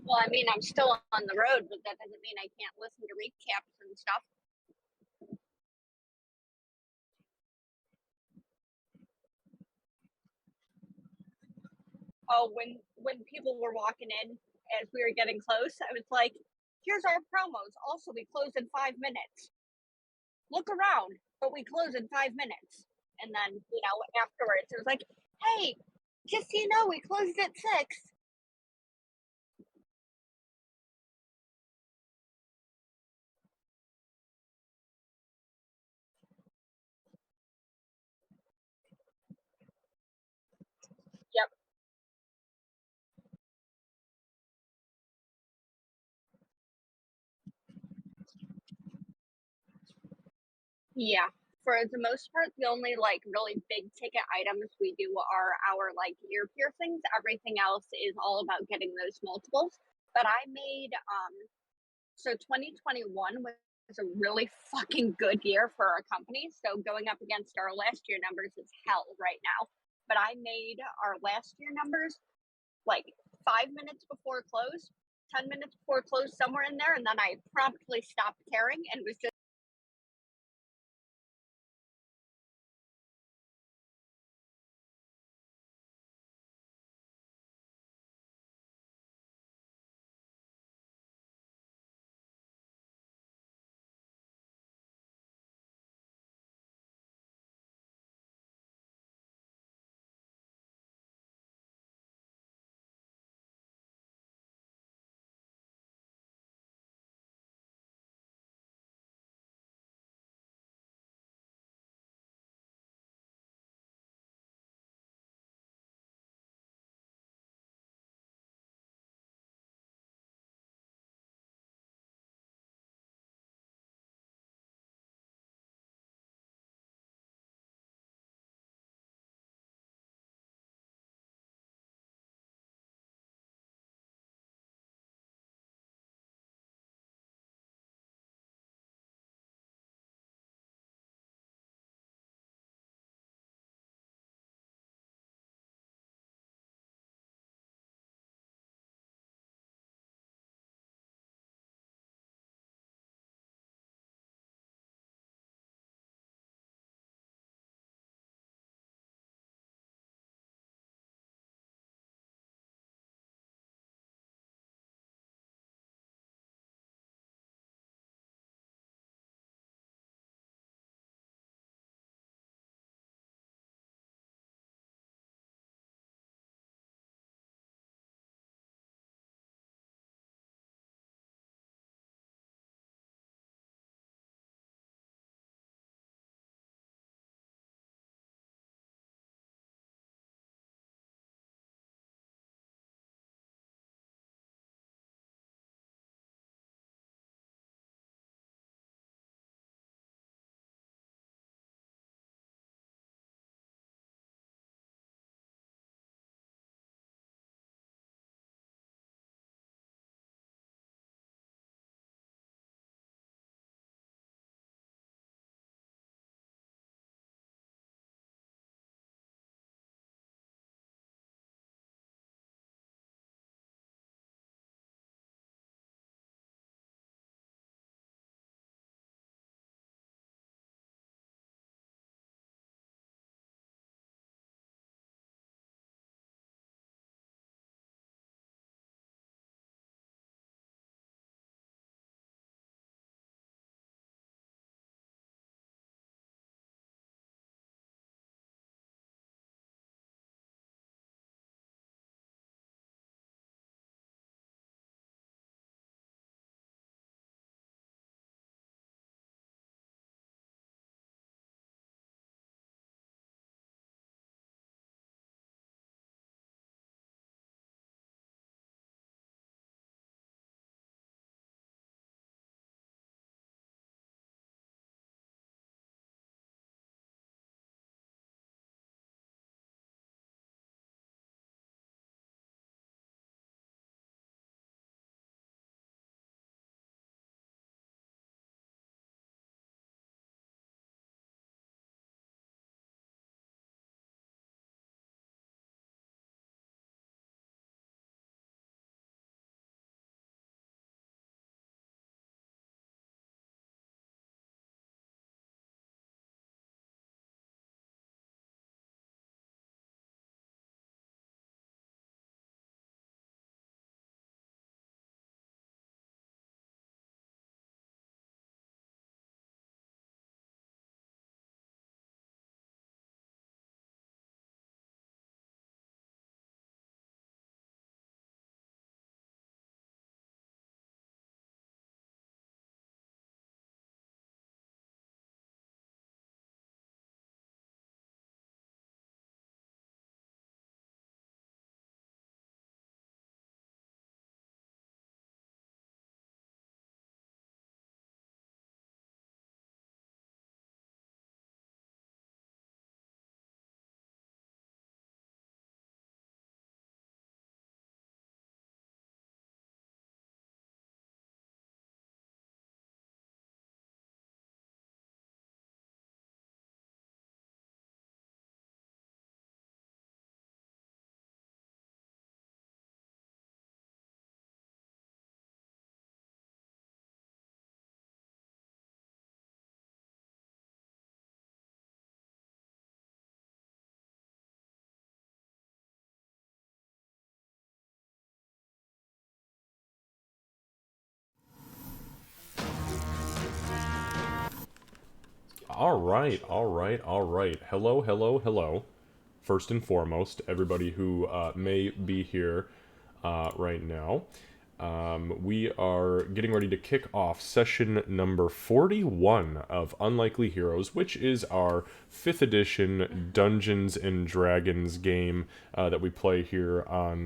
Well, I mean, I'm still on the road, but that doesn't mean I can't listen to recaps and stuff. Oh, when people were walking in as we were getting close, I was like, "Here's our promos. Also, we close in 5 minutes. Look around, but we close in 5 minutes." And then, afterwards, it was like, "Hey, just so you know, we closed at 6." Yep. Yeah. For the most part, the only like really big ticket items we do are our like ear piercings. Everything else is all about getting those multiples. But I made so 2021 was a really fucking good year for our company. So going up against our last year numbers is hell right now. But I made our last year numbers like 5 minutes before close, 10 minutes before close, somewhere in there. And then I promptly stopped caring and was just All right, all right, all right. Hello, hello, hello. First and foremost, everybody who may be here right now. We are getting ready to kick off session number 41 of Unlikely Heroes, which is our 5th edition Dungeons and Dragons game that we play here on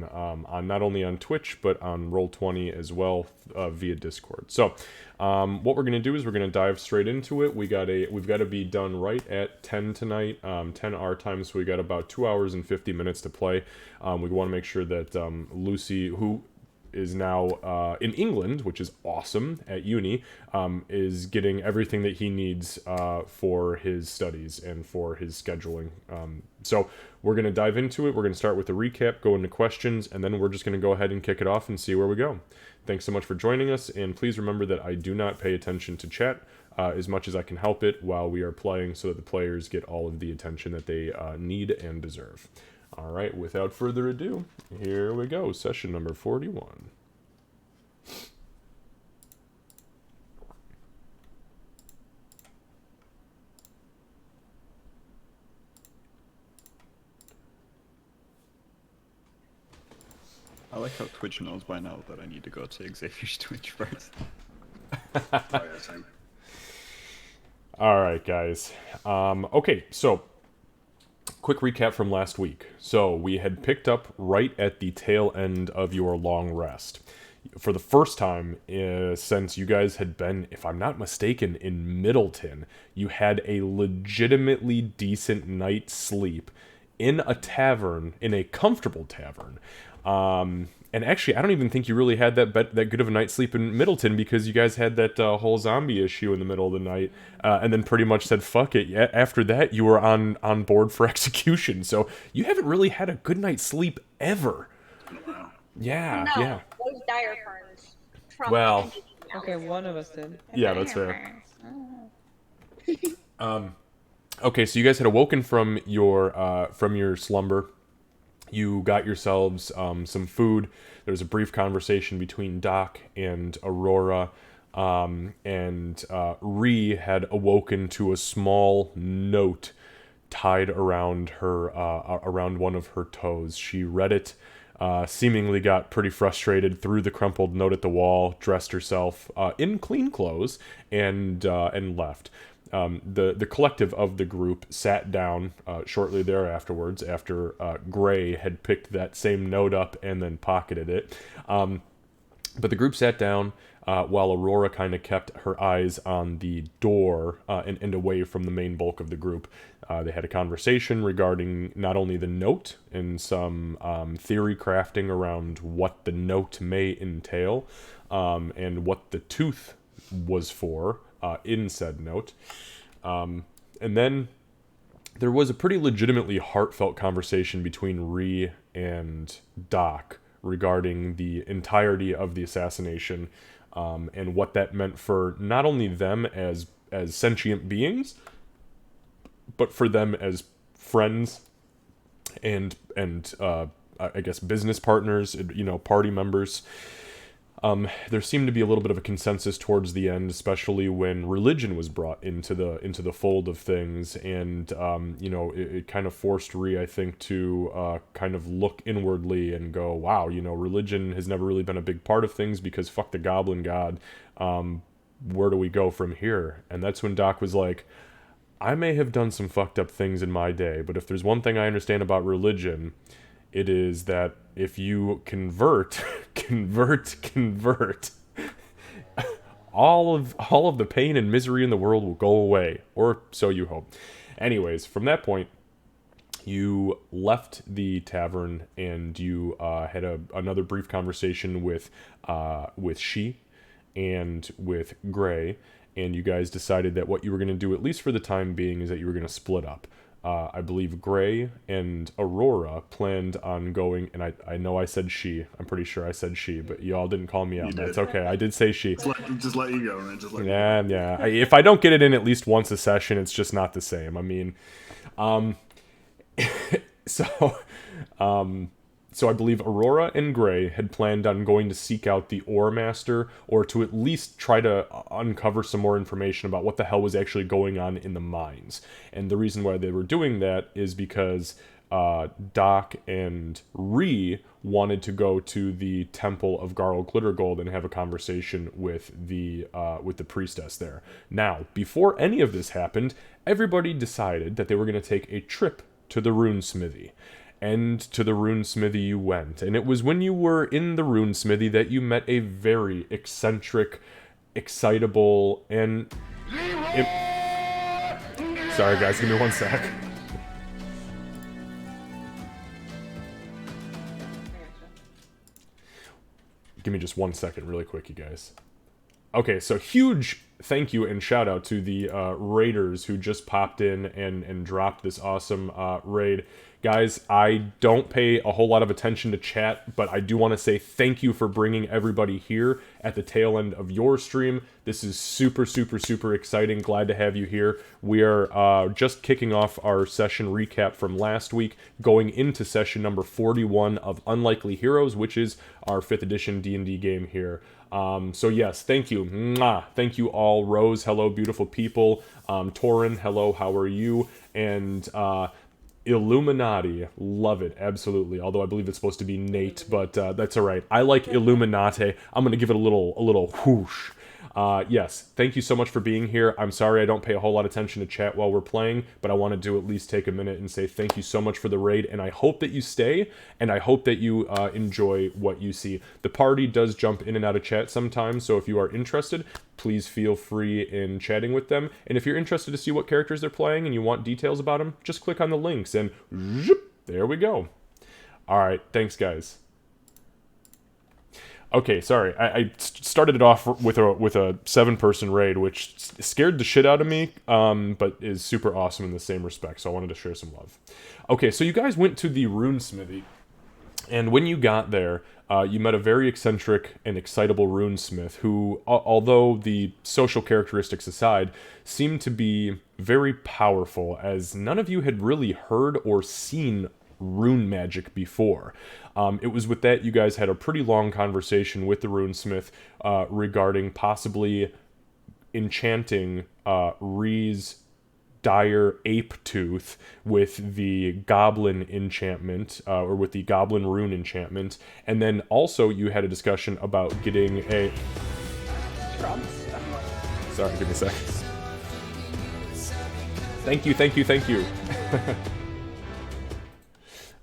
not only on Twitch but on Roll20 as well via Discord. So, what we're gonna do is we're gonna dive straight into it. We've got to be done right at 10 tonight, 10 our time. So we got about 2 hours and 50 minutes to play. We want to make sure that Lucy, who is now in England, which is awesome at uni, is getting everything that he needs for his studies and for his scheduling. So we're going to dive into it. We're going to start with a recap, go into questions, and then we're just going to go ahead and kick it off and see where we go. Thanks so much for joining us, and please remember that I do not pay attention to chat as much as I can help it while we are playing so that the players get all of the attention that they need and deserve. All right, without further ado, here we go, session number 41. I like how Twitch knows by now that I need to go to Xavier's Twitch first. Oh, yeah, same. All right, guys. Okay, so quick recap from last week. So we had picked up right at the tail end of your long rest. For the first time since you guys had been, if I'm not mistaken, in Middleton, you had a legitimately decent night's sleep in a tavern, in a comfortable tavern. And actually, I don't even think you really had that good of a night's sleep in Middleton because you guys had that whole zombie issue in the middle of the night, and then pretty much said fuck it. After that, you were on board for execution. So you haven't really had a good night's sleep ever. Wow. Yeah, No, yeah. those dire ferns. From Well, anything else. Okay, one of us did. yeah, that's fair. Okay, so you guys had awoken from your slumber. You got yourselves some food. There was a brief conversation between Doc and Aurora, and Ree had awoken to a small note tied around her around one of her toes. She read it, seemingly got pretty frustrated, threw the crumpled note at the wall, dressed herself in clean clothes, and left. The collective of the group sat down shortly thereafterwards after Gray had picked that same note up and then pocketed it. But the group sat down while Aurora kind of kept her eyes on the door and away from the main bulk of the group. They had a conversation regarding not only the note and some theory crafting around what the note may entail and what the tooth was for in said note. And then there was a pretty legitimately heartfelt conversation between Ree and Doc regarding the entirety of the assassination and what that meant for not only them as sentient beings, but for them as friends and I guess business partners, party members. There seemed to be a little bit of a consensus towards the end, especially when religion was brought into the fold of things, and it kind of forced Ree, I think, to kind of look inwardly and go, wow, religion has never really been a big part of things because fuck the Goblin God. Where do we go from here? And that's when Doc was like, I may have done some fucked up things in my day, but if there's one thing I understand about religion, it is that if you convert, all of the pain and misery in the world will go away, or so you hope. Anyways, from that point, you left the tavern and you had another brief conversation with She and with Gray, and you guys decided that what you were going to do, at least for the time being, is that you were going to split up. I believe Gray and Aurora planned on going, and I know I said she. I'm pretty sure I said she, but y'all didn't call me out. You That's did. okay. I did say she. Just let you go, man. Just let you go. Yeah. If I don't get it in at least once a session, it's just not the same. I mean, so so I believe Aurora and Gray had planned on going to seek out the Ore Master, or to at least try to uncover some more information about what the hell was actually going on in the mines. And the reason why they were doing that is because Doc and Ree wanted to go to the Temple of Garl Glittergold and have a conversation with the priestess there. Now, before any of this happened, everybody decided that they were going to take a trip to the rune smithy. And to the rune smithy you went. And it was when you were in the rune smithy that you met a very eccentric, excitable, and... Sorry guys, give me one sec. Give me just 1 second really quick, you guys. Okay, so huge thank you and shout out to the raiders who just popped in and dropped this awesome raid. Guys, I don't pay a whole lot of attention to chat, but I do want to say thank you for bringing everybody here at the tail end of your stream. This is super, super, super exciting. Glad to have you here. We are just kicking off our session recap from last week, going into session number 41 of Unlikely Heroes, which is our 5th edition D&D game here. So yes, thank you. Mwah. Thank you all. Rose, hello, beautiful people. Torin, hello, how are you? And Illuminati, love it, absolutely. Although I believe it's supposed to be Nate, but that's all right. I like Illuminati. I'm gonna give it a little whoosh. Yes, thank you so much for being here. I'm sorry I don't pay a whole lot of attention to chat while we're playing, but I wanted to at least take a minute and say thank you so much for the raid, and I hope that you stay, and I hope that you enjoy what you see. The party does jump in and out of chat sometimes, so if you are interested, please feel free in chatting with them. And if you're interested to see what characters they're playing and you want details about them, just click on the links, and zoop, there we go. Alright, thanks guys. Okay, sorry. I started it off with a 7-person raid, which scared the shit out of me, but is super awesome in the same respect. So I wanted to share some love. Okay, so you guys went to the rune smithy, and when you got there, you met a very eccentric and excitable runesmith who, although the social characteristics aside, seemed to be very powerful, as none of you had really heard or seen rune magic before. It was with that you guys had a pretty long conversation with the runesmith regarding possibly enchanting Ree's dire ape tooth with the goblin enchantment, or with the goblin rune enchantment, and then also you had a discussion about getting a... Sorry, give me a sec. Thank you, thank you, thank you.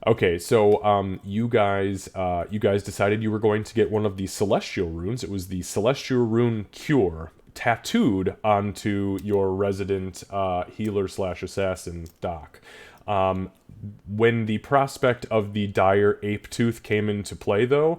Okay, so you guys decided you were going to get one of the celestial runes. It was the celestial rune cure tattooed onto your resident healer/assassin Doc. When the prospect of the dire ape tooth came into play, though,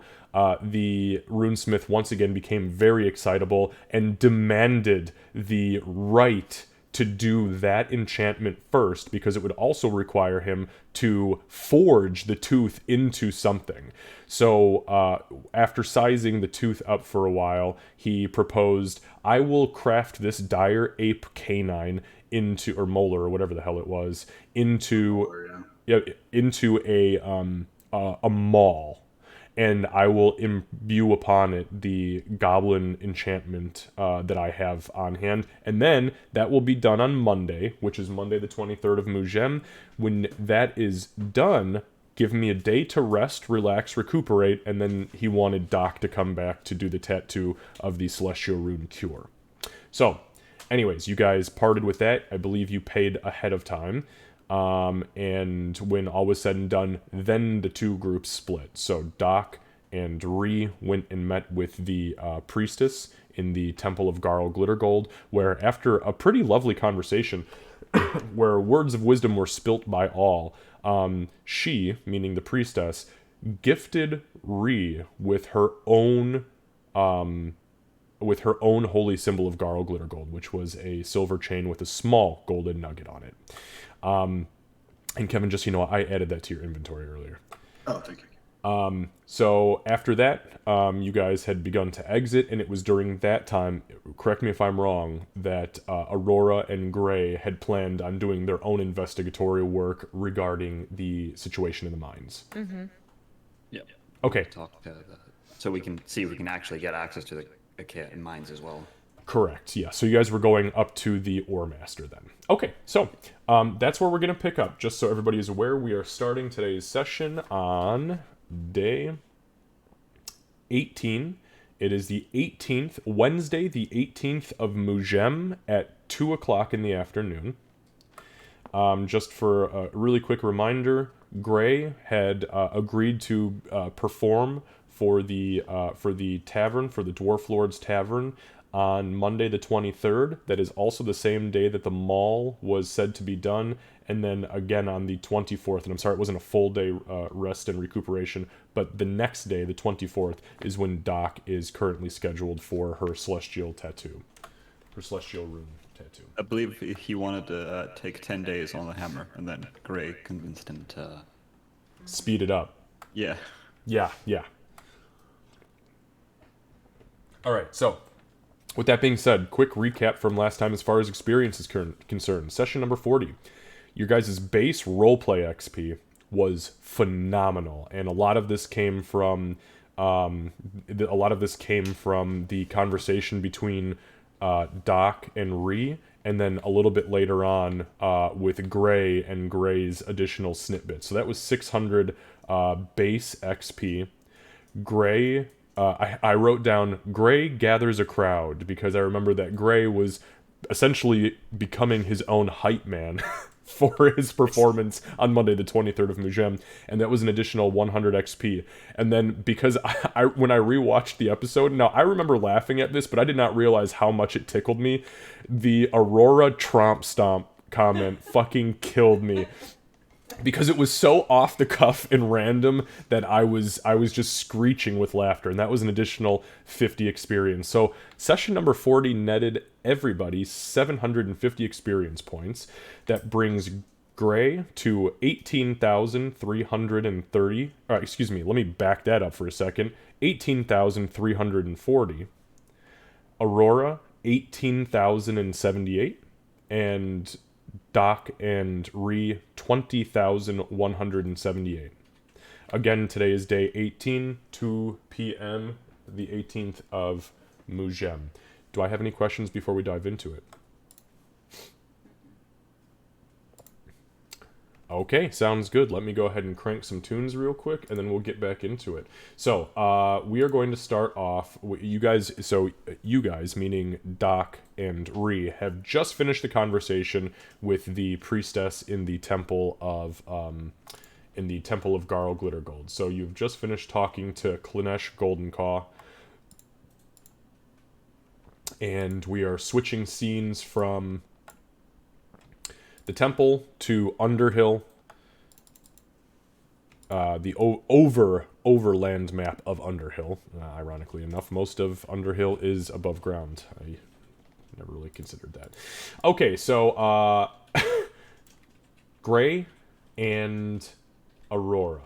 the runesmith once again became very excitable and demanded the right to do that enchantment first, because it would also require him to forge the tooth into something. So after sizing the tooth up for a while, he proposed, I will craft this dire ape canine into, or molar, or whatever the hell it was, into, into a maul. And I will imbue upon it the goblin enchantment that I have on hand. And then that will be done on Monday, which is Monday the 23rd of Mugem. When that is done, give me a day to rest, relax, recuperate, and then he wanted Doc to come back to do the tattoo of the Celestial Rune Cure. So, anyways, you guys parted with that. I believe you paid ahead of time. And when all was said and done, then the two groups split. So Doc and Ree went and met with the priestess in the Temple of Garl Glittergold, where after a pretty lovely conversation, where words of wisdom were spilt by all, she, meaning the priestess, gifted Ree with her own holy symbol of Garl Glittergold, which was a silver chain with a small golden nugget on it. And Kevin, just so you know, I added that to your inventory earlier. Oh, thank you. So after that, you guys had begun to exit, and it was during that time, correct me if I'm wrong, that Aurora and Gray had planned on doing their own investigatory work regarding the situation in the mines. Mm-hmm. Yeah. Okay, Talk to so we can see if we can actually get access to the kit and mines as well. correct. Yeah. So you guys were going up to the Ore Master then. Okay. So that's where we're gonna pick up. Just so everybody is aware, we are starting today's session on day 18. It is the 18th, Wednesday, the 18th of Mugem at 2 o'clock in the afternoon. Just for a really quick reminder, Gray had agreed to perform for the tavern, for the Dwarf Lord's Tavern, on Monday the 23rd. That is also the same day that the mall was said to be done, and then again on the 24th. And I'm sorry, it wasn't a full day rest and recuperation, but the next day, the 24th, is when Doc is currently scheduled for her celestial tattoo, her celestial rune tattoo. I believe he wanted to take 10 days on the hammer, and then Gray convinced him to. Speed it up. Yeah. Yeah, yeah. All right, so with that being said, quick recap from last time as far as experience is concerned. Session number 40. Your guys' base roleplay XP was phenomenal, and a lot of this came from the conversation between Doc and Ree, and then a little bit later on with Gray and Gray's additional snippets. So that was 600 base XP. Gray, I wrote down Gray gathers a crowd because I remember that Gray was essentially becoming his own hype man for his performance on Monday the 23rd of Mugem, and that was an additional 100 XP. And then because when I rewatched the episode, now I remember laughing at this, but I did not realize how much it tickled me. The Aurora Tromp Stomp comment fucking killed me, because it was so off the cuff and random that I was just screeching with laughter, and that was an additional 50 experience. So session number 40 netted everybody 750 experience points. That brings Gray to 18,330. Excuse me, let me back that up for a second. 18,340. Aurora 18,078, and Doc and Ree 20,178. Again, today is day 18, 2 p.m., the 18th of Mugem. Do I have any questions before we dive into it? Okay, sounds good. Let me go ahead and crank some tunes real quick, and then we'll get back into it. So, we are going to start off. You guys, meaning Doc and Ree, have just finished the conversation with the priestess in the temple of Garl Glittergold. So you've just finished talking to Klinesh Goldencaw, and we are switching scenes from the temple to Underhill, the overland map of Underhill. Ironically enough, most of Underhill is above ground. I never really considered that. Okay, so Gray and Aurora,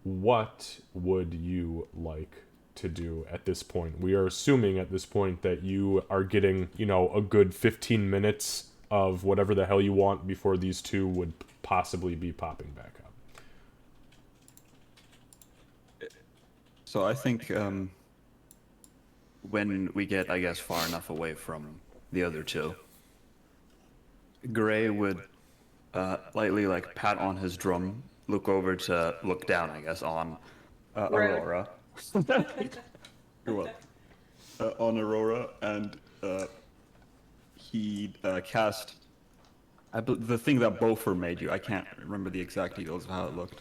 what would you like to do at this point? We are assuming at this point that you are getting, a good 15 minutes of whatever the hell you want before these two would possibly be popping back up. So I think when we get, I guess, far enough away from the other two, Gray would lightly pat on his drum, look down, I guess, on Aurora. You're welcome. On Aurora, and he cast the thing that Bofer made you. I can't remember the exact details of how it looked,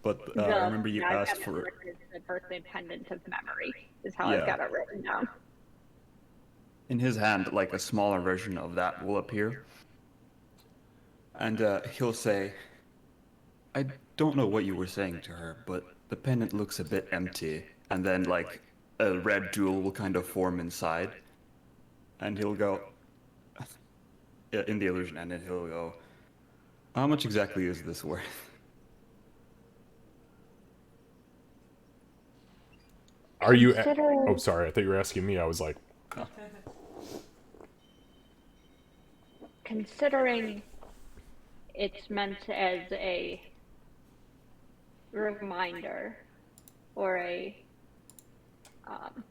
but I remember you asked for the birthday pendant of memory is how I've got it written down. In his hand, like a smaller version of that will appear, and he'll say, "I don't know what you were saying to her, but the pendant looks a bit empty." And then a red jewel will kind of form inside, and he'll go in the illusion, and then he'll go, "How much exactly is this worth?" Are you? Oh, sorry. I thought you were asking me. I was like, considering it's meant as a reminder or a um,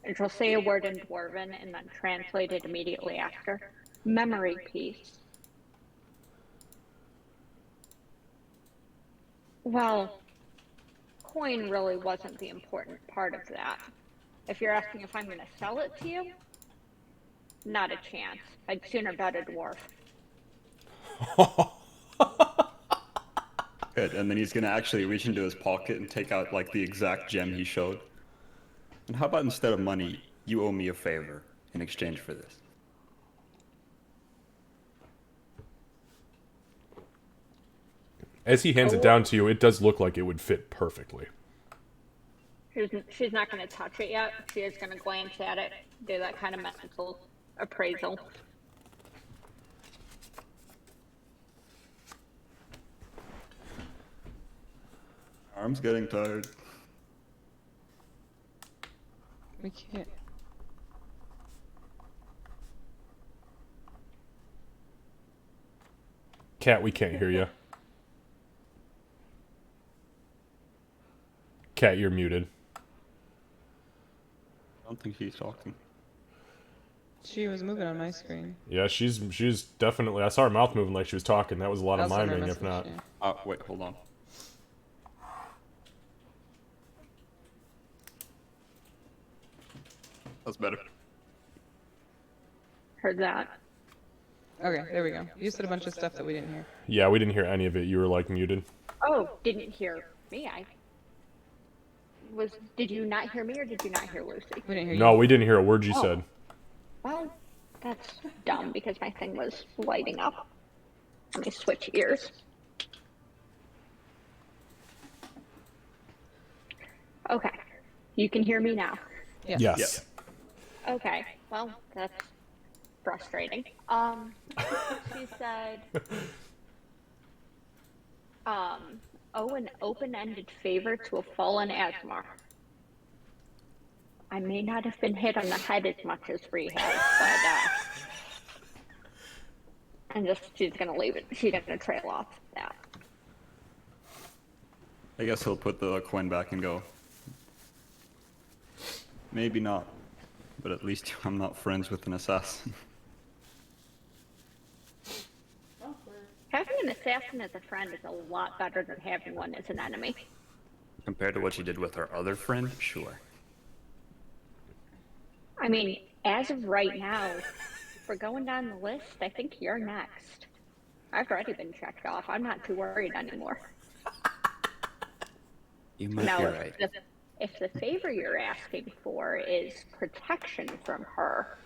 it'll say a word in Dwarven and then translate it immediately after. Memory piece. Well, coin really wasn't the important part of that. If you're asking if I'm going to sell it to you, not a chance. I'd sooner bet a dwarf. Good. And then he's gonna actually reach into his pocket and take out like the exact gem he showed. And how about instead of money, you owe me a favor in exchange for this? As he hands it Oh, down to you, it does look like it would fit perfectly. she's not going to touch it yet. She is going to glance at it, do that kind of mental appraisal. Arm's getting tired. We can't. Cat, we can't hear you. Cat, you're muted. I don't think she's talking. She was moving on my screen. Yeah, she's definitely. I saw her mouth moving like she was talking. That was a lot of I'll send her a miming, if message, not. yeah. Wait, hold on. That's better. Heard that. Okay, there we go. You said a bunch of stuff that we didn't hear. Yeah, we didn't hear any of it. You were like muted. Oh, didn't hear me. Did you not hear me or did you not hear Lucy? We didn't hear No, you. we didn't hear a word you Oh. said. Well, that's dumb because my thing was lighting up. Let me switch ears. Okay. You can hear me now. Yes. Yes. Okay. Well, that's frustrating. She said, owe an open-ended favor to a fallen Asmar. I may not have been hit on the head as much as Bree has, but and she's gonna leave it. She's gonna trail off that. I guess he'll put the coin back and go. Maybe not, but at least I'm not friends with an assassin. Having an assassin as a friend is a lot better than having one as an enemy. Compared to what she did with her other friend, sure. I mean, as of right now, if we're going down the list, I think you're next. I've already been checked off. I'm not too worried anymore. You might Now, be right. if the favor you're asking for is protection from her,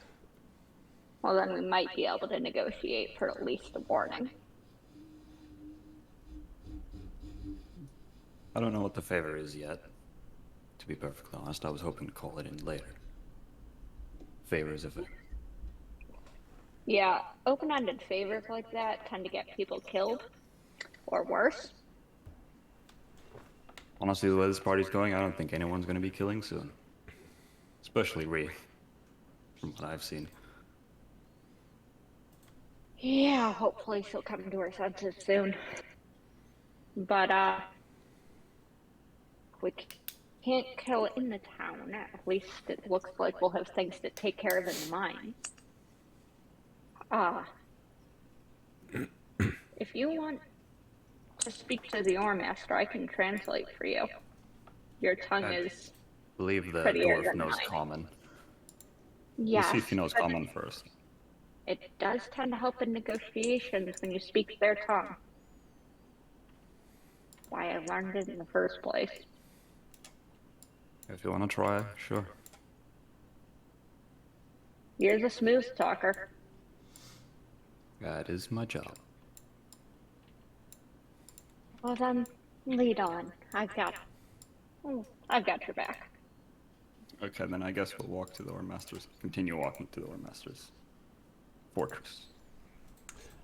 well, then we might be able to negotiate for at least a warning. I don't know what the favor is yet. To be perfectly honest, I was hoping to call it in later. Favor is a favor. Yeah, open-ended favors like that tend to get people killed, or worse. Honestly, the way this party's going, I don't think anyone's going to be killing soon. Especially Ree, from what I've seen. Yeah, hopefully she'll come to her senses soon. But, we can't kill in the town. At least it looks like we'll have things to take care of in the mine. If you want to speak to the Ore Master, I can translate for you. Your tongue is I believe the prettier dwarf than knows mine. Common. Yes, We'll see if he knows but Common first. it does tend to help in negotiations when you speak their tongue. Why I learned it in the first place. If you want to try, sure. You're the smooth talker. That is my job. Well then, lead on. I've got your back. Okay, then I guess we'll walk to the Ore Master's. Continue walking to the Ore Master's fortress.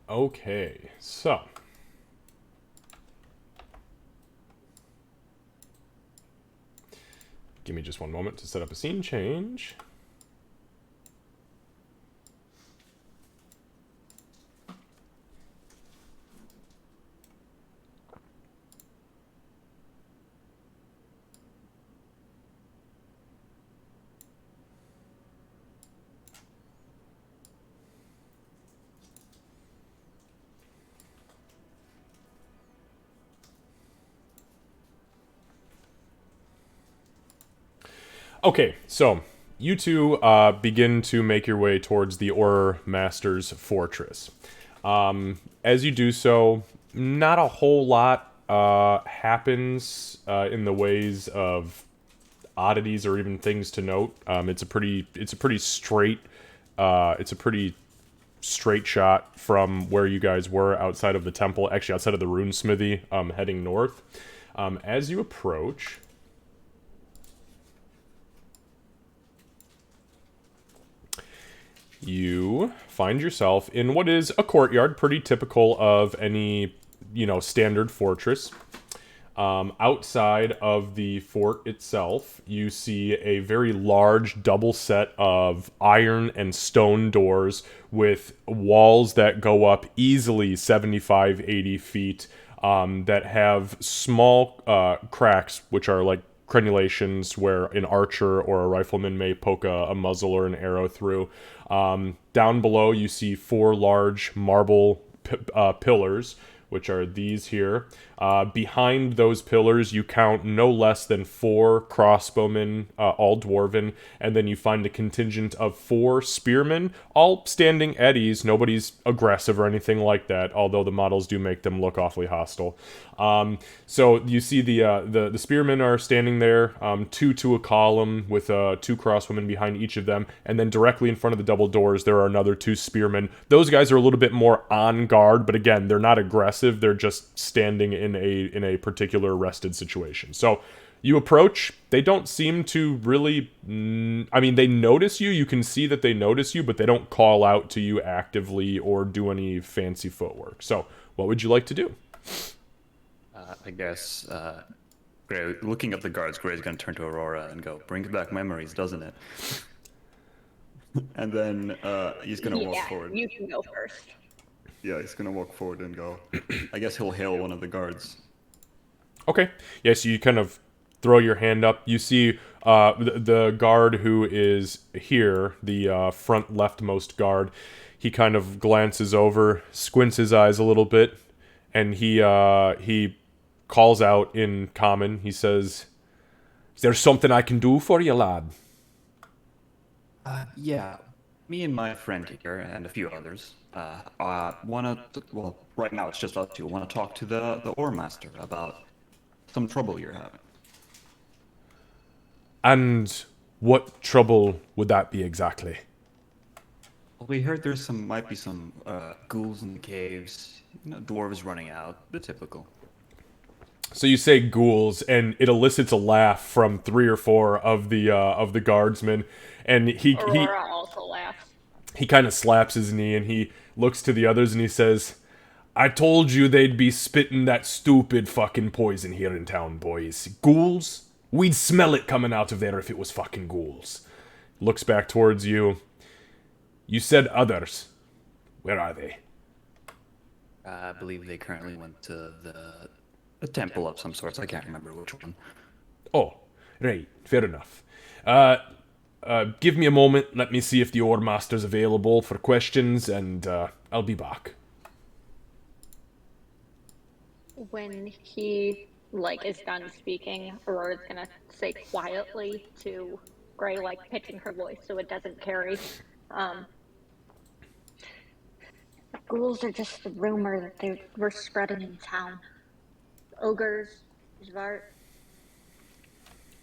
Okay, so. Give me just one moment to set up a scene change. Okay, so you two begin to make your way towards the Ore Master's fortress. As you do so, not a whole lot happens in the ways of oddities or even things to note. It's a pretty straight, it's a pretty straight shot from where you guys were outside of the temple, actually outside of the rune smithy, heading north. As you approach, you find yourself in what is a courtyard, pretty typical of any, standard fortress. Outside of the fort itself, you see a very large double set of iron and stone doors with walls that go up easily 75, 80 feet, that have small cracks, which are like crenulations where an archer or a rifleman may poke a muzzle or an arrow through. Down below, you see 4 large marble pillars, which are these here. Behind those pillars, you count no less than 4 crossbowmen, all dwarven, and then you find a contingent of 4 spearmen, all standing at ease. Nobody's aggressive or anything like that, although the models do make them look awfully hostile. So you see the spearmen are standing there, 2 to a column with 2 crossbowmen behind each of them, and then directly in front of the double doors there are another 2 spearmen. Those guys are a little bit more on guard, but again, they're not aggressive. They're just standing in a particular rested situation. So you approach. They don't seem to really. I mean, they notice you. You can see that they notice you, but they don't call out to you actively or do any fancy footwork. So, what would you like to do? I guess, Gray, looking at the guards, Gray's gonna turn to Aurora and go, "Brings back memories, doesn't it?" And then he's gonna walk Yeah, forward. you can go first. Yeah, he's gonna walk forward and go. I guess he'll hail one of the guards. Okay. Yeah, so you kind of throw your hand up. You see the guard who is here, the front leftmost guard. He kind of glances over, squints his eyes a little bit, and he calls out in common. He says, "Is there something I can do for you, lad?" Yeah, me and my friend here and a few others well, right now it's just us two. Want to talk to the Ore Master about some trouble you're having. And what trouble would that be exactly? Well, we heard might be some ghouls in the caves, dwarves running out, the typical. So you say ghouls, and it elicits a laugh from 3 or 4 of the guardsmen, and Aurora also laughs. he kind of slaps his knee and he looks to the others and he says, "I told you they'd be spitting that stupid fucking poison here in town, boys. Ghouls? We'd smell it coming out of there if it was fucking ghouls." Looks back towards you. "You said others. Where are they?" I believe they currently went to a temple of some sorts. I can't remember which one. Oh, right. Fair enough. Give me a moment. Let me see if the Ore Master's available for questions, and I'll be back. When he is done speaking, Aurora's gonna say quietly to Gray, pitching her voice so it doesn't carry. Ghouls are just a rumor that they were spreading in town. Ogres, Zvart,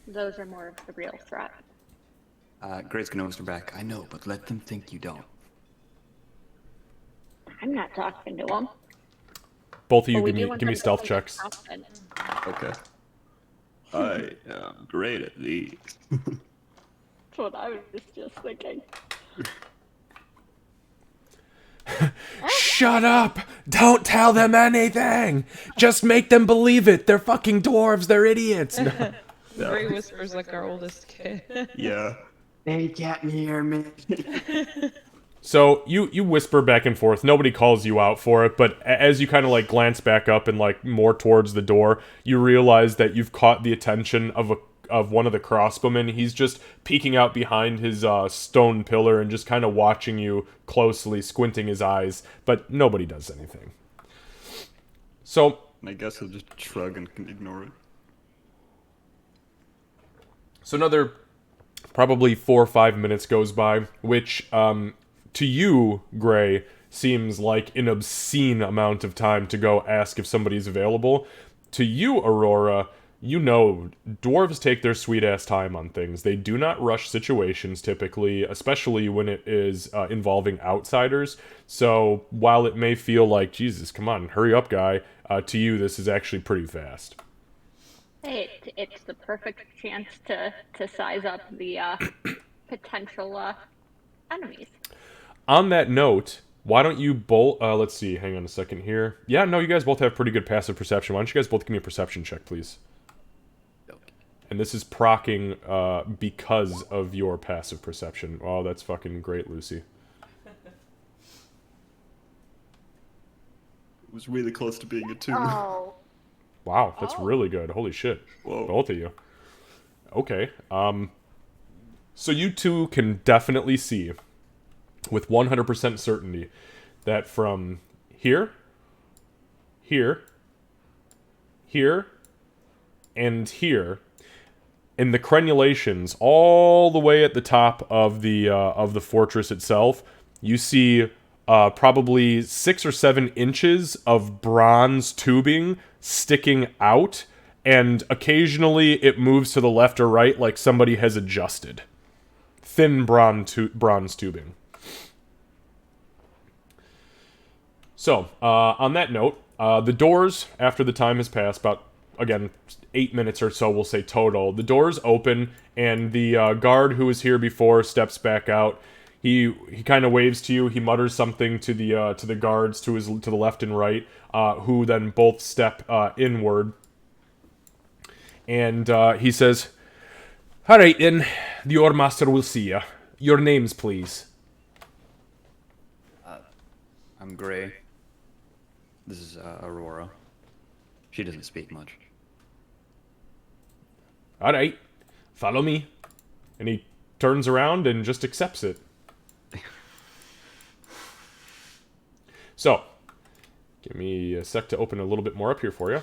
those are more of the real threat. Gray's gonna whisper back. I know, but let them think you don't. I'm not talking to them. Both of you But we give do me want give me them to stealth think checks. confident. Okay. I am great at these. That's what I was just thinking. Shut up! Don't tell them anything! Just make them believe it! They're fucking dwarves, they're idiots! No. Gray whispers like our oldest kid. Yeah. They can't hear me. So you whisper back and forth. Nobody calls you out for it, but as you kind of glance back up and more towards the door, you realize that you've caught the attention of one of the crossbowmen. He's just peeking out behind his stone pillar and just kind of watching you closely, squinting his eyes, but nobody does anything. So I guess I'll just shrug and ignore it. So Probably 4 or 5 minutes goes by, which to you, Gray, seems like an obscene amount of time to go ask if somebody's available. To you, Aurora, you know dwarves take their sweet ass time on things. They do not rush situations typically, especially when it is involving outsiders. So while it may feel like, Jesus, come on, hurry up, guy, to you, this is actually pretty fast. It's the perfect chance to size up the potential enemies. On that note, why don't you both, let's see, hang on a second here. Yeah, no, you guys both have pretty good passive perception. Why don't you guys both give me a perception check, please? And this is procking because of your passive perception. Oh, that's fucking great, Lucy. It was really close to being a 2. Oh, Wow, that's Oh. really good. Holy shit. Whoa. Both of you. Okay. So you two can definitely see with 100% certainty that from here, here, here, and here, in the crenulations, all the way at the top of the fortress itself, you see probably 6 or 7 inches of bronze tubing sticking out, and occasionally it moves to the left or right like somebody has adjusted. Thin bronze tubing. So, on that note, the doors, after the time has passed, about, again, 8 minutes or so, we'll say total, the doors open, and the guard who was here before steps back out. He kind of waves to you. He mutters something to the guards to the left and right, who then both step inward. And he says, "All right, then, the Ore Master will see you. Your names, please." I'm Gray. This is Aurora. She doesn't speak much. "All right, follow me." And he turns around and just accepts it. So, give me a sec to open a little bit more up here for you.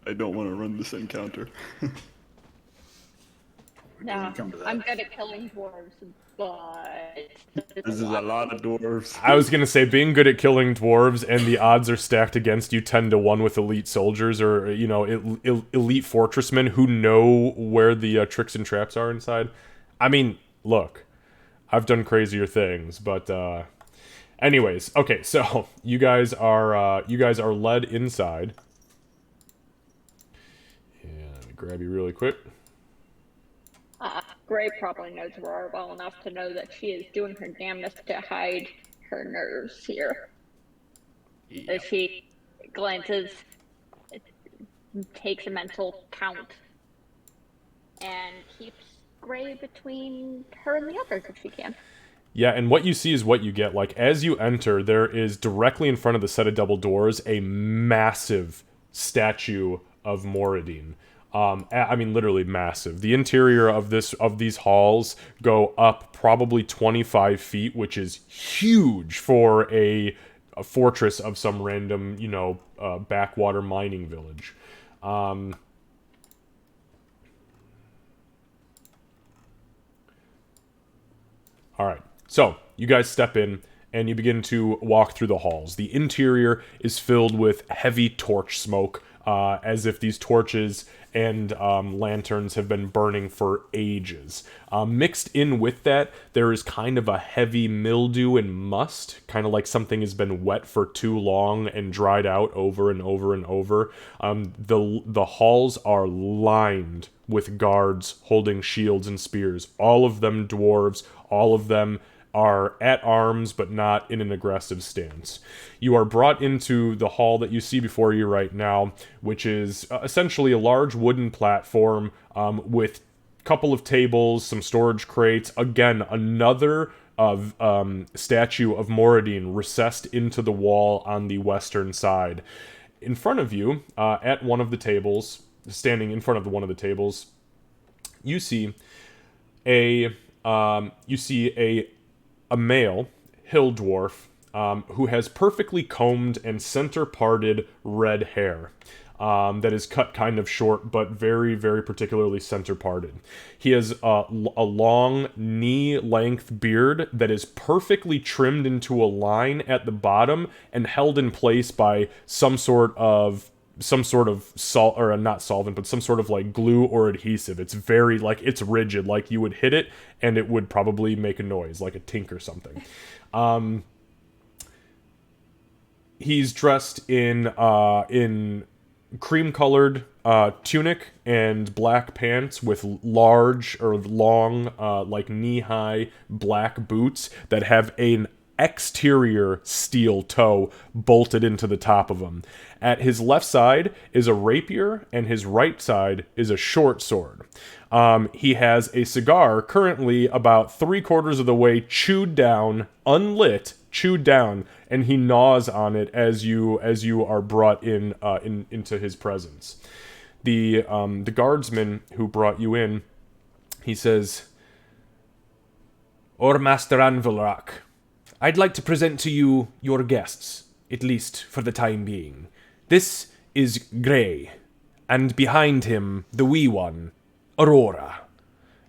I don't want to run this encounter. no, I'm good at killing dwarves, but This is a lot of dwarves. I was gonna say, being good at killing dwarves and the odds are stacked against you 10 to 1 with elite soldiers or, you know, elite fortressmen who know where the tricks and traps are inside. I mean, look, I've done crazier things, but anyways, okay, so you guys are led inside. And let me grab you really quick. Gray probably knows Aurora well enough to know that she is doing her damnedest to hide her nerves here. As she glances, takes a mental count, and keeps Gray between her and the others if she can. Yeah, and what you see is what you get. Like, as you enter, there is directly in front of the set of double doors a massive statue of Moradin. I mean, literally massive. The interior of these halls go up probably 25 feet, which is huge for a fortress of some random, you know, backwater mining village. All right. So, you guys step in, and you begin to walk through the halls. The interior is filled with heavy torch smoke, as if these torches and lanterns have been burning for ages. Mixed in with that, there is kind of a heavy mildew and must, kind of like something has been wet for too long and dried out over and over and over. The halls are lined with guards holding shields and spears. All of them dwarves, all of them are at arms but not in an aggressive stance. You are brought into the hall that you see before you right now, which is essentially a large wooden platform with a couple of tables, some storage crates, again another statue of Moradin recessed into the wall on the western side. In front of you, at one of the tables, standing in front of one of the tables, you see a You see a male hill dwarf who has perfectly combed and center parted red hair. That is cut kind of short, but very, very particularly center parted. He has a long knee-length beard that is perfectly trimmed into a line at the bottom and held in place by some sort of salt, or not solvent, but some sort of like glue or adhesive. It's very like, it's rigid, like you would hit it and it would probably make a noise, like a tink or something. He's dressed in cream-colored tunic and black pants with large or long, like knee-high black boots that have an exterior steel toe bolted into the top of them. At his left side is a rapier, and his right side is a short sword. He has a cigar currently about 3/4 of the way chewed down, unlit, chewed down, and he gnaws on it as you are brought into his presence. The guardsman who brought you in, he says, "Or Master Anvilrock, I'd like to present to you your guests, at least for the time being. This is Gray, and behind him, the wee one, Aurora."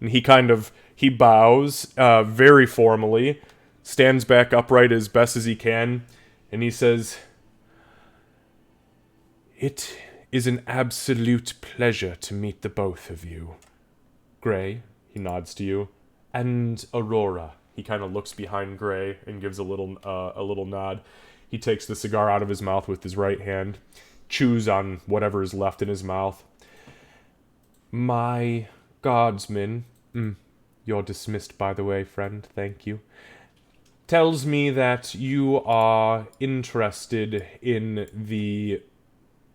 And he bows very formally, stands back upright as best as he can, and he says, "It is an absolute pleasure to meet the both of you. Gray," he nods to you, "and Aurora." He kind of looks behind Gray and gives a little nod. He takes the cigar out of his mouth with his right hand, chews on whatever is left in his mouth. "My guardsman, you're dismissed, by the way, friend, thank you, tells me that you are interested in the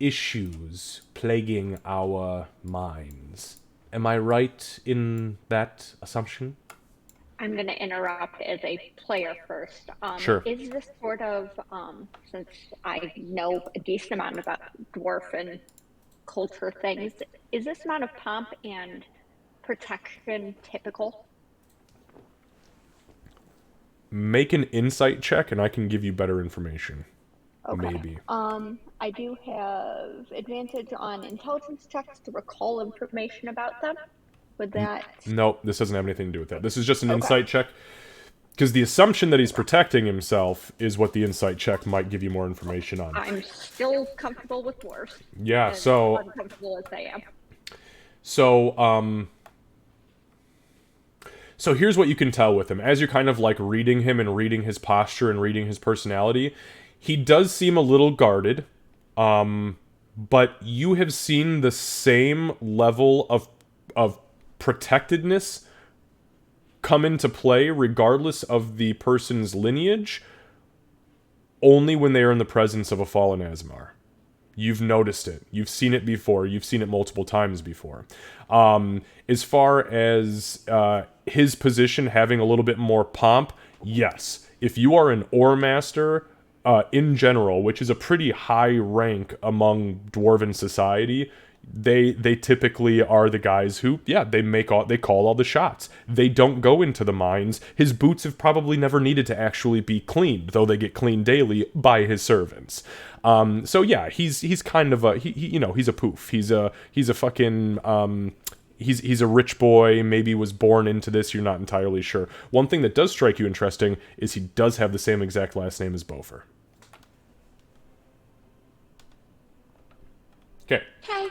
issues plaguing our minds. Am I right in that assumption?" I'm going to interrupt as a player first. Sure. Is this sort of, since I know a decent amount about dwarf and culture things, is this amount of pomp and protection typical? Make an insight check, and I can give you better information. Okay. Maybe. I do have advantage on intelligence checks to recall information about them. Would that? Nope, this doesn't have anything to do with that. This is just an Okay. insight check. Because the assumption that he's protecting himself is what the insight check might give you more information on. I'm still comfortable with dwarves. Yeah, As so... uncomfortable as I am. So, So here's what you can tell with him. As you're kind of like reading him and reading his posture and reading his personality, he does seem a little guarded. But you have seen the same level of protectedness come into play regardless of the person's lineage only when they are in the presence of a fallen Asmar. You've noticed it. You've seen it before. You've seen it multiple times before. As far as his position having a little bit more pomp, yes. If you are an Ore Master, in general, which is a pretty high rank among Dwarven society, they typically are the guys who, yeah, they call all the shots. They don't go into the mines. His boots have probably never needed to actually be cleaned, though they get cleaned daily by his servants. So yeah, he's kind of a he's a poof. He's a fucking he's a rich boy. Maybe was born into this. You're not entirely sure. One thing that does strike you interesting is he does have the same exact last name as Bofer. Okay. Okay.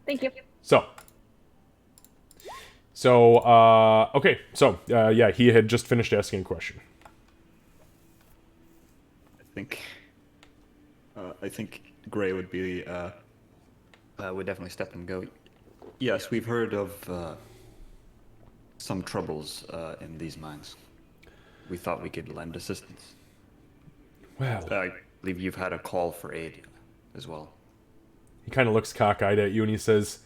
Thank you. Okay, yeah, he had just finished asking a question. I think Gray would be, would definitely step in and go, "Yes, we've heard of, some troubles, in these mines. We thought we could lend assistance. Well, I believe you've had a call for aid as well." he kind of looks cockeyed at you and he says,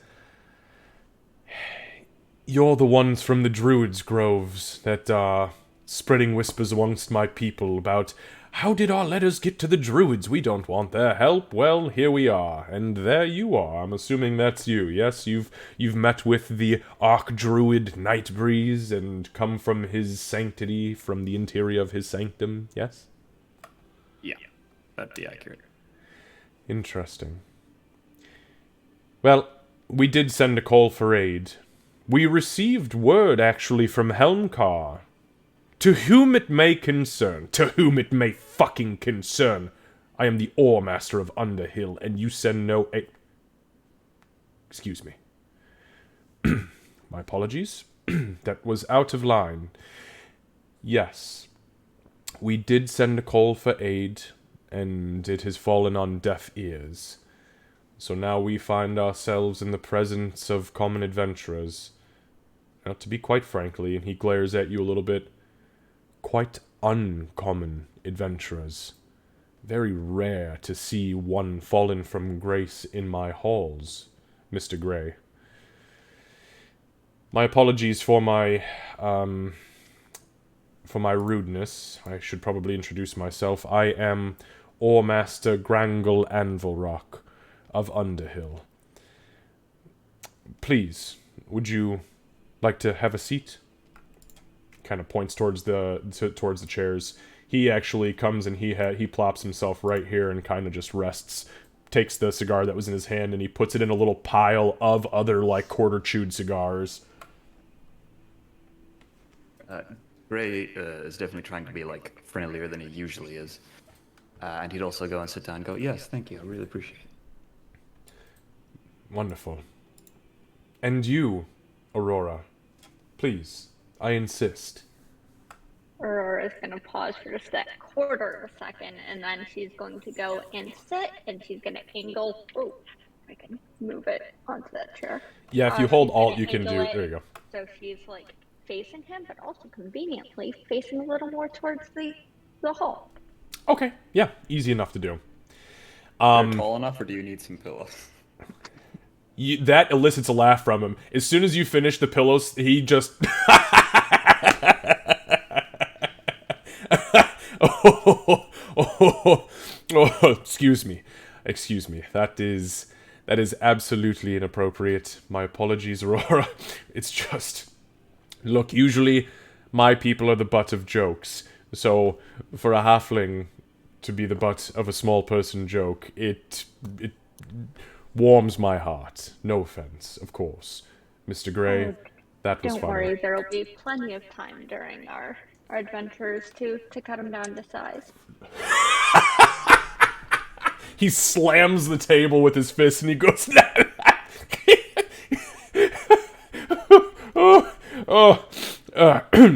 "You're the ones from the Druids' groves that are spreading whispers amongst my people about How did our letters get to the druids? We don't want their help. Well, here we are, and there you are. I'm assuming that's you. Yes, you've met with the Archdruid Nightbreeze and come from his sanctity, from the interior of his sanctum. Yes? Yeah, that'd be accurate. Interesting. Well, we did send a call for aid. We received word, actually, from Helmcar. To whom it may concern. To whom it may fucking concern. I am the Ore Master of Underhill, and you send no aid. Excuse me. My apologies. That was out of line. Yes. We did send a call for aid, and it has fallen on deaf ears. So now we find ourselves in the presence of common adventurers. Now, to be quite frankly, and he glares at you a little bit, quite uncommon adventurers. Very rare to see one fallen from grace in my halls, Mr. Grey. My apologies for my rudeness. I should probably introduce myself. I am Ore Master Grangle Anvilrock of Underhill. Please, would you like to have a seat? Kind of points towards the chairs. He actually comes and he plops himself right here and kind of just rests. Takes the cigar that was in his hand and he puts it in a little pile of other like quarter chewed cigars. Gray is definitely trying to be like friendlier than he usually is, and he'd also go and sit down and go, "Yes, thank you, I really appreciate it." Wonderful. And you, Aurora, please, I insist. Aurora's gonna pause for just that quarter of a second, and then she's going to go and sit, and she's gonna angle. Oh, I can move it onto that chair. Yeah, if you hold She's Alt, gonna you can do. angle it There you go. So she's like facing him, but also conveniently facing a little more towards the hall. Okay, yeah, easy enough to do. You're tall enough, or do you need some pillows? That elicits a laugh from him. As soon as you finish the pillows, he just. Excuse me. Excuse me. That is absolutely inappropriate. My apologies, Aurora. It's just. Look, usually my people are the butt of jokes. So, for a halfling to be the butt of a small person joke, it warms my heart. No offense, of course. Mr. Gray, that was Don't fun. worry, there will be plenty of time during our adventures to cut him down to size. He slams the table with his fist and he goes,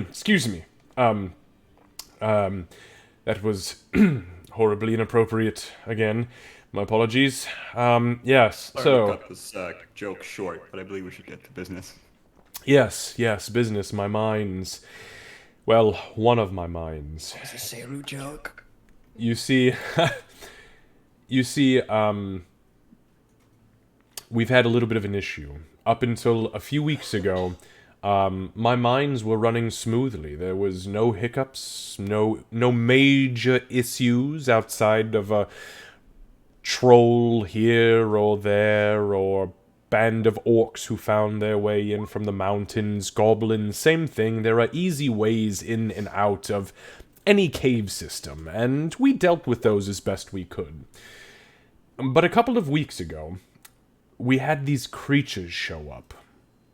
excuse me. That was horribly inappropriate again. My apologies. Yes, Sorry so. to cut this joke short, but I believe we should get to business. Yes, business, my minds. Well, one of my minds. It's a Seru joke. You see, we've had a little bit of an issue. Up until a few weeks ago, my mines were running smoothly. There was no hiccups, no major issues outside of a troll here or there, or band of orcs who found their way in from the mountains, goblins, same thing. There are easy ways in and out of any cave system, and we dealt with those as best we could. But a couple of weeks ago, we had these creatures show up.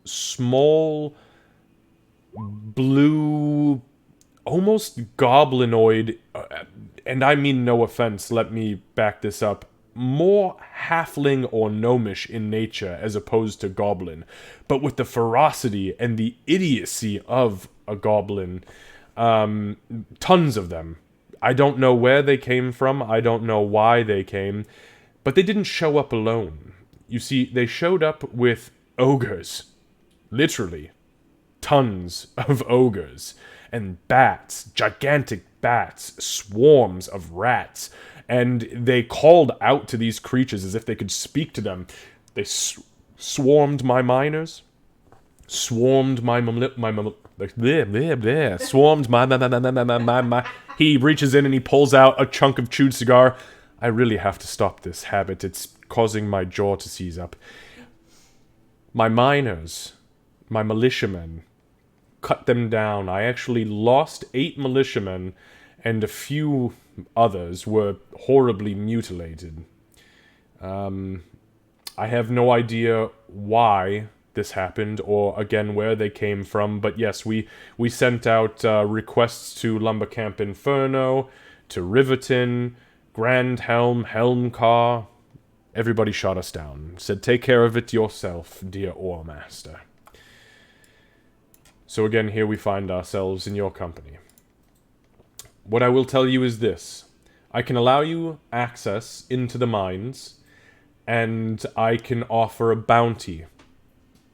Small, blue, almost goblinoid, and I mean no offense, let me back this up, more halfling or gnomish in nature as opposed to goblin, but with the ferocity and the idiocy of a goblin. Tons of them. I don't know where they came from, I don't know why they came, but they didn't show up alone. You see, they showed up with ogres. Literally. Tons of ogres. And bats. Gigantic bats. Swarms of rats. And they called out to these creatures as if they could speak to them. They swarmed my miners. Swarmed my Like, bleh, bleh, bleh. Swarmed, my. He reaches in and he pulls out a chunk of chewed cigar. I really have to stop this habit. It's causing my jaw to seize up. My miners, my militiamen, cut them down. I actually lost 8 militiamen, and a few others were horribly mutilated. I have no idea why this happened, or again where they came from, but yes, we sent out requests to Lumber Camp Inferno, to Riverton, Grand Helm, Helmcar. Everybody shot us down. Said, take care of it yourself, dear Ore Master. So again, here we find ourselves in your company. What I will tell you is this. I can allow you access into the mines, and I can offer a bounty.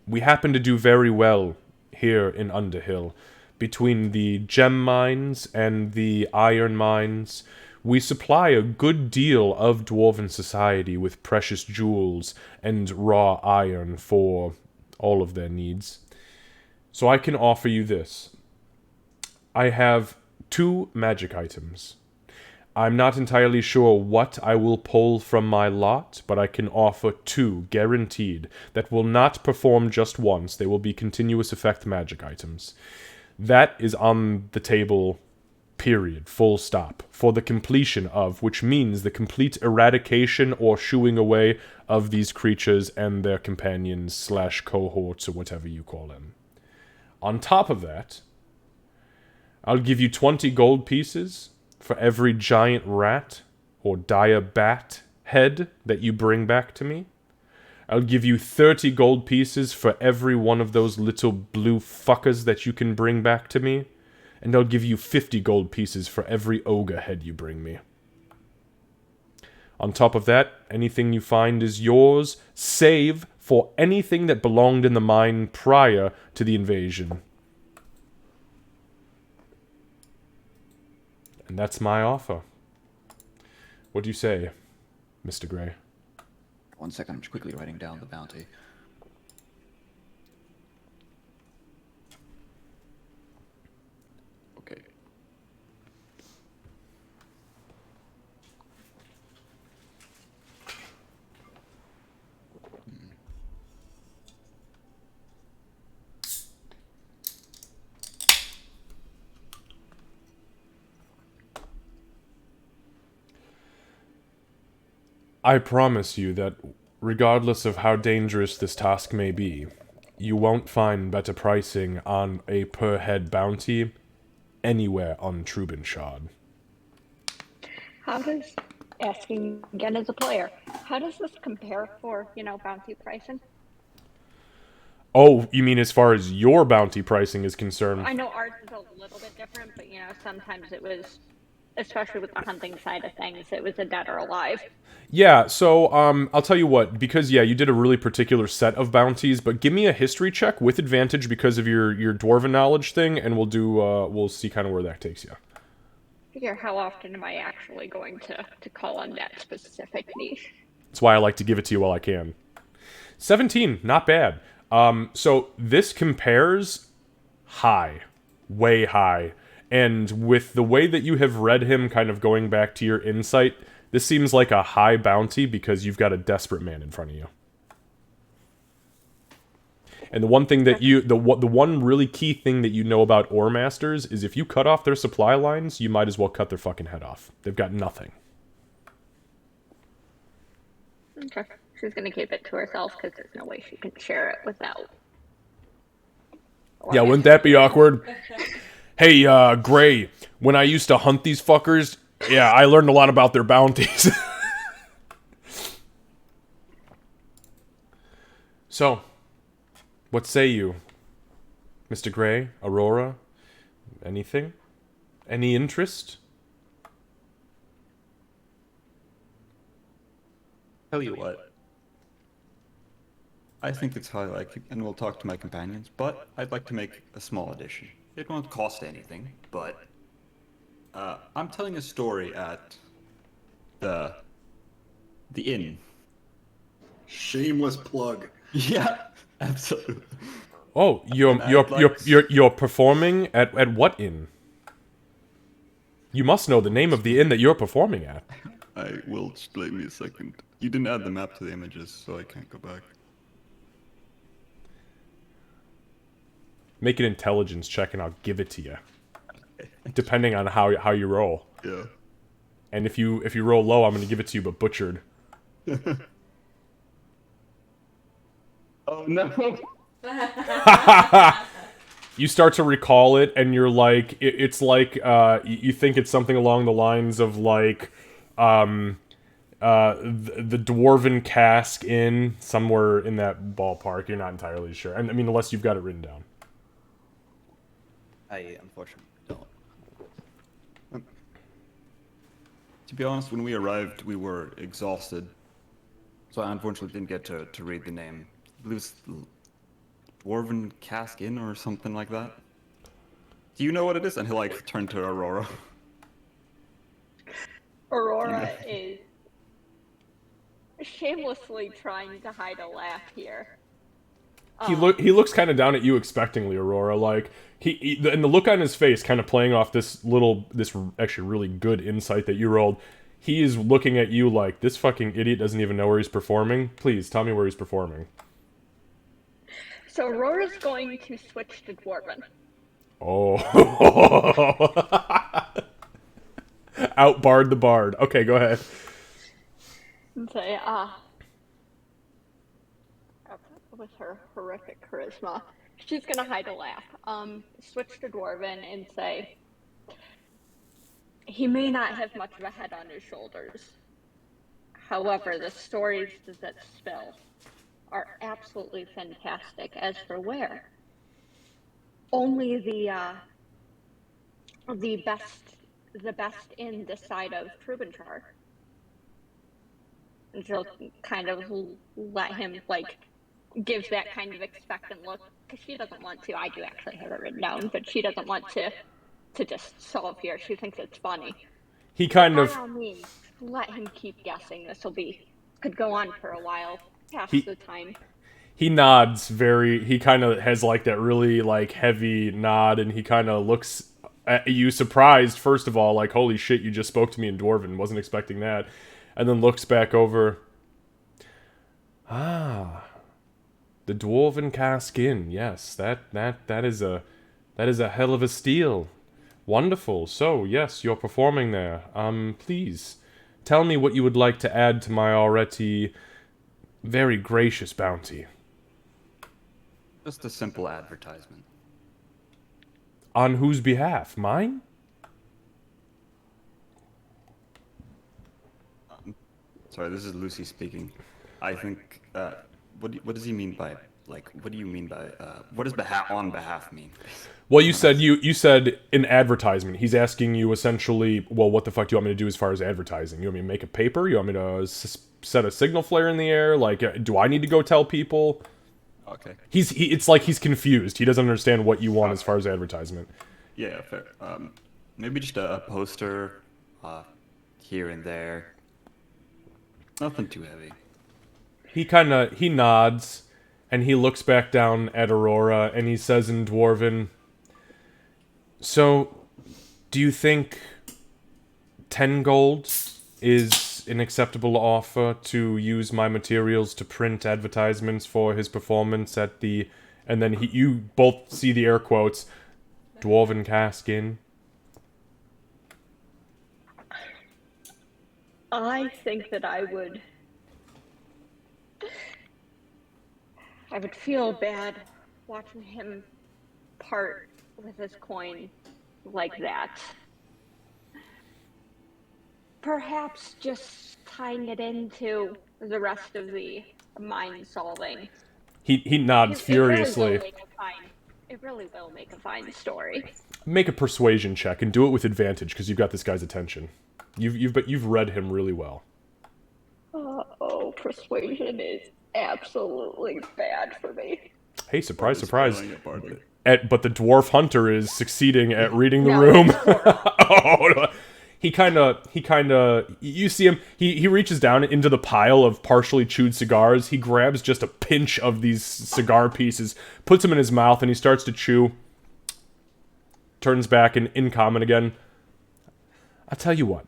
We happen to do very well here in Underhill. Between the gem mines and the iron mines, we supply a good deal of Dwarven society with precious jewels and raw iron for all of their needs. So I can offer you this. I have 2 magic items. I'm not entirely sure what I will pull from my lot, but I can offer 2, guaranteed, that will not perform just once. They will be continuous effect magic items. That is on the table, period, full stop, for the completion of, which means the complete eradication or shooing away of these creatures and their companions / cohorts or whatever you call them. On top of that, I'll give you 20 gold pieces for every giant rat or dire bat head that you bring back to me. I'll give you 30 gold pieces for every one of those little blue fuckers that you can bring back to me. And I'll give you 50 gold pieces for every ogre head you bring me. On top of that, anything you find is yours, save for anything that belonged in the mine prior to the invasion. And that's my offer. What do you say, Mr. Gray? 1 second, I'm just quickly writing down the bounty. Okay. I promise you that, regardless of how dangerous this task may be, you won't find better pricing on a per-head bounty anywhere on Trubenshard. How does, asking again as a player, how does this compare for, bounty pricing? Oh, you mean as far as your bounty pricing is concerned? I know ours is a little bit different, but, sometimes it was, especially with the hunting side of things, it was a dead or alive. Yeah, so, I'll tell you what, because, yeah, you did a really particular set of bounties, but give me a history check with advantage because of your Dwarven knowledge thing, and we'll see kind of where that takes you. Figure how often am I actually going to call on that specific niche? That's why I like to give it to you while I can. 17, not bad. So this compares high, way high. And with the way that you have read him, kind of going back to your insight, this seems like a high bounty because you've got a desperate man in front of you. And the one thing that the one really key thing that you know about Ore Masters is if you cut off their supply lines, you might as well cut their fucking head off. They've got nothing. Okay. She's gonna keep it to herself because there's no way she can share it without. Yeah, wouldn't that be awkward? Hey, Gray, when I used to hunt these fuckers, yeah, I learned a lot about their bounties. So, what say you? Mr. Gray, Aurora, anything? Any interest? Tell you what. I think it's how I like it, and we'll talk to my companions, but I'd like to make a small addition. It won't cost anything, but I'm telling a story at the inn. Shameless plug. Yeah, absolutely. Oh, And I'd like you're performing at what inn? You must know the name of the inn that you're performing at. I will, just wait me a second. You didn't add the map to the images, so I can't go back. Make an intelligence check and I'll give it to you. Depending on how you roll. Yeah. And if you roll low, I'm going to give it to you but butchered. Oh no! You start to recall it and you're like it's like you think it's something along the lines of like the Dwarven Cask Inn, somewhere in that ballpark. You're not entirely sure. And I mean, unless you've got it written down. I unfortunately don't. To be honest, when we arrived, we were exhausted. So I unfortunately didn't get to read the name. I believe it's Dwarven Cask Inn or something like that. Do you know what it is? And he'll like turn to Aurora. Aurora is shamelessly trying to hide a laugh here. He looks kind of down at you expectingly, Aurora. Like and the look on his face, kind of playing off this actually really good insight that you rolled. He is looking at you like this fucking idiot doesn't even know where he's performing. Please tell me where he's performing. So Aurora's going to switch to Dwarven. Oh, outbarred the bard. Okay, go ahead. And say, with her horrific charisma, she's gonna hide a laugh. Switch to Dwarven and say, he may not have much of a head on his shoulders. However, the stories that spill are absolutely fantastic. As for where, only the best in this side of Trubenchar. And she'll kind of let him like give that kind of expectant look because she doesn't want to. I do actually have it written down, but she doesn't want to just solve here. She thinks it's funny. He kind of By all means, let him keep guessing. Could go on for a while past the time. he nods he kind of has like that really like heavy nod, and he kind of looks at you surprised first of all, like holy shit, you just spoke to me in Dwarven, wasn't expecting that, and then looks back over. The Dwarven Cask Inn, yes, that is a hell of a steal. Wonderful. So yes, you're performing there. Please tell me what you would like to add to my already very gracious bounty. Just a simple advertisement. On whose behalf? Mine? Sorry, this is Lucy speaking. I think, what does he mean by, like, what do you mean by, what does on behalf mean? Well, you said an advertisement. He's asking you essentially, well, what the fuck do you want me to do as far as advertising? You want me to make a paper? You want me to set a signal flare in the air? Like, do I need to go tell people? Okay. It's like he's confused. He doesn't understand what you want as far as advertisement. Yeah, fair. Maybe just a poster, here and there. Nothing too heavy. He nods, and he looks back down at Aurora, and he says in Dwarven, so, do you think 10 gold is an acceptable offer to use my materials to print advertisements for his performance at the... And then you both see the air quotes, Dwarven Cask Inn. I think that I would feel bad watching him part with his coin like that. Perhaps just tying it into the rest of the mind solving. He nods furiously. It really will make a fine story. Make a persuasion check and do it with advantage because you've got this guy's attention. You've read him really well. Persuasion is absolutely bad for me. Hey, surprise, surprise. It, But the dwarf hunter is succeeding at reading the room. Oh, you see him, he reaches down into the pile of partially chewed cigars. He grabs just a pinch of these cigar pieces, puts them in his mouth, and he starts to chew. Turns back and in common again. I'll tell you what.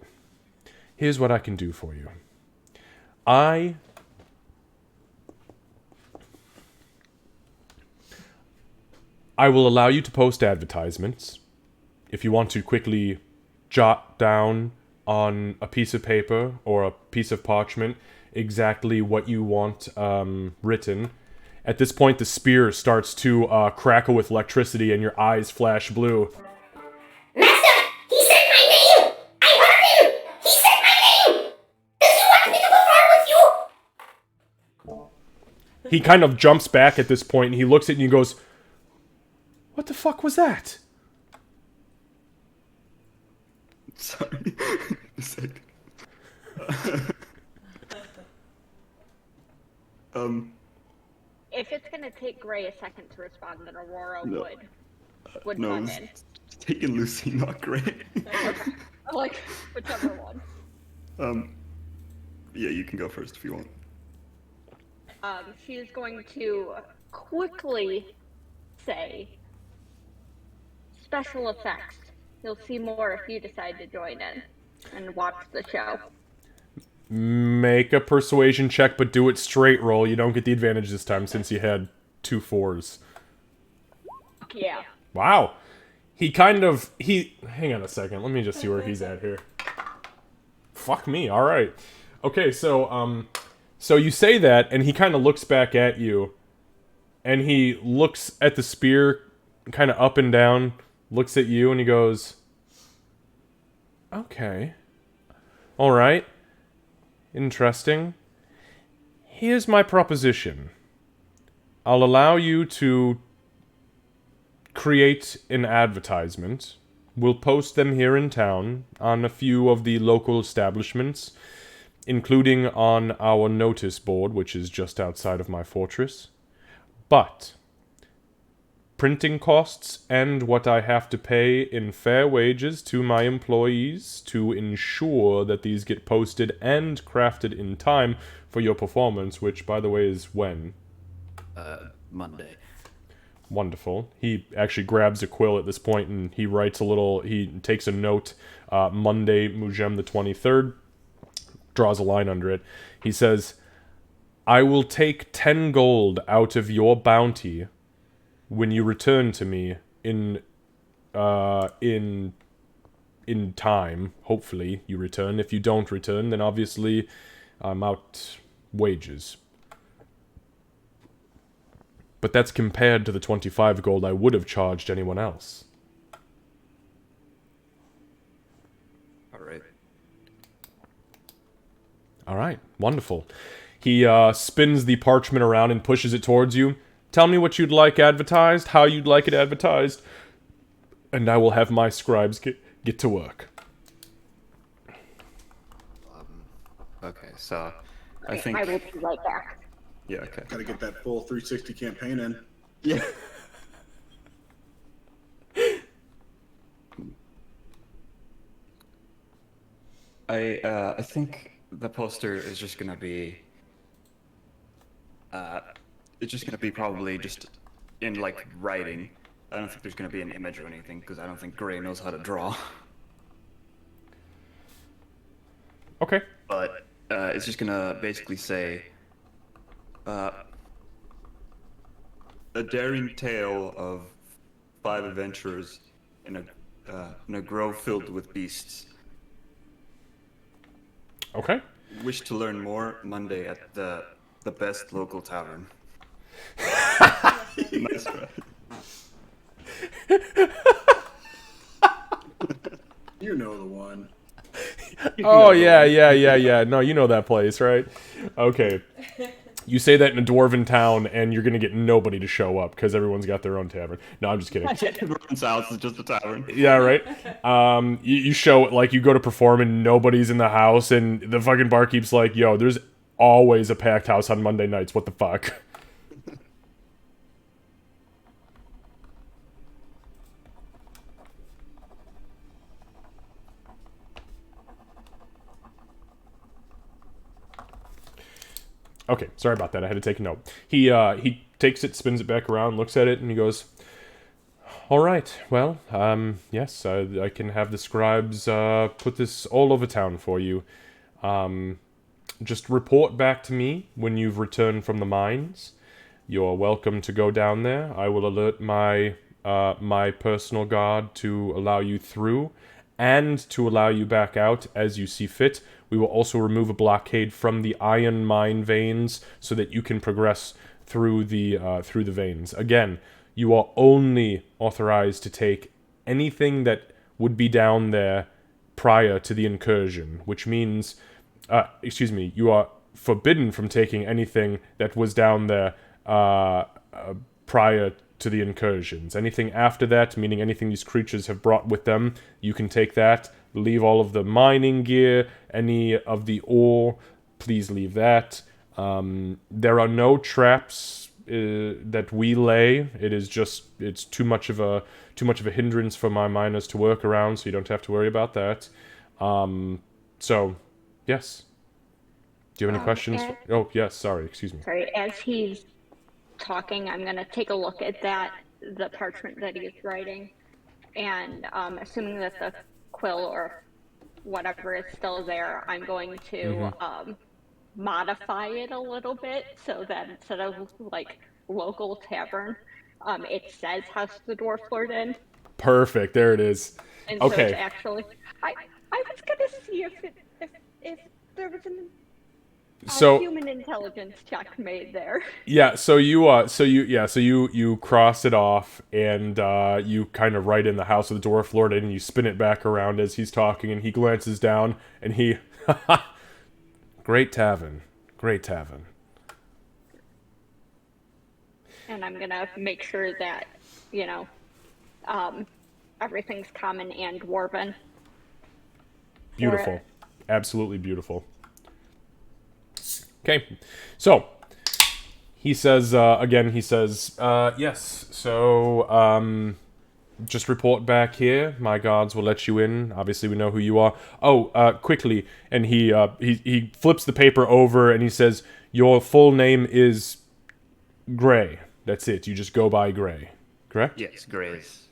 Here's what I can do for you. I will allow you to post advertisements. If you want to quickly jot down on a piece of paper or a piece of parchment exactly what you want written. At this point, the spear starts to crackle with electricity and your eyes flash blue. Master, he said my name! I heard him! He said my name! Does he want me to go far with you? He kind of jumps back at this point and he looks at you and he goes, "What the fuck was that?" Sorry. A sec. If it's gonna take Gray a second to respond, then Aurora No. would No, come it's in. taking Lucy, not great. Okay. Like, whichever one. Yeah, you can go first if you want. She's going to quickly say, special effects. You'll see more if you decide to join in and watch the show. Make a persuasion check, but do it straight roll. You don't get the advantage this time since you had 2 4s. Yeah. Wow. Hang on a second. Let me just see where he's at here. Fuck me. All right. Okay, so you say that, and he kind of looks back at you, and he looks at the spear, kind of up and down, looks at you, and he goes, "Okay. All right. Interesting. Here's my proposition. I'll allow you to create an advertisement. We'll post them here in town on a few of the local establishments, including on our notice board, which is just outside of my fortress. But printing costs and what I have to pay in fair wages to my employees to ensure that these get posted and crafted in time for your performance, which, by the way, is when?" Monday. Wonderful. He actually grabs a quill at this point and he takes a note, Monday, Mujem the 23rd, draws a line under it. He says, "I will take 10 gold out of your bounty when you return to me in time. Hopefully you return. If you don't return, then obviously I'm out wages. But that's compared to the 25 gold I would have charged anyone else." Alright. Alright, wonderful. He spins the parchment around and pushes it towards you. "Tell me what you'd like advertised, how you'd like it advertised, and I will have my scribes get to work." Okay, so I Okay, think. I will be right back. Yeah, okay. Gotta get that full 360 campaign in. Yeah. I think the poster is just gonna be. It's just gonna be probably just in like writing. I don't think there's gonna be an image or anything because I don't think Gray knows how to draw. Okay. But it's just gonna basically say. A daring tale of 5 adventurers in a grove filled with beasts. Okay. Wish to learn more? Monday at the best local tavern. Nice, right? You know the one. Oh, yeah. No, you know that place, right? Okay. You say that in a dwarven town, and you're gonna get nobody to show up, because everyone's got their own tavern. No, I'm just kidding. Everyone's house is just a tavern. Yeah, right? You show, like, you go to perform, and nobody's in the house, and the fucking barkeep's like, "Yo, there's always a packed house on Monday nights, what the fuck?" Okay, sorry about that. I had to take a note. He takes it, spins it back around, looks at it, and he goes, "All right. Well, yes, I can have the scribes put this all over town for you. Just report back to me when you've returned from the mines. You're welcome to go down there. I will alert my personal guard to allow you through, and to allow you back out as you see fit. We will also remove a blockade from the iron mine veins so that you can progress through the veins. Again, you are only authorized to take anything that would be down there prior to the incursion, which means, you are forbidden from taking anything that was down there prior to the incursions. Anything after that, meaning anything these creatures have brought with them, you can take that. Leave all of the mining gear, any of the ore, please leave that. There are no traps that we lay. It's too much of a hindrance for my miners to work around, so you don't have to worry about that. So, yes. Do you have any questions? Oh, yes. Sorry. Excuse me. Sorry, as he's talking, I'm gonna take a look at the parchment that he's writing, and assuming that the quill or whatever is still there, I'm going to modify it a little bit so that instead of like local tavern, it says House of the Dwarf Lord Inn, Perfect. There it is. and so it's Okay. actually I was gonna see if there was a So human intelligence check made there. yeah. So you cross it off, and you kind of write in the House of the Dwarf Lord, and you spin it back around as he's talking, and he glances down, and he, great tavern, great tavern. And I'm gonna make sure that, you know, everything's common and dwarven. Beautiful. Absolutely beautiful. Okay. So, he says, yes, so, just report back here. My guards will let you in. Obviously, we know who you are. Oh, quickly. And he flips the paper over, and he says, your full name is Gray. That's it. You just go by Gray. Correct? Yes, Grace.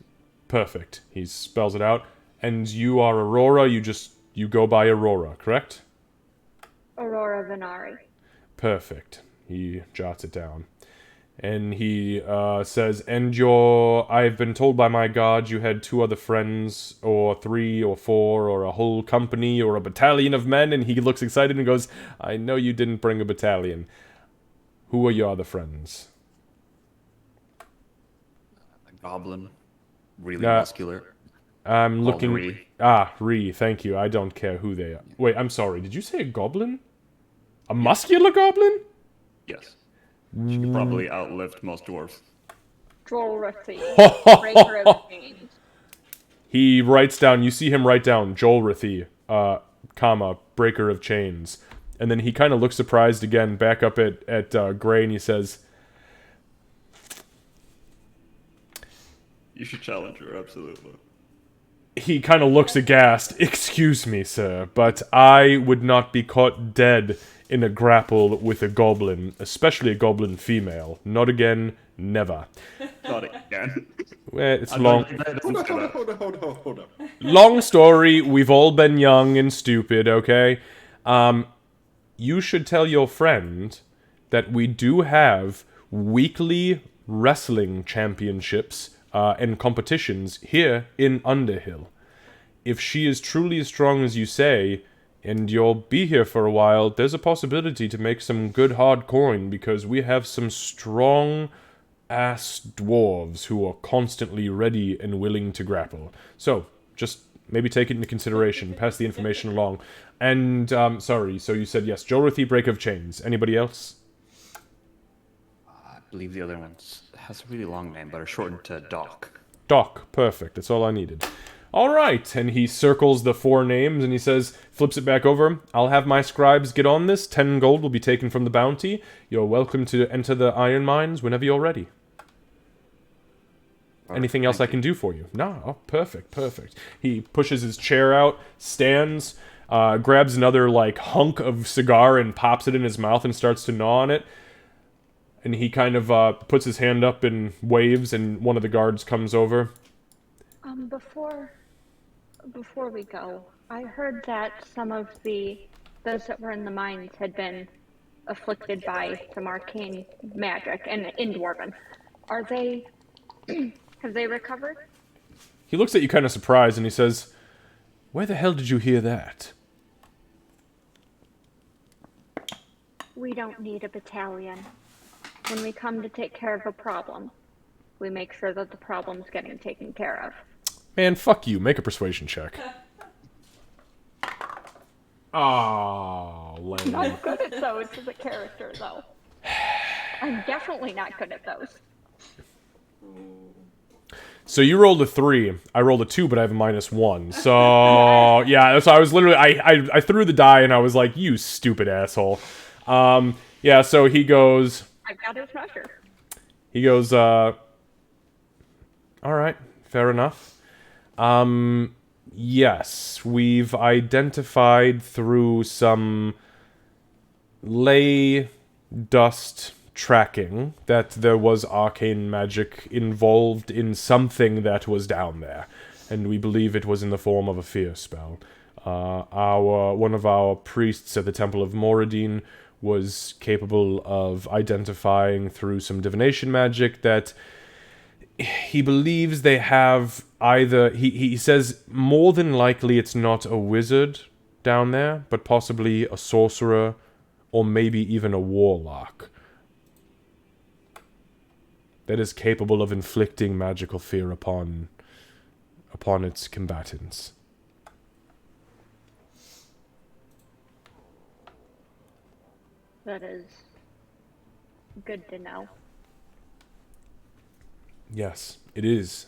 Perfect. He spells it out. And you are Aurora. You go by Aurora, correct? Aurora Venari. Perfect. He jots it down. And he says, I've been told by my guard you had 2 other friends, or 3 or 4, or a whole company, or a battalion of men, and he looks excited and goes, I know you didn't bring a battalion. Who are your other friends? A goblin. Really muscular. I'm Called looking... Ree. Ree, thank you. I don't care who they are. Wait, I'm sorry. Did you say a goblin? A muscular goblin? Yes. She probably outlived most dwarves. Drolrathy. Breaker of Chains. He writes down, you see him write down, Jolrathy, breaker of chains. And then he kind of looks surprised again, back up at Gray, and he says, You should challenge her, absolutely. he kind of looks aghast. Excuse me, sir, but I would not be caught dead in a grapple with a goblin, especially a goblin female. Not again, never. Not again. Well, it's long. Hold up. Long story. We've all been young and stupid. Okay. You should tell your friend that we do have weekly wrestling championships and competitions here in Underhill. If she is truly as strong as you say, and you'll be here for a while, there's a possibility to make some good hard coin, because we have some strong ass dwarves who are constantly ready and willing to grapple. So, just maybe take it into consideration, pass the information along. And, sorry, so you said yes, Jolrathy, Break of Chains. Anybody else? I believe the other one has a really long name, but are shortened to Doc. Doc, perfect, that's all I needed. Alright, and he circles the 4 names, and he says, flips it back over, I'll have my scribes get on this, 10 gold will be taken from the bounty. You're welcome to enter the iron mines whenever you're ready. Anything else I can do for you? No, oh, perfect. He pushes his chair out, stands, grabs another like hunk of cigar and pops it in his mouth and starts to gnaw on it. And he kind of puts his hand up and waves, and one of the guards comes over. Before we go, I heard that some of those that were in the mines had been afflicted by some arcane magic and in Dwarven. Are they, have they recovered? He looks at you kind of surprised, and he says, "Where the hell did you hear that?" We don't need a battalion. When we come to take care of a problem, we make sure that the problem's getting taken care of. Man, fuck you. Make a persuasion check. Oh, lame. I'm good at those as a character, though. I'm definitely not good at those. So you rolled a 3. I rolled a 2, but I have a -1. So yeah, so I was literally I threw the die and I was like, "You stupid asshole." Yeah. So he goes. I've got his measure. He goes. All right, fair enough. Yes, we've identified through some ley dust tracking that there was arcane magic involved in something that was down there, and we believe it was in the form of a fear spell. One of our priests at the Temple of Moradin was capable of identifying through some divination magic that he believes they have either... He says more than likely it's not a wizard down there, but possibly a sorcerer, or maybe even a warlock that is capable of inflicting magical fear upon its combatants. That is good to know. Yes, it is.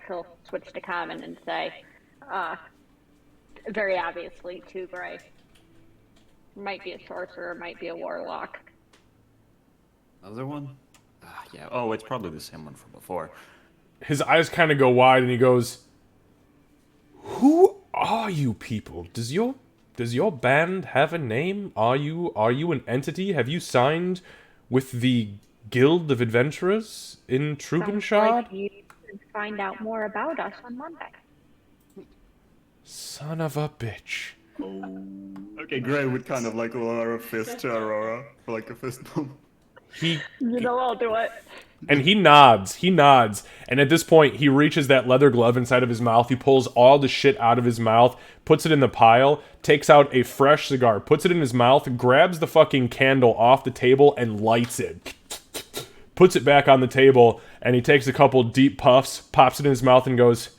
She'll switch to common and say, very obviously, Two Gray. Might be a sorcerer, might be a warlock. Another one? Yeah. Oh, it's probably the same one from before. His eyes kind of go wide, and he goes, "Who are you people? Does your band have a name? Are you an entity? Have you signed with the Guild of Adventurers in Sounds Trubenshard?" like you should find out more about us on Monday. Son of a bitch. Okay, Gray would kind of like lower a fist to Aurora for like a fist bump. You know I'll do it. And he nods, and at this point, he reaches that leather glove inside of his mouth, he pulls all the shit out of his mouth, puts it in the pile, takes out a fresh cigar, puts it in his mouth, grabs the fucking candle off the table, and lights it. Puts it back on the table, and he takes a couple deep puffs, pops it in his mouth, and goes,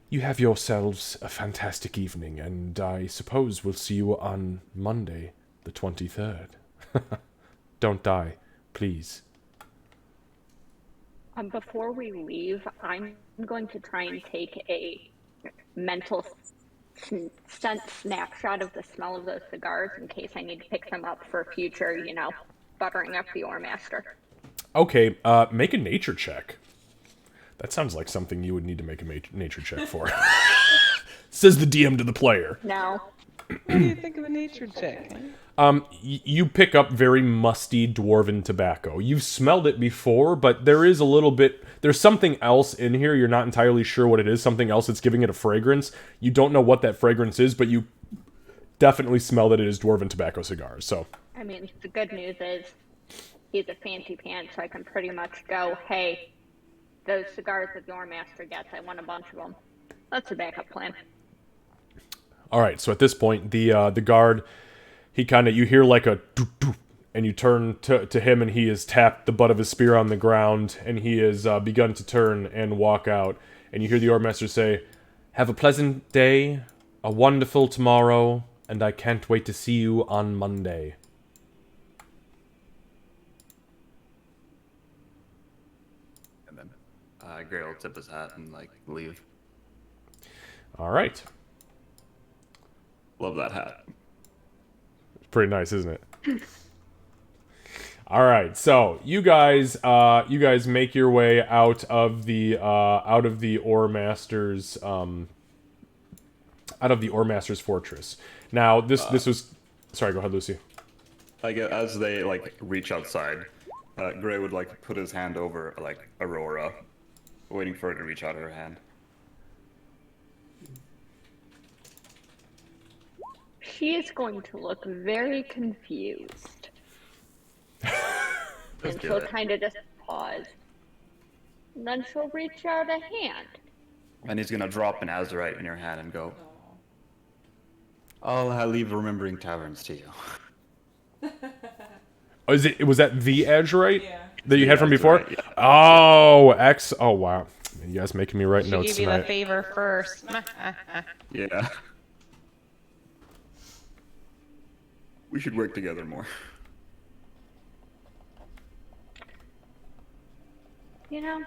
"You have yourselves a fantastic evening, and I suppose we'll see you on Monday, the 23rd. Don't die, please." Before we leave, I'm going to try and take a mental snapshot of the smell of those cigars in case I need to pick them up for future, buttering up the Ore Master. Okay, make a nature check. That sounds like something you would need to make a nature check for. Says the DM to the player. No. What do you think of a nature check? You pick up very musty dwarven tobacco. You've smelled it before, but there is a little bit... There's something else in here. You're not entirely sure what it is. Something else that's giving it a fragrance. You don't know what that fragrance is, but you definitely smell that it is dwarven tobacco cigars, so... I mean, the good news is he's a fancy pants, so I can pretty much go, hey, those cigars that the Ore Master gets, I want a bunch of them. That's a backup plan. Alright, so at this point, the guard... He kind of, you hear like a doop doop, and you turn to him, and he has tapped the butt of his spear on the ground, and he has begun to turn and walk out. And you hear the Ore Master say, "Have a pleasant day, a wonderful tomorrow, and I can't wait to see you on Monday." And then Gray will tip his hat and like leave. All right. Love that hat. Pretty nice, isn't it? All right, so you guys make your way out of the Ore Master's out of the Oremaster's fortress. Now, this was... Sorry, go ahead, Lucy. Like as they like reach outside, Gray would like put his hand over like Aurora, waiting for her to reach out her hand. She is going to look very confused. And do she'll it. kind of just pause. And then she'll reach out a hand. And he's gonna drop an azurite in your hand and go, I'll leave remembering taverns to you. Oh, was that the Azurite that you The had from before? Azurite, yeah. Oh, wow. You guys making me write She notes gave you the tonight. favor first. Yeah. We should work together more. You know,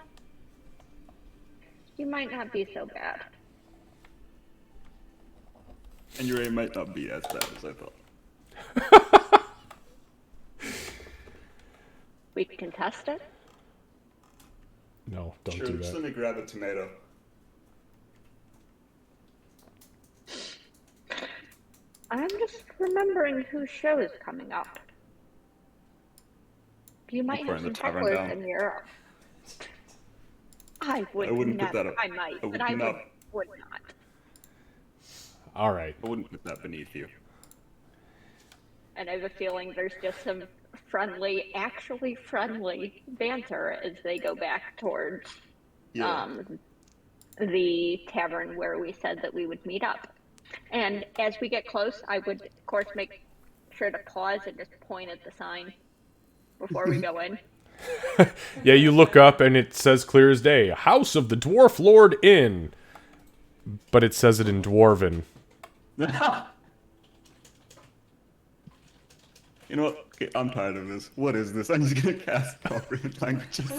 you might not be so bad. And your aim might not be as bad as I thought. We can test it. No, don't Sure, do just that. let me grab a tomato. I'm just remembering whose show is coming up. You might have Burn the some tavern hecklers down. in your... I would wouldn't put never. that up. I might, I would but I not. would not. All right. I wouldn't put that beneath you. And I have a feeling there's just some actually friendly banter as they go back towards Yeah. the tavern where we said that we would meet up. And as we get close, I would, of course, make sure to pause and just point at the sign before we go in. Yeah, you look up and it says clear as day, House of the Dwarf Lord Inn. But it says it in Dwarven. You know what? Okay, I'm tired of this. What is this? I'm just gonna cast comprehend languages.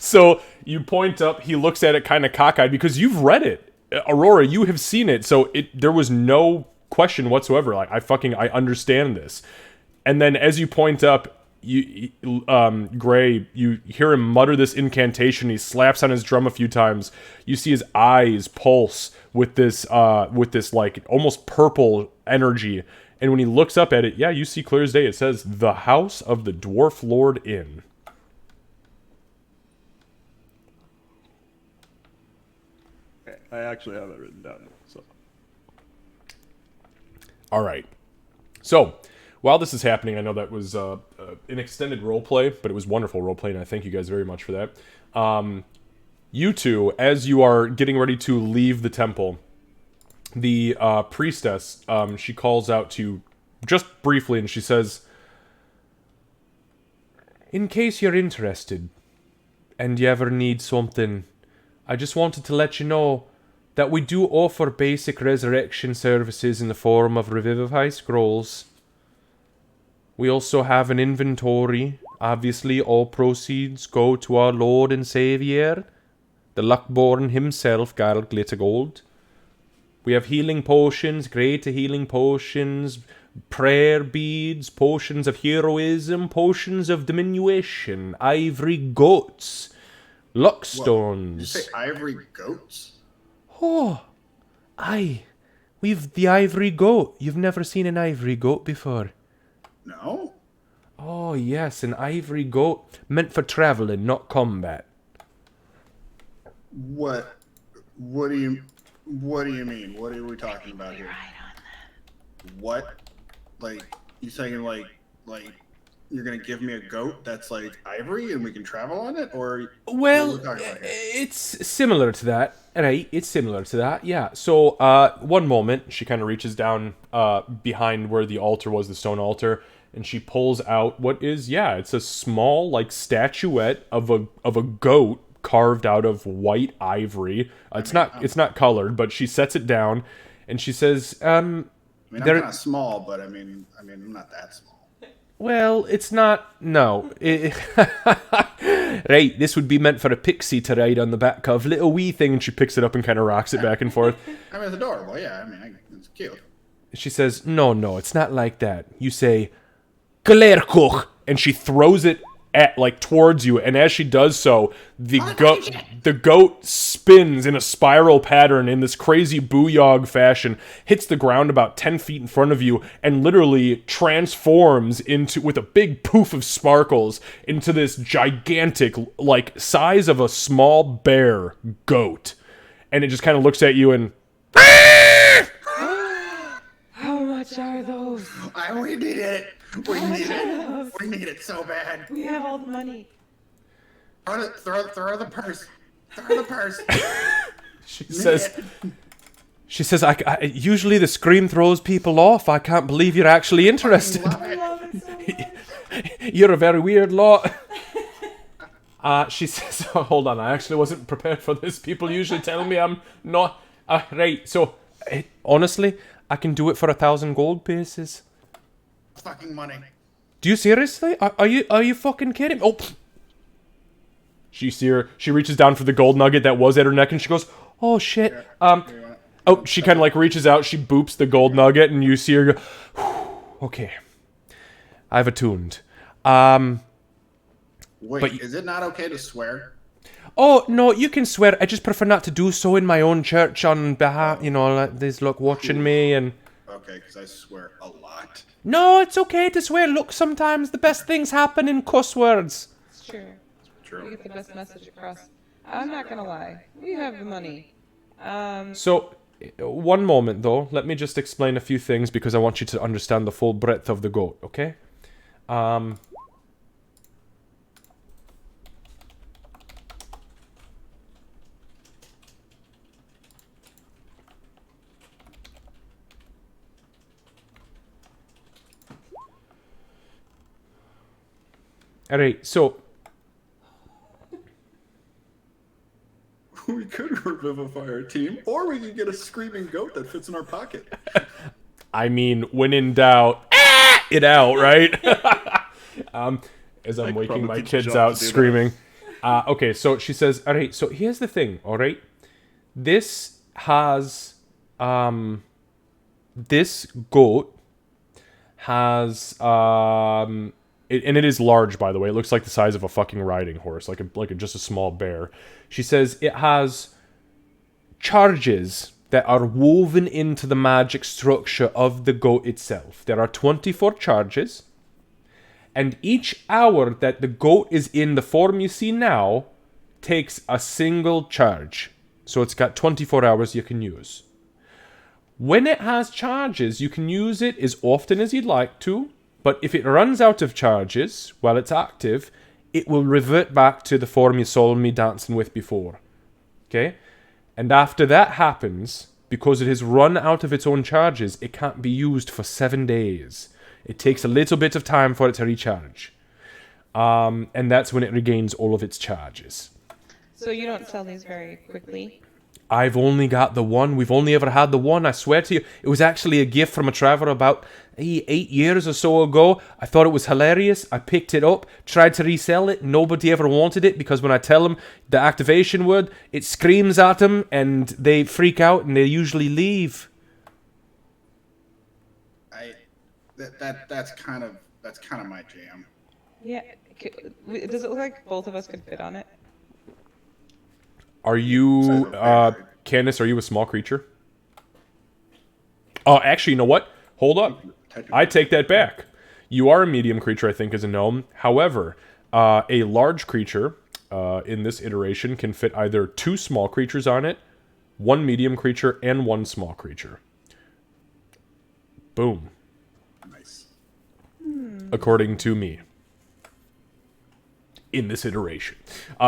So you point up, he looks at it kind of cockeyed because you've read it. Aurora, you have seen it, so there was no question whatsoever. Like, I understand this. And then as you point up, Gray, you hear him mutter this incantation. He slaps on his drum a few times. You see his eyes pulse with this like almost purple energy. And when he looks up at it, yeah, you see clear as day. It says, The House of the Dwarf Lord Inn. Okay, I actually have it written down. So All right. So, while this is happening, I know that was an extended roleplay, but it was wonderful roleplay, and I thank you guys very much for that. You two, as you are getting ready to leave the temple, the priestess, she calls out to you just briefly, and she says, In case you're interested, and you ever need something, I just wanted to let you know that we do offer basic resurrection services in the form of Revivify Scrolls. We also have an inventory. Obviously, all proceeds go to our Lord and Savior, the Luckborn himself, Garl Glittergold. We have healing potions, greater healing potions, prayer beads, potions of heroism, potions of diminution, ivory goats, luck Did you stones. say ivory goats? Oh, aye. We've the ivory goat. You've never seen an ivory goat before. No. Oh, yes, an ivory goat. Meant for traveling, not combat. What? What do you? What do you mean? What are we talking about here? What? Like you saying like you're gonna give me a goat that's like ivory and we can travel on it, or Well, what are we talking about here? it's similar to that, right? It's similar to that, yeah. So, one moment, she kind of reaches down behind where the altar was, the stone altar, and she pulls out what is, yeah, it's a small, like, statuette of a goat carved out of white ivory. It's not colored, but she sets it down, and she says, I mean, I'm there- kind of small, but I mean, I'm not that small. Well, it's not. No. Right, this would be meant for a pixie to ride on the back of. Little wee thing, and she picks it up and kind of rocks it back and forth. I mean, it's adorable. Yeah, I mean, it's cute. She says, No, it's not like that. You say, Glerkoch, and she throws it like towards you, and as she does so, the goat spins in a spiral pattern in this crazy booyog fashion, hits the ground about 10 feet in front of you, and literally transforms into, with a big poof of sparkles, into this gigantic, like size of a small bear goat, and it just kind of looks at you and. How much are those? We need it. We need it. We need it so bad. We have all the money. Throw the purse. Throw the purse. She says, I usually the scream throws people off. I can't believe you're actually interested. I love it so much. You're a very weird lot. She says, oh, hold on, I actually wasn't prepared for this. People usually tell me I'm not. Right, so, honestly, I can do it for 1,000 gold pieces. Fucking money. Do you seriously? Are you fucking kidding? Oh. She reaches down for the gold nugget that was at her neck, and she goes, oh shit. Oh, she kind of like reaches out, she boops the gold nugget, and you see her go, okay. I've attuned. Wait, but is it not okay to swear? Oh, no, you can swear. I just prefer not to do so in my own church on behalf, like there's look watching me and... Okay, because I swear a lot. No, it's okay to swear. Look, sometimes the best things happen in cuss words. It's true. True. You get the best message across. I'm not gonna lie. We have the money. So, one moment though. Let me just explain a few things because I want you to understand the full breadth of the goat, okay? Alright, so... We could revivify our team, or we could get a screaming goat that fits in our pocket. I mean, when in doubt, it out, right? As I'm waking my kids out screaming. Okay, so she says, alright, so here's the thing, alright? This has, this goat has, and it is large, by the way. It looks like the size of a fucking riding horse, like just a small bear. She says it has charges that are woven into the magic structure of the goat itself. There are 24 charges, and each hour that the goat is in the form you see now takes a single charge. So it's got 24 hours you can use. When it has charges, you can use it as often as you'd like to, but if it runs out of charges while it's active, it will revert back to the form you saw me dancing with before. Okay? And after that happens, because it has run out of its own charges, it can't be used for 7 days. It takes a little bit of time for it to recharge. And that's when it regains all of its charges. So you don't sell these very quickly? I've only got the one. We've only ever had the one. I swear to you, it was actually a gift from a traveler about 8 years or so ago. I thought it was hilarious. I picked it up, tried to resell it. Nobody ever wanted it because when I tell them the activation word, it screams at them and they freak out and they usually leave. That's kind of my jam. Yeah. Does it look like both of us could fit on it? Are you, Candace, are you a small creature? Oh, actually, you know what? Hold up. I take that back. You are a medium creature, I think, as a gnome. However, a large creature in this iteration can fit either 2 small creatures on it, 1 medium creature, and 1 small creature. Boom. Nice. According to me. In this iteration.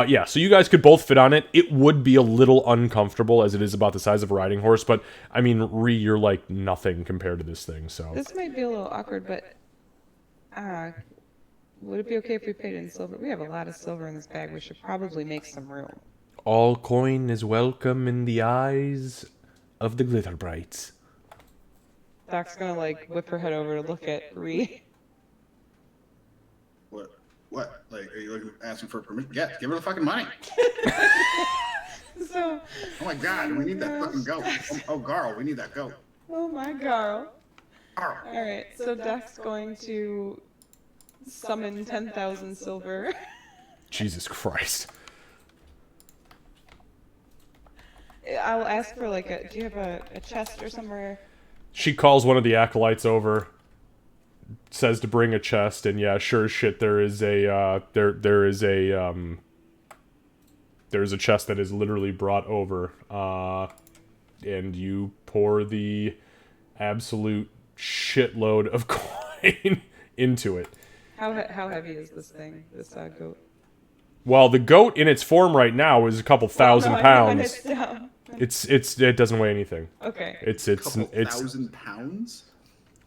Yeah, so you guys could both fit on it. It would be a little uncomfortable as it is about the size of a riding horse, but I mean, you're like nothing compared to this thing, so. This might be a little awkward, but would it be okay if we paid in silver? We have a lot of silver in this bag. We should probably make some room. All coin is welcome in the eyes of the glitter brights. Doc's gonna like whip her head over to look at Ree. What? Like, are you asking for permission? Yeah, give her the fucking money. So. Oh my god, we need that fucking goat. Oh, Garl, we need that goat. Oh my Garl. Garl. Alright, so Doc's going to summon 10,000 silver. Jesus Christ. I'll ask for like do you have a chest or somewhere? She calls one of the acolytes over, says to bring a chest, and yeah, sure as shit, there is a there's a chest that is literally brought over, and you pour the absolute shitload of coin into it. How heavy is this thing? This goat? Well, the goat in its form right now is a couple thousand No, I mean when pounds. it's down. It doesn't weigh anything. Okay. It's Couple thousand pounds.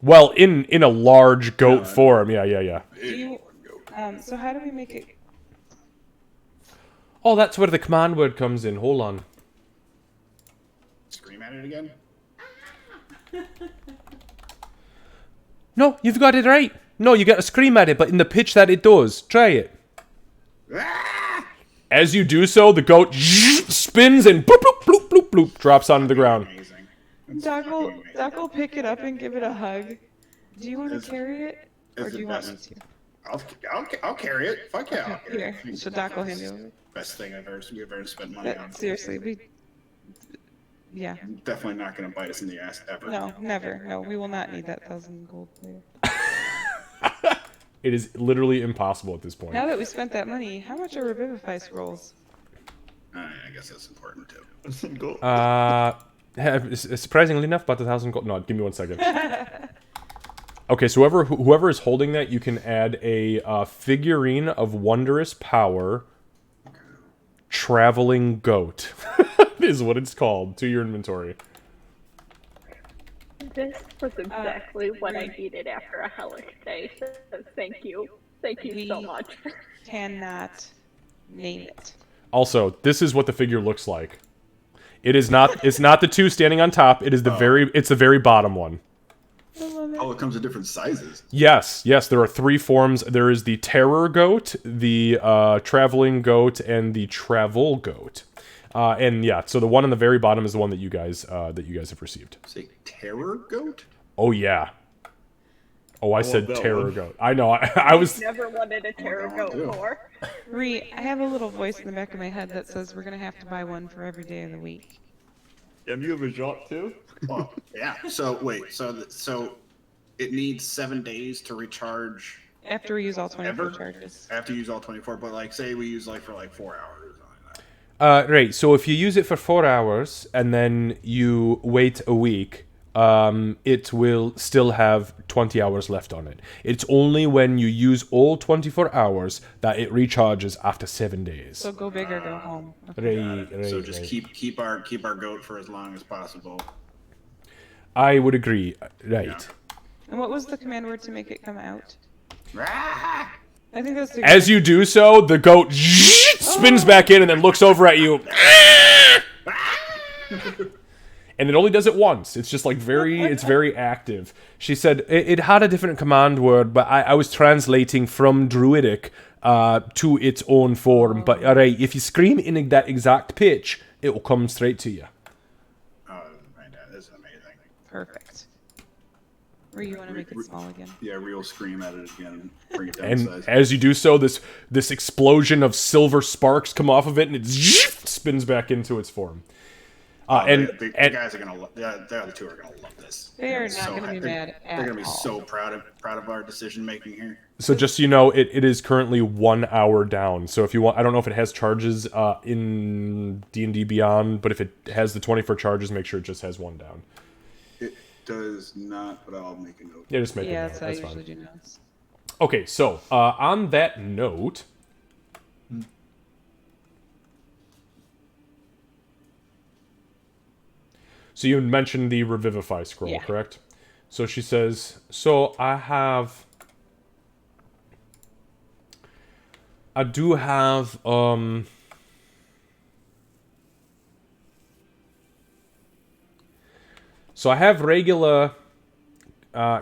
well in a large goat form. Yeah. Do you, so how do we make it? Oh, that's where the command word comes in. Hold on. Scream at it again. No, you've got it right. No, you got to scream at it, but in the pitch that it does. Try it. Ah! As you do so, the goat spins and bloop, bloop, bloop, bloop, bloop, drops onto the ground. Amazing. That's Doc fucking will, amazing. Doc will pick it up and give it a hug. Do you want Is- to carry it, or is do the you want me best- to? I'll carry it. Fuck yeah. I'll carry Here, it. so Doc will hand it over. Best thing we've ever spent money on. Seriously, yeah. Definitely not gonna bite us in the ass ever. No, never. No, we will not need that 1,000 gold later. It is literally impossible at this point. Now that we spent that money, how much are Revivify scrolls? I guess that's important too. Go. Surprisingly enough, about 1,000 gold. No, give me 1 second. Okay, so whoever is holding that, you can add a figurine of wondrous power, traveling goat, is what it's called, to your inventory. This was exactly what I needed after a hellish day, so thank you. Thank you so We- much. Cannot name it. Also, this is what the figure looks like. It is not. It's not the two standing on top. It is the It's the very bottom one. I love it. Oh, it comes in different sizes. Yes. There are 3 forms. There is the terror goat, the traveling goat, and the travel goat. And yeah, so the one on the very bottom is the one that you guys have received. Say terror goat. Oh yeah. Oh, I said that terror one. goat. I know. I was. Never wanted a tarot no, goat too. before. Ree, I have a little voice in the back of my head that says we're gonna have to buy one for every day of the week. And you have a shop too? Well, yeah. So wait. So it needs 7 days to recharge After we use all 24 Ever? charges. after you use all 24. But like, say we use for 4 hours or something like that. Right. So if you use it for 4 hours and then you wait a week, it will still have 20 hours left on it. It's only when you use all 24 hours that it recharges after 7 days. So go big or go home. Okay. Right, So right, just right. keep our goat for as long as possible. I would agree. Right. Yeah. And what was the command word to make it come out? Ah! I think that's the As you do so, the goat spins back in and then looks over at you. And it only does it once. It's just like it's very active. She said it had a different command word, but I was translating from Druidic to its own form. But alright, if you scream in that exact pitch, it will come straight to you. Oh, right. This is amazing. perfect. Or you want to make it small again? Yeah, real scream at it again. Bring it down And size. as you do so, this explosion of silver sparks come off of it, and it spins back into its form. The guys are gonna. The other two are gonna love this. They are So not going to be they're- mad They're at gonna be all. so proud of our decision making here. So just so you know, it is currently 1 hour down. So if you want, I don't know if it has charges in D&D Beyond, but if it has the 24 charges, make sure it just has 1 down. It does not, but I'll make a note. Yeah, just make Yeah, it. that's how I That's usually fine. do notes. Okay, so on that note, so you mentioned the Revivify scroll, Yeah. correct? So she says, so I do have, so I have regular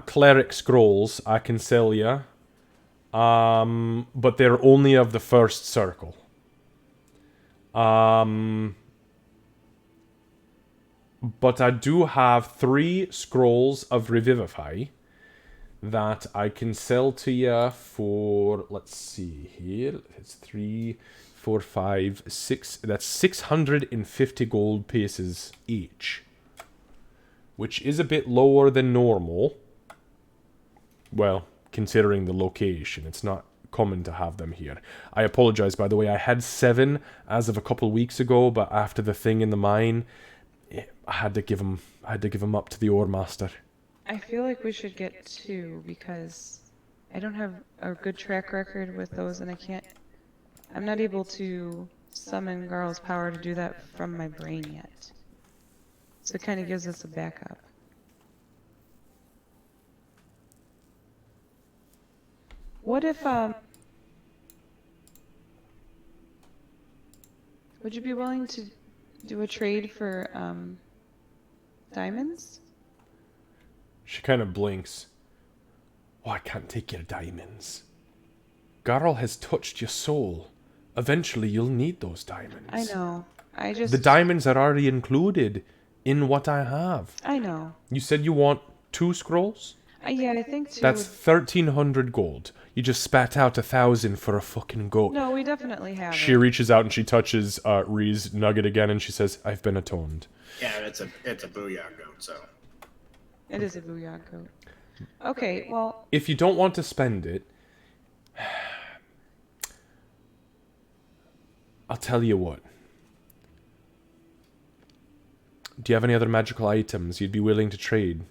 cleric scrolls I can sell you, but they're only of the first circle. But I do have 3 scrolls of Revivify that I can sell to you for, let's see here, it's 3, 4, 5, 6, that's 650 gold pieces each, which is a bit lower than normal. Well, considering the location, it's not common to have them here. I apologize, by the way, I had 7 as of a couple weeks ago, but after the thing in the mine, I had to give them up to the ore master. I feel like we should get 2 because I don't have a good track record with those, and I'm not able to summon Garl's power to do that from my brain yet. So it kind of gives us a backup. What if, would you be willing to do a trade for, diamonds? She kind of blinks. Oh, I can't take your diamonds. Garl has touched your soul. Eventually, you'll need those diamonds. I know. The diamonds are already included in what I have. I know. You said you want 2 scrolls? Yeah, I think 2 That's 1,300 gold. You just spat out 1,000 for a fucking goat. No, we definitely have She it. reaches out and she touches Ree's nugget again, and she says, "I've been atoned." Yeah, it's a booyah goat. So It is a booyah goat. Okay, well, If you don't want to spend it, I'll tell you what. Do you have any other magical items you'd be willing to trade?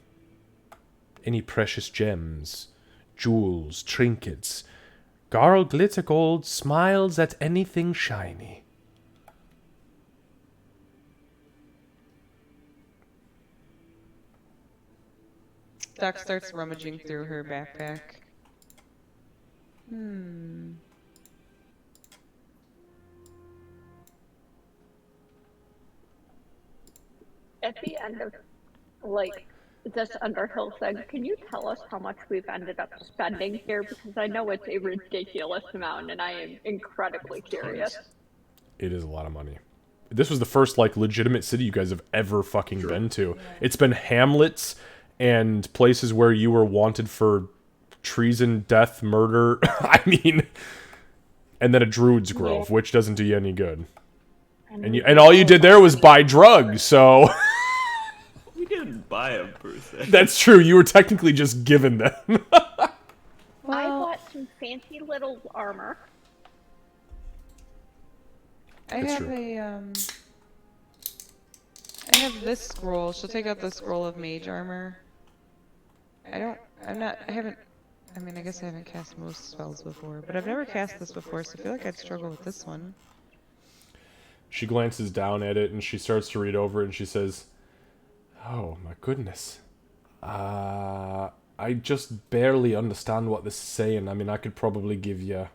Any precious gems, jewels, trinkets? Garl Glittergold smiles at anything shiny. Doc starts rummaging through her backpack. At the end of, like, this Underhill thing, can you tell us how much we've ended up spending here? Because I know it's a ridiculous amount, and I am incredibly curious. It is a lot of money. This was the first, like, legitimate city you guys have ever fucking been to. It's been hamlets and places where you were wanted for treason, death, murder. I mean, and then a druid's grove, which doesn't do you any good. And all you did there was buy drugs, so We didn't buy them per se. that's true. You were technically just given them. I Well, bought some fancy little armor. I That's have true. I have this scroll. She'll take out the scroll of mage armor. I mean, I guess I haven't cast most spells before, but I've never cast this before, so I feel like I'd struggle with this one. She glances down at it and she starts to read over it and she says, "Oh my goodness. I just barely understand what this is saying. I mean, I could probably give you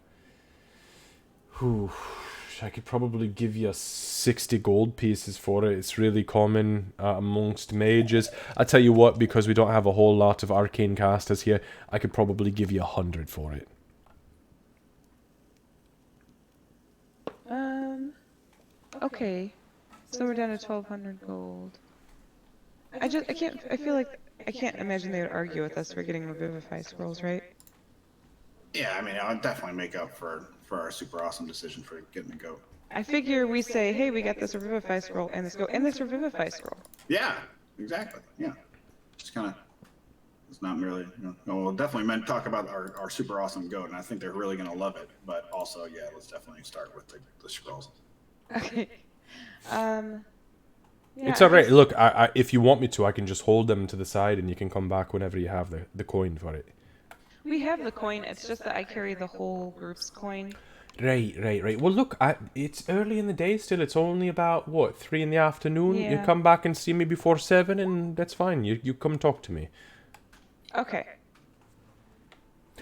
60 gold pieces for it. It's really common amongst mages. I tell you what, because we don't have a whole lot of arcane casters here, I could probably give you 100 for it." Okay. So we're down to 1,200 gold. I feel like I can't imagine they would argue with us for getting Revivify scrolls, right? yeah, I mean, I'll definitely make up for our super awesome decision for getting the goat. I figure we say, hey, we got this Revivify scroll and this goat and this Revivify scroll. Yeah, exactly. Yeah, just kind of. It's not merely, we'll definitely talk about our super awesome goat, and I think they're really gonna love it. But also, yeah, let's definitely start with the scrolls. Okay. Yeah, It's alright. Look, if you want me to, I can just hold them to the side and you can come back whenever you have the coin for it. We have the coin, it's just that I carry the whole group's coin. Right. Well, look, it's early in the day still. It's only about, 3 in the afternoon? You Yeah. come back and see me before 7 and that's fine. You come talk to me. Okay.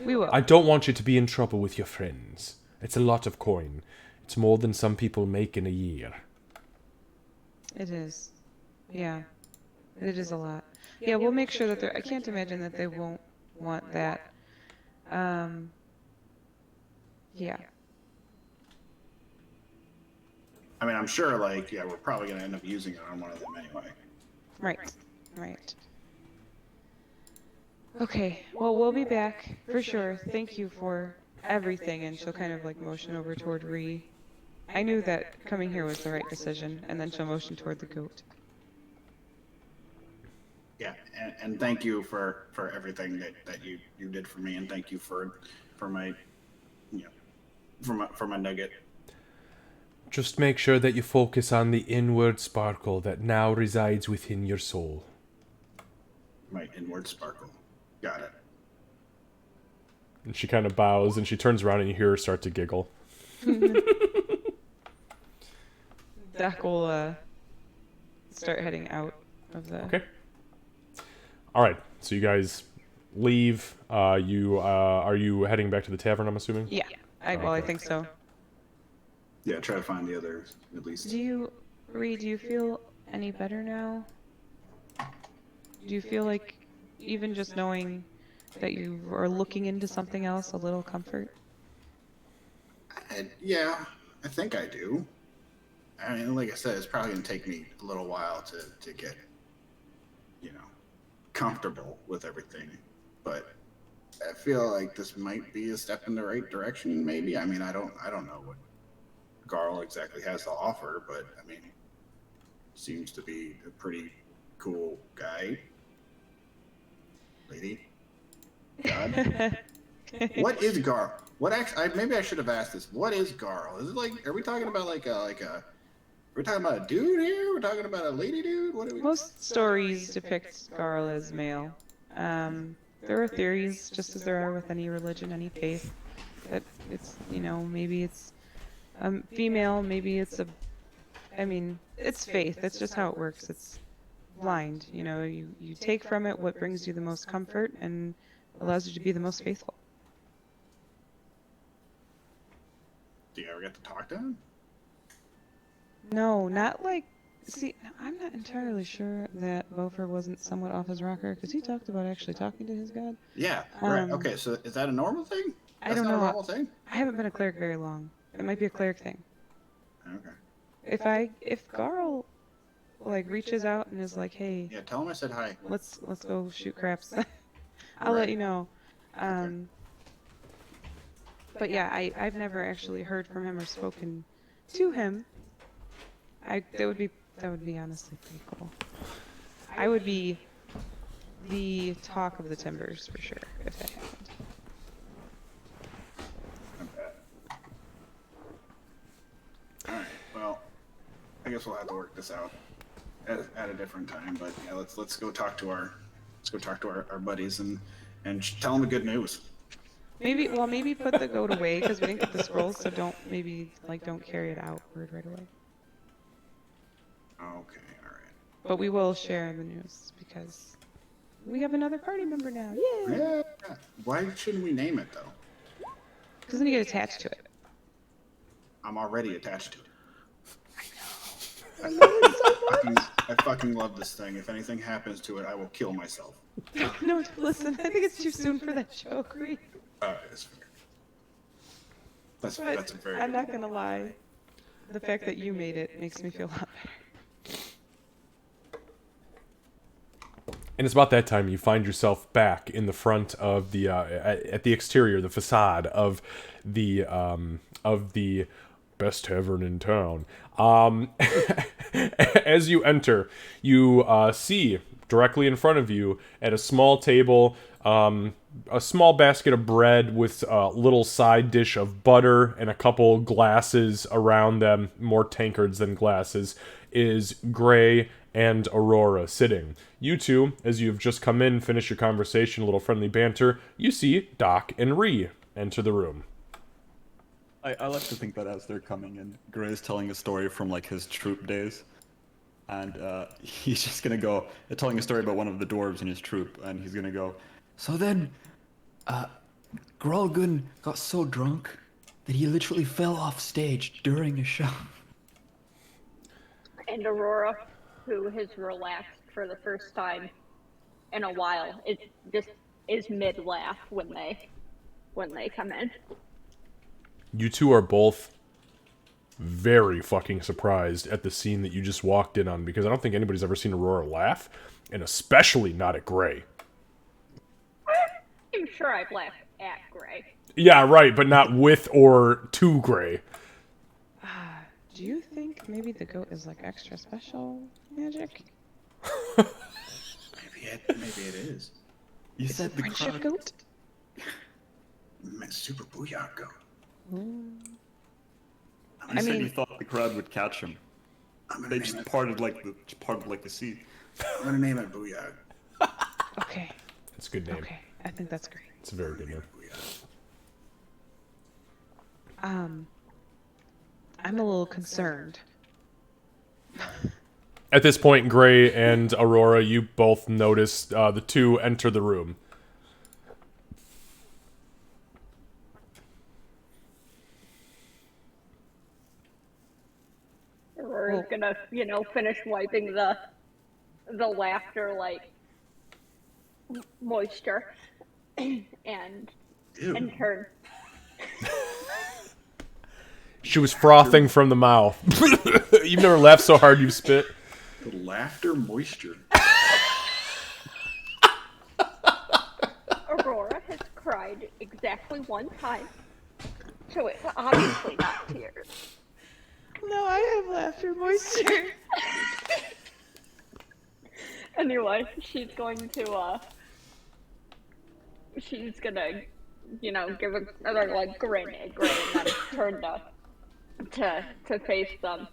We will. I don't want you to be in trouble with your friends. It's a lot of coin. It's more than some people make in a year. It is. Yeah. It is a lot. Yeah, we'll make sure that I can't imagine that they won't want that. Yeah. I mean, I'm sure, we're probably gonna end up using it on one of them anyway. Right. Okay, well, we'll be back for sure. Thank you for everything. And she'll kind of like motion over toward Ree. I knew that coming here was the right decision. And then she'll motion toward the goat. Yeah, and thank you for everything that you did for me, and thank you for my, you know, for my nugget. Just make sure that you focus on the inward sparkle that now resides within your soul. My inward sparkle. Got it. And she kind of bows, and she turns around, and you hear her start to giggle. Doc will start heading out of the. Okay. All right. So you guys leave. Are you heading back to the tavern? I'm assuming. Yeah. I think so. Yeah, try to find the others at least. Do you feel any better now? Do you feel like even just knowing that you are looking into something else, a little comfort? Yeah, I think I do. I mean, like I said, it's probably gonna take me a little while to get, comfortable with everything, but I feel like this might be a step in the right direction. Maybe. I mean, I don't know what Garl exactly has to offer, but I mean, seems to be a pretty cool guy. Lady. God. What is Garl? What actually? Maybe I should have asked this. What is Garl? Is it like? Are we talking about like a? We're talking about a dude here. We're talking about a lady dude. What are we? Most stories depict Garl as male. There are theories, just as there are with any religion, any faith, that it's, maybe it's female, maybe it's it's faith. That's just how it works. It's blind. You take from it what brings you the most comfort and allows you to be the most faithful. Do you ever get to talk to him? No, not like. See, I'm not entirely sure that Beaufort wasn't somewhat off his rocker, because he talked about actually talking to his god. Yeah. Right. Okay. So is that a normal thing? I don't know. Not a normal thing. I haven't been a cleric very long. It might be a cleric thing. Okay. If Garl like reaches out and is like, hey, Yeah. Tell him I said hi. let's go shoot craps, I'll let you know. But yeah, I've never actually heard from him or spoken to him. That would be honestly pretty cool. I would be the talk of the timbers for sure if that happened. Alright, well, I guess we'll have to work this out at a different time. But yeah, let's go talk to our buddies and tell them the good news. Maybe put the goat away because we didn't get the scrolls, so don't carry it outward right away. Okay, alright. But we will share the news because we have another party member now. Yay! Yeah. Why shouldn't we name it though? Because then you get attached to it. I'm already attached to it. I love it so much. I fucking love this thing. If anything happens to it, I will kill myself. No, listen. I think it's too soon for that joke, Reed. That's fair. That's a very. I'm not gonna lie. The fact that you made it makes me feel a lot better. And it's about that time you find yourself back in the front of the at the exterior, the facade of the best tavern in town. As you enter, you see directly in front of you at a small table a small basket of bread with a little side dish of butter and a couple glasses around them, more tankards than glasses, is Gray and Aurora sitting. You two, as you've just come in, finish your conversation, a little friendly banter, you see Doc and Ree enter the room. I like to think that as they're coming in, Gray's telling a story from like his troop days. And he's just gonna go, telling a story about one of the dwarves in his troop, and he's gonna go, so then, Grolgun got so drunk that he literally fell off stage during a show. And Aurora, who has relaxed for the first time in a while, is mid-laugh when they come in. You two are both very fucking surprised at the scene that you just walked in on, because I don't think anybody's ever seen Aurora laugh, and especially not at Gray. sure I've laughed at Gray. Yeah, right, but not with or to Gray. Do you think maybe the goat is like extra special magic? Maybe it is. You It's a said the friendship crowd. goat? Super booyah goat. Ooh. You I said mean- you thought the crowd would catch him. I'm gonna They name just it. parted like the sea. I'm gonna name it booyah. Okay. It's a good name. Okay. I think that's great. It's a very good name. Booyah. I'm a little concerned. At this point, Gray and Aurora, you both notice the two enter the room. We're gonna, finish wiping the laughter like moisture, and Ew. turn. She was frothing from the mouth. You've never laughed so hard you've spit. The laughter moisture. Aurora has cried exactly one time, so it's obviously not tears. No, I have laughter moisture. Anyway, she's gonna, give another like grin at Gray and then turn to face them,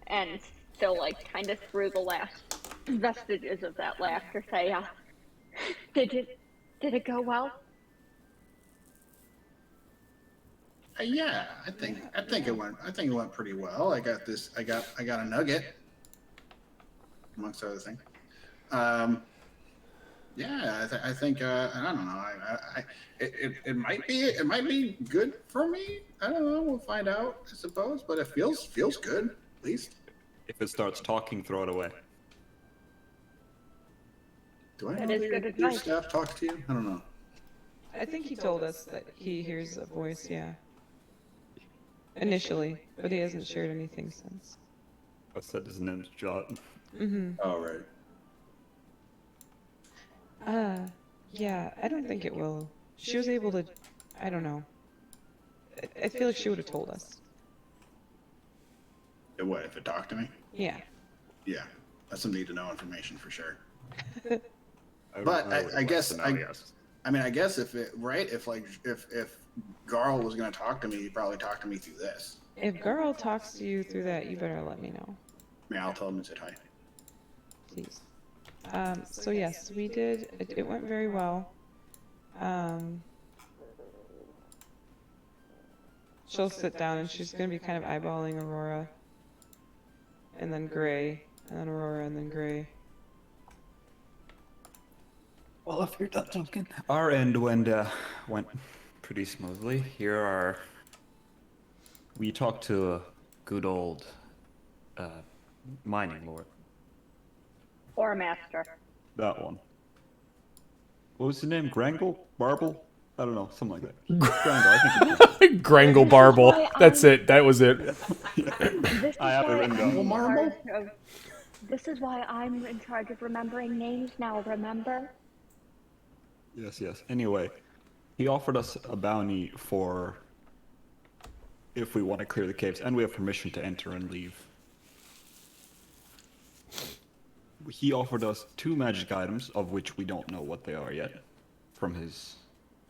and still like kind of through the last vestiges of that laughter say, did it go well? Yeah, I think it went pretty well. I got a nugget, amongst other things. Yeah, I think I don't know. It might be good for me. I don't know. We'll find out, I suppose. But it feels good, at least. If it starts talking, throw it away. Do I That know is that good your advice. staff talks to you? I don't know. I think he told us that he hears a voice, yeah. Initially, but he hasn't shared anything since. I said his name's John. All right. Yeah, I don't think it will. She was able to, I don't know. I feel like she would have told us. What if it talked to me? Yeah. Yeah, that's some need to know information for sure. I But don't know what I it guess was, so now yes. I mean, I guess if Garl was gonna talk to me, he'd probably talk to me through this. If Girl talks to you through that, you better let me know, I mean, I'll tell him to say hi. please. So yes, we did. It went very well. She'll sit down and she's gonna be kind of eyeballing Aurora, and then Gray, and then Aurora, and then Gray. Well, if you're done talking, our end went pretty smoothly. We talked to a good old mining lord. Or master. That one. What was his name? Grangle? Barble? I don't know, something like that. Grangle, I think. Grangle Barble. That's it. That was it. This is I have it why written I'm down. in Marble? charge of. This is why I'm in charge of remembering names now. Remember? Yes. Anyway, he offered us a bounty for if we want to clear the caves, and we have permission to enter and leave. He offered us 2 magic items, of which we don't know what they are yet, from his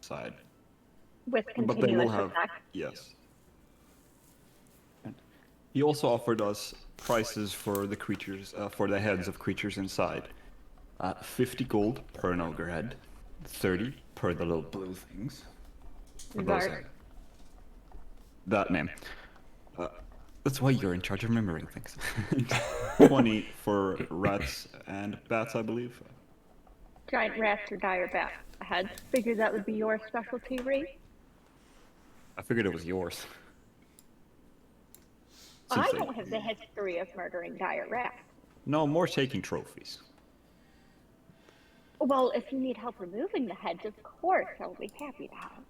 side. With But they will continuous have, attack. yes. And he also offered us prices for the creatures, for the heads of creatures inside. 50 gold per an ogre head, 30 per the little blue things. For those Zark. head. That name. That's why you're in charge of remembering things. 20 for rats and bats, I believe. Giant rats or dire bat heads. Figured that would be your specialty, Ree. I figured it was yours. I Since don't have the history of murdering dire rats. No, more taking trophies. Well, if you need help removing the heads, of course I'll be happy to help.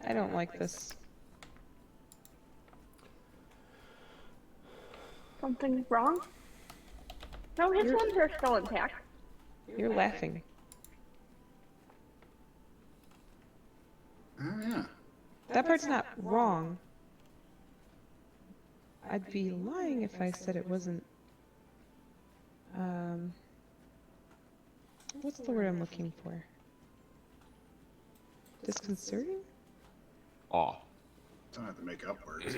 I don't like this. Something wrong? No, his limbs are still intact. You're laughing. That part's not wrong. I'd be lying if I said it wasn't. What's the word I'm looking for? Disconcerting? Aw. Don't have to make up words.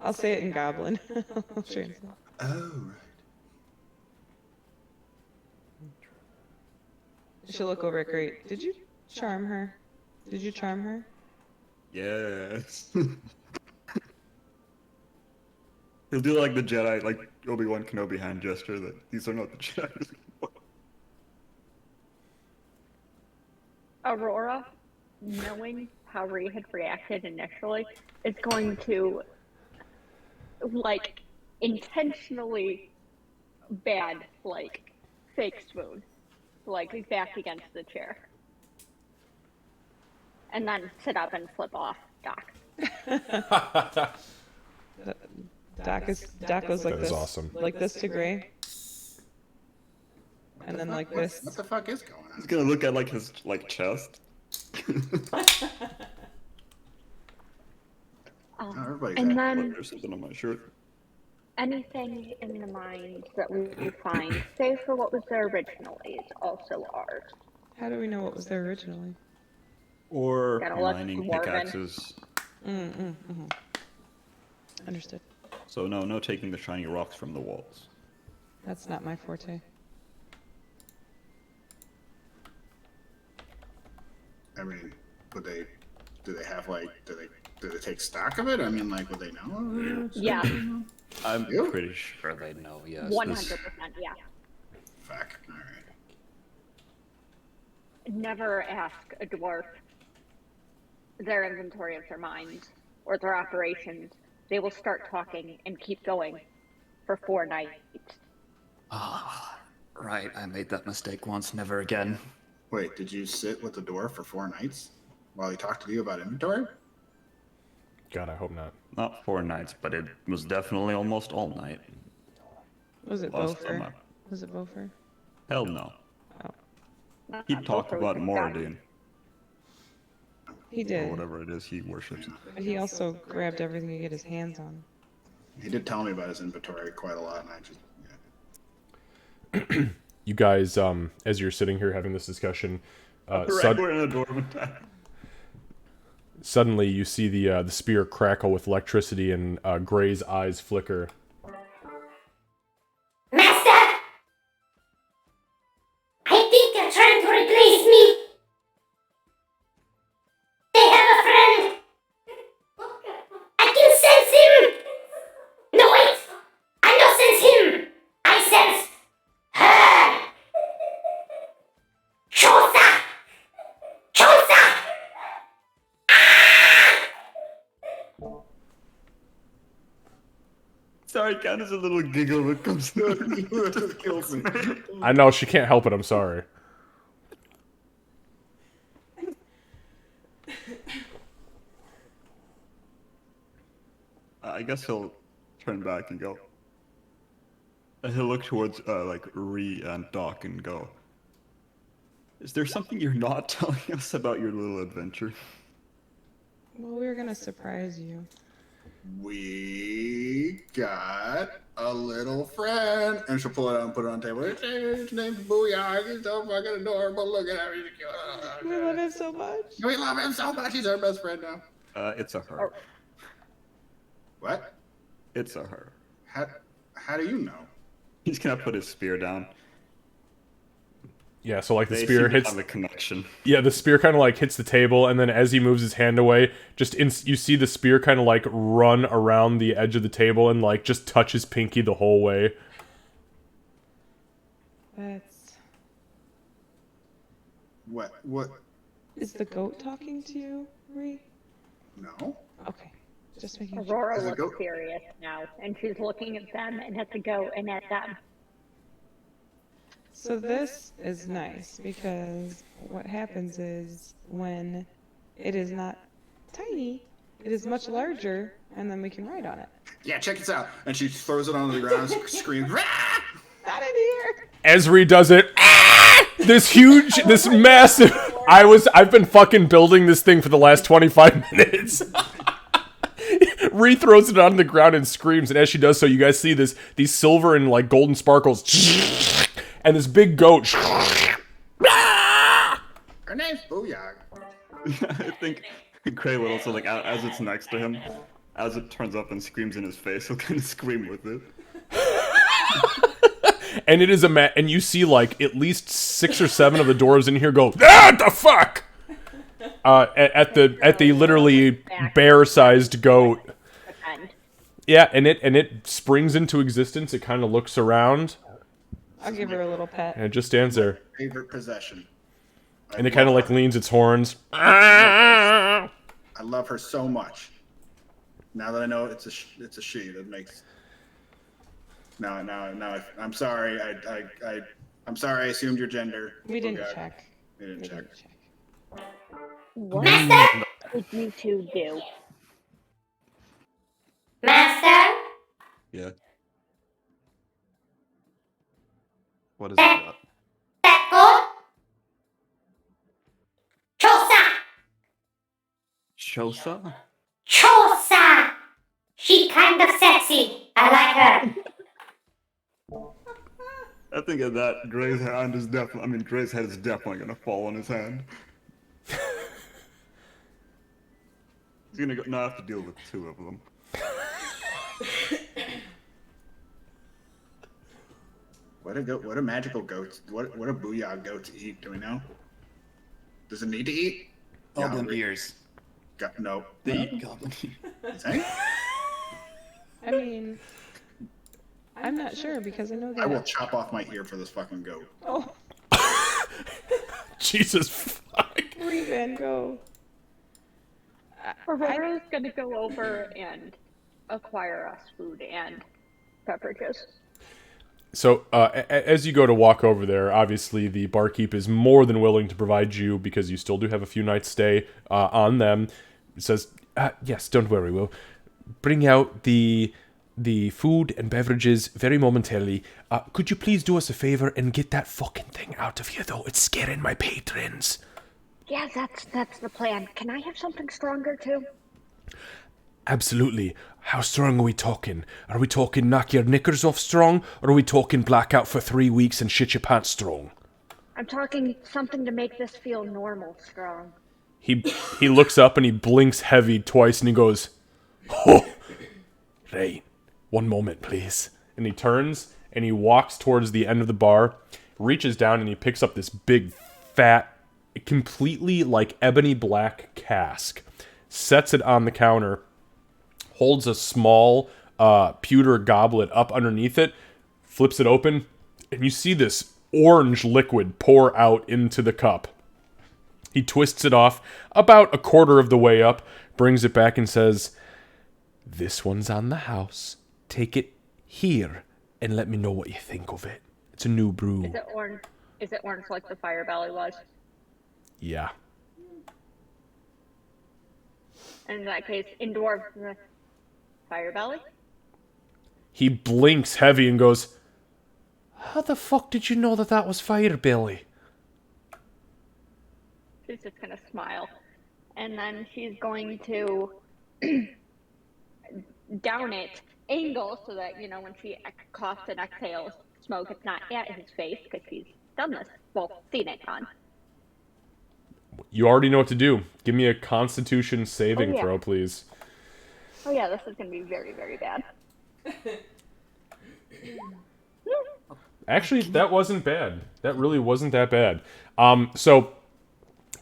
I'll say it in Goblin. I'll translate. Oh, right. She'll look over at Great. Did you charm her? Did you charm her? Yes. He'll do like the Jedi, like Obi-Wan Kenobi hand gesture that these are not the Jedi. Aurora, knowing how Ree had reacted initially, is going to, like, intentionally bad, like, fake swoon. Like, back against the chair. And then sit up and flip off Doc. Doc goes like That is this. awesome. Like this to Gray. And then like What this. the fuck is going He's on? gonna look at like his chest. Oh, everybody's And acting then Look, there's something on my shirt. anything in the mind that we find, save for what was there originally, is also ours. How do we know what was there originally? Or Gotta look mining dwarven. pickaxes. Understood. So no taking the shiny rocks from the walls. That's not my forte. I mean, do they have like, do they take stock of it? I mean, like, would they know? Yeah, I'm You? pretty sure they know, yes. 100%, yeah. Fuck. All right. Never ask a dwarf their inventory of their mines or their operations. They will start talking and keep going for 4 nights. Ah, right. I made that mistake once. Never again. Wait, did you sit with the dwarf for 4 nights while he talked to you about inventory? God, I hope not. Not 4 nights, but it was definitely almost all night. Was it Last time Bofer? Was it Bofer? Hell no. Not He talked Bofer, about we forgot. Moradin, He or did. whatever it is he worships. But he also grabbed everything to get his hands on. He did tell me about his inventory quite a lot, and I just, yeah. You guys, as you're sitting here having this discussion, We're in a dormant time. suddenly you see the spear crackle with electricity and Gray's eyes flicker. Master! I think they're trying to replace me. They have a friend. I can sense him. No, wait. I don't sense him. I sense her. Chosa! Chosa! Sorry, Candace, a little giggle that comes It just kills me. I know she can't help it. I'm sorry. I guess he'll turn back and go. He'll look towards like Ree and Doc and go. Is there something you're not telling us about your little adventure? Well, we were gonna surprise you. We got a little friend, and she'll pull it out and put it on the table. His name's Booyah. He's so fucking adorable. Look at him. He's cute. We love him so much. We love him so much. He's our best friend now. It's a her. What? It's a her. How do you know? He's gonna put his spear down. Yeah, so like the They spear seem to hits. have a connection. Yeah, the spear kind of like hits the table, and then as he moves his hand away, you see the spear kind of like run around the edge of the table and like just touch his pinky the whole way. That's. What? What? Is the goat talking to you, Ree? No. Okay. Just making sure. Aurora Does it looks go- serious now, and she's looking at them and at the goat and at them. So this is nice because what happens is when it is not tiny, it is much larger, and then we can ride on it. Yeah, check this out. And she throws it onto the ground and screams. Rah! Not in here! Esri does it. This massive. I've been fucking building this thing for the last 25 minutes. Ree throws it on the ground and screams, and as she does so, you guys see these silver and like golden sparkles, and this big goat. Her name's Booyah. I think Gray will also, like, as it's next to him, as it turns up and screams in his face, he'll kind of scream with it. And it is and you see like at least 6 or 7 of the dwarves in here go, "Ah, the fuck!" At the literally bear-sized goat. Yeah, and it springs into existence. It kind of looks around. I'll give her a little pet. And it just stands there. Favorite possession. And it kind of like leans its horns. I love her so much. Now that I know it's a she, that makes. No. I'm sorry. I'm sorry. I assumed your gender. We didn't check. We didn't check. What Master? would you two do? Master? Yeah. What is it? That goat? Chosa. Shosa? Chosa! She kind of sexy. I like her. I think of that, Gray's hand is definitely. I mean, Gray's head is definitely gonna fall on his hand. He's gonna not have to deal with 2 of them. What a magical goat. What a Booyah goats eat? Do we know? Does it need to eat? Goblin Yeah, ears. no. They eat goblin. Hey? I mean, I'm not sure because I know I will that. chop off my ear for this fucking goat. Oh, Jesus fuck. Free Van Gogh. Aurora's gonna go over and acquire us food and beverages. So, as you go to walk over there, obviously the barkeep is more than willing to provide you, because you still do have a few nights stay on them. It says, yes, don't worry, we'll bring out the food and beverages very momentarily. Could you please do us a favor and get that fucking thing out of here, though? It's scaring my patrons. Yeah, that's the plan. Can I have something stronger too? Absolutely. How strong are we talking? Are we talking knock your knickers off strong, or are we talking blackout for 3 weeks and shit your pants strong? I'm talking something to make this feel normal strong. He looks up and he blinks heavy twice and he goes, "Oh, right. One moment, please." And he turns and he walks towards the end of the bar, reaches down and he picks up this big, fat, completely like ebony black cask, sets it on the counter, holds a small pewter goblet up underneath it, flips it open, and you see this orange liquid pour out into the cup. He twists it off about a quarter of the way up, brings it back and says, "This one's on the house. Take it here and let me know what you think of it. It's a new brew." Is it orange? Is it orange like the fire belly was? Yeah. In that case, indoor fire belly? He blinks heavy and goes, "How the fuck did you know that was fire belly?" She's just gonna smile. And then she's going to down it, angle so that, when she coughs and exhales smoke, it's not at his face because she's done this. Well, seen it on. You already know what to do. Give me a Constitution saving yeah. throw, please. Oh yeah, this is gonna be very, very bad. Actually, that wasn't bad. That really wasn't that bad. So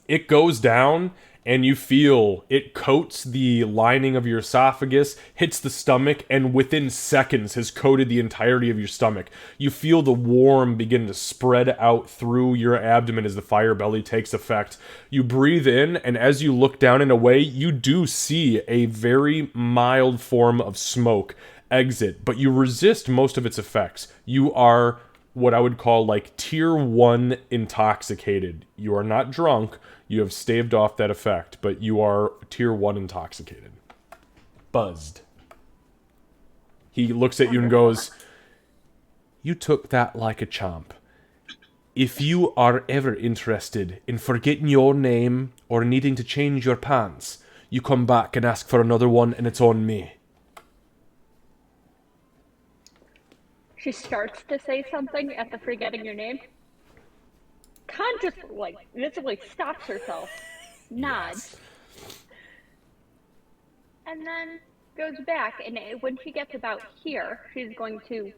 it goes down, and you feel it coats the lining of your esophagus, hits the stomach, and within seconds has coated the entirety of your stomach. You feel the warmth begin to spread out through your abdomen as the fire belly takes effect. You breathe in, and as you look down and away, you do see a very mild form of smoke exit, but you resist most of its effects. You are what I would call like tier 1 intoxicated. You are not drunk. You have staved off that effect, but you are tier 1 intoxicated. Buzzed. He looks at you and goes, "You took that like a chomp. if you are ever interested in forgetting your name or needing to change your pants, you come back and ask for another one, and it's on me. She starts to say something at the forgetting your name. Khan just, like, visibly stops herself, nods, and then goes back. And when she gets about here, she's going to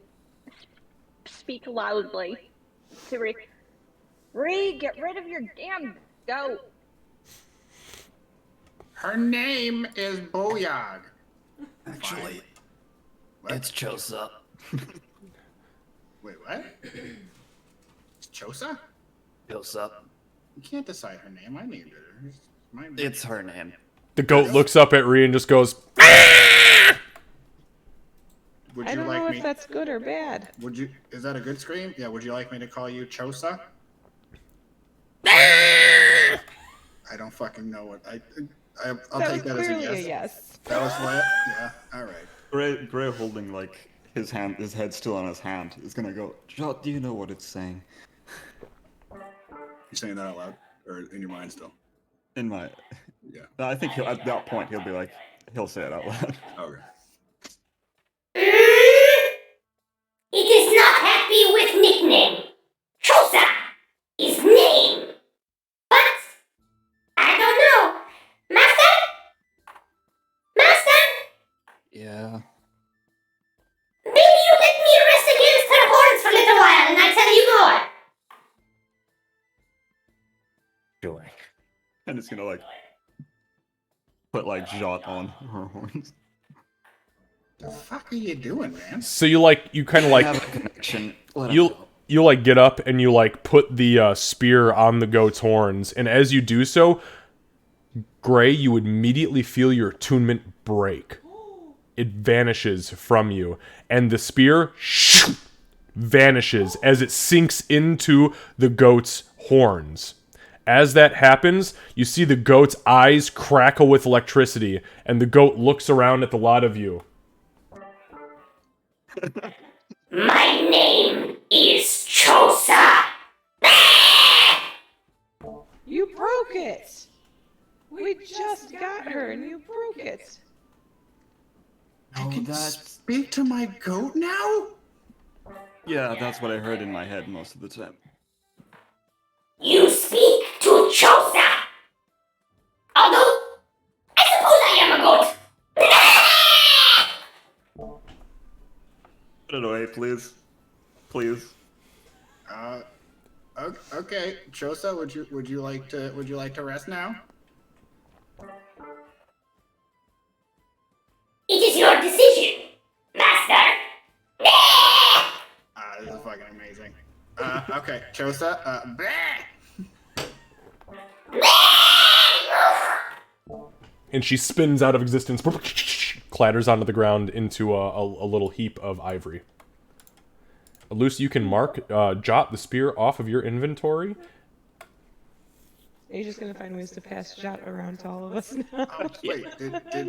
speak loudly to Ree, get rid of your damn goat. Her name is Boyag. Actually, What? it's Chosa. Wait, what? It's Chosa? Chosa. You can't decide her name. I named her. It's my name. It's her name. The goat looks up at Ree and just goes, Would I you don't like know me? if that's good or bad. Would you? Is that a good scream? Yeah. Would you like me to call you Chosa? I don't fucking know what I'll That take was that as a clearly yes. a yes. That was what? Yeah. All right. Gray holding like his head still on his hand, is gonna go. Jot, do you know what it's saying? You saying that out loud or in your mind still? In my, Yeah. I think at that point he'll be like, he'll say it out loud. Okay. It is not happy with nickname. Chosa is name. But I don't know. Master? Master? Yeah. Maybe you let me rest against her horns for a little while and I tell you more. Sure. And it's gonna like put like Jot on her horns. The fuck are you doing, man? so you kind of I like, have a connection. Let him you'll, go. you like get up and you like put the spear on the goat's horns, and as you do so, Gray, you immediately feel your attunement break. It vanishes from you, and the spear vanishes as it sinks into the goat's horns. As that happens, you see the goat's eyes crackle with electricity, and the goat looks around at the lot of you. My name is Chosa. You broke it! We just got her and you broke it. I Oh, can that's speak to my goat now? Yeah, that's what I heard in my head most of the time. You speak to Chosa. Although, I suppose I am a goat. Put it away, please. Please. Okay, Chosa, would you like to rest now? It is your decision, Master. This is fucking amazing. Okay, Chosa, And she spins out of existence, clatters onto the ground into a little heap of ivory. Lucy, you can mark Jot the spear off of your inventory. Are you just gonna find ways to pass Jot around to all of us now? wait,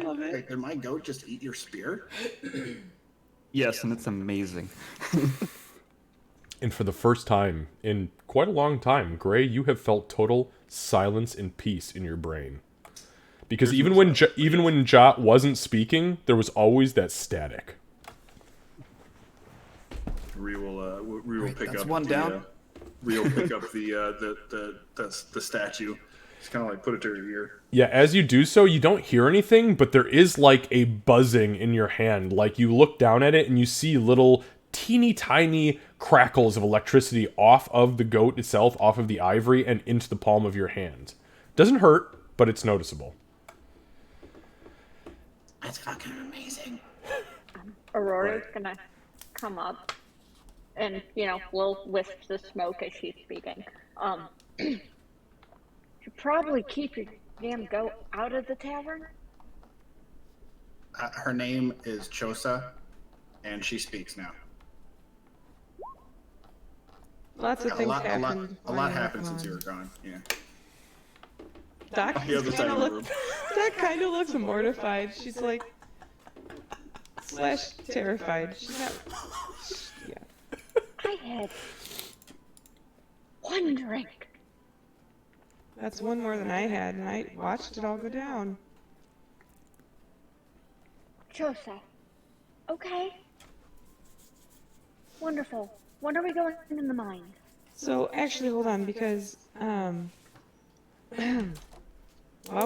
love it. did my goat just eat your spear? Yes, and it's amazing. And for the first time in quite a long time, Gray, you have felt total silence and peace in your brain. Because even when Jot wasn't speaking, there was always that static. We will Right, pick that's up one down. We'll pick up the statue. Just kind of like put it to her ear. Yeah, as you do so, you don't hear anything, but there is like a buzzing in your hand. Like you look down at it and you see little teeny tiny crackles of electricity off of the goat itself, off of the ivory, and into the palm of your hand. Doesn't hurt, but it's noticeable. That's fucking amazing. Aurora's gonna come up and, blow wisps of smoke as she's speaking. Should probably keep your damn goat out of the tavern. Her name is Chosa, and she speaks now. Lots of A things lot happened. happened since you were gone. Yeah. Doc The other side of the room. Doc kind of looks mortified. She's like, / terrified. She's not. Yeah. I had One drink. That's one more than I had, and I watched it all go down. Joseph. Okay. Wonderful. When are we going in the mine? So actually, hold on, because while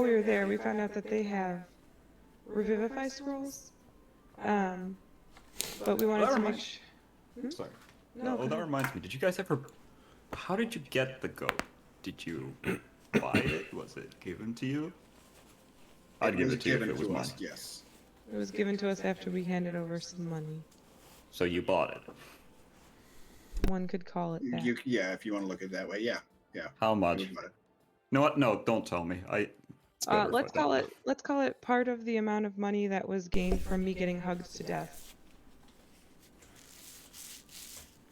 we were there, we found out that they have revivify scrolls. But we wanted to make sure. Sorry. No, Oh, go that ahead. reminds me. Did you guys ever? How did you get the goat? Did you buy it? Was it given to you? I'd give was it to you if given it was to mine. us, yes. It was given to us after we handed over some money. So you bought it. One could call it that. Yeah, if you want to look at it that way, yeah. How much? We You bought it. know what? No, don't tell me. It's better if I don't know. Let's call it part of the amount of money that was gained from me getting hugged to death.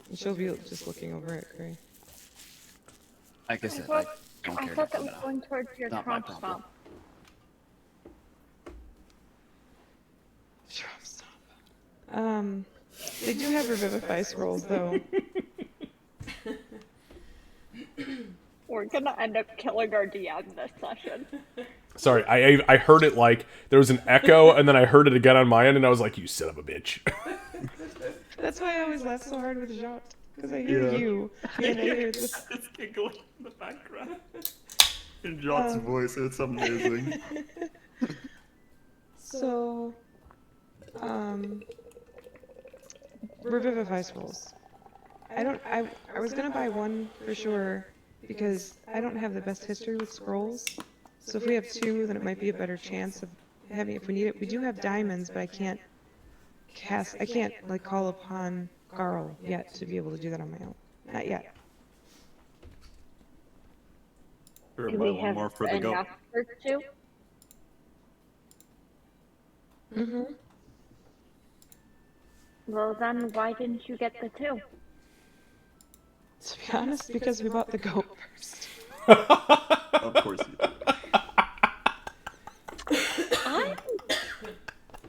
And she'll be just looking over at Gray. Like I said, I thought, don't I care. thought that to was know. going towards your Not my Trump problem. stomp. They do have revivify scrolls though. We're gonna end up killing our DM this session. Sorry, I heard it like there was an echo, and then I heard it again on my end, and I was like, "You son of a bitch." That's why I always laugh so hard with Jot, because I hear Yeah. you and I hear this. It's giggling in the background. In Jot's voice, it's amazing. So, revivify scrolls. I was gonna buy one for sure because I don't have the best history with scrolls. So if we have two, then it might be a better chance of having if we need it. We do have diamonds, but I can't like call upon Garl yet to be able to do that on my own. Not yet. Sure, Do buy we one have more for the goat. enough for two? Mm-hmm. Well then, why didn't you get the two? To be honest, because we bought the goat first. Of course you did. I'm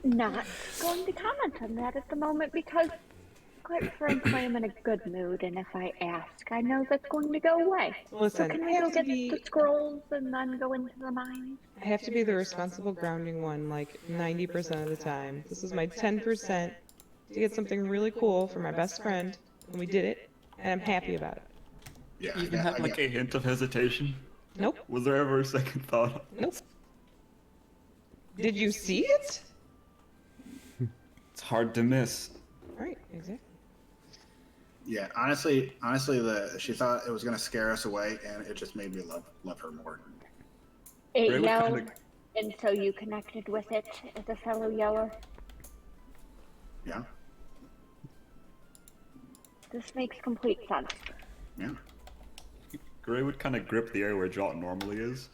not going to comment on that at the moment because, quite frankly, I'm in a good mood, and if I ask, I know that's going to go away. Listen, So can I we go have to get be the scrolls and then go into the mines? I have to be the responsible grounding one like 90% of the time. This is my 10% to get something really cool for my best friend, and we did it, and I'm happy about it. Yeah, You even have like a hint of hesitation? Nope. Was there ever a second thought? Nope. Did you see it? It's hard to miss. Right, exactly. Yeah, honestly, she thought it was gonna scare us away, and it just made me love her more. It Ray would yelled, kinda- and so you connected with it as a fellow yeller. Yeah, This makes complete sense. yeah. Gray would kind of grip the area where Jot normally is,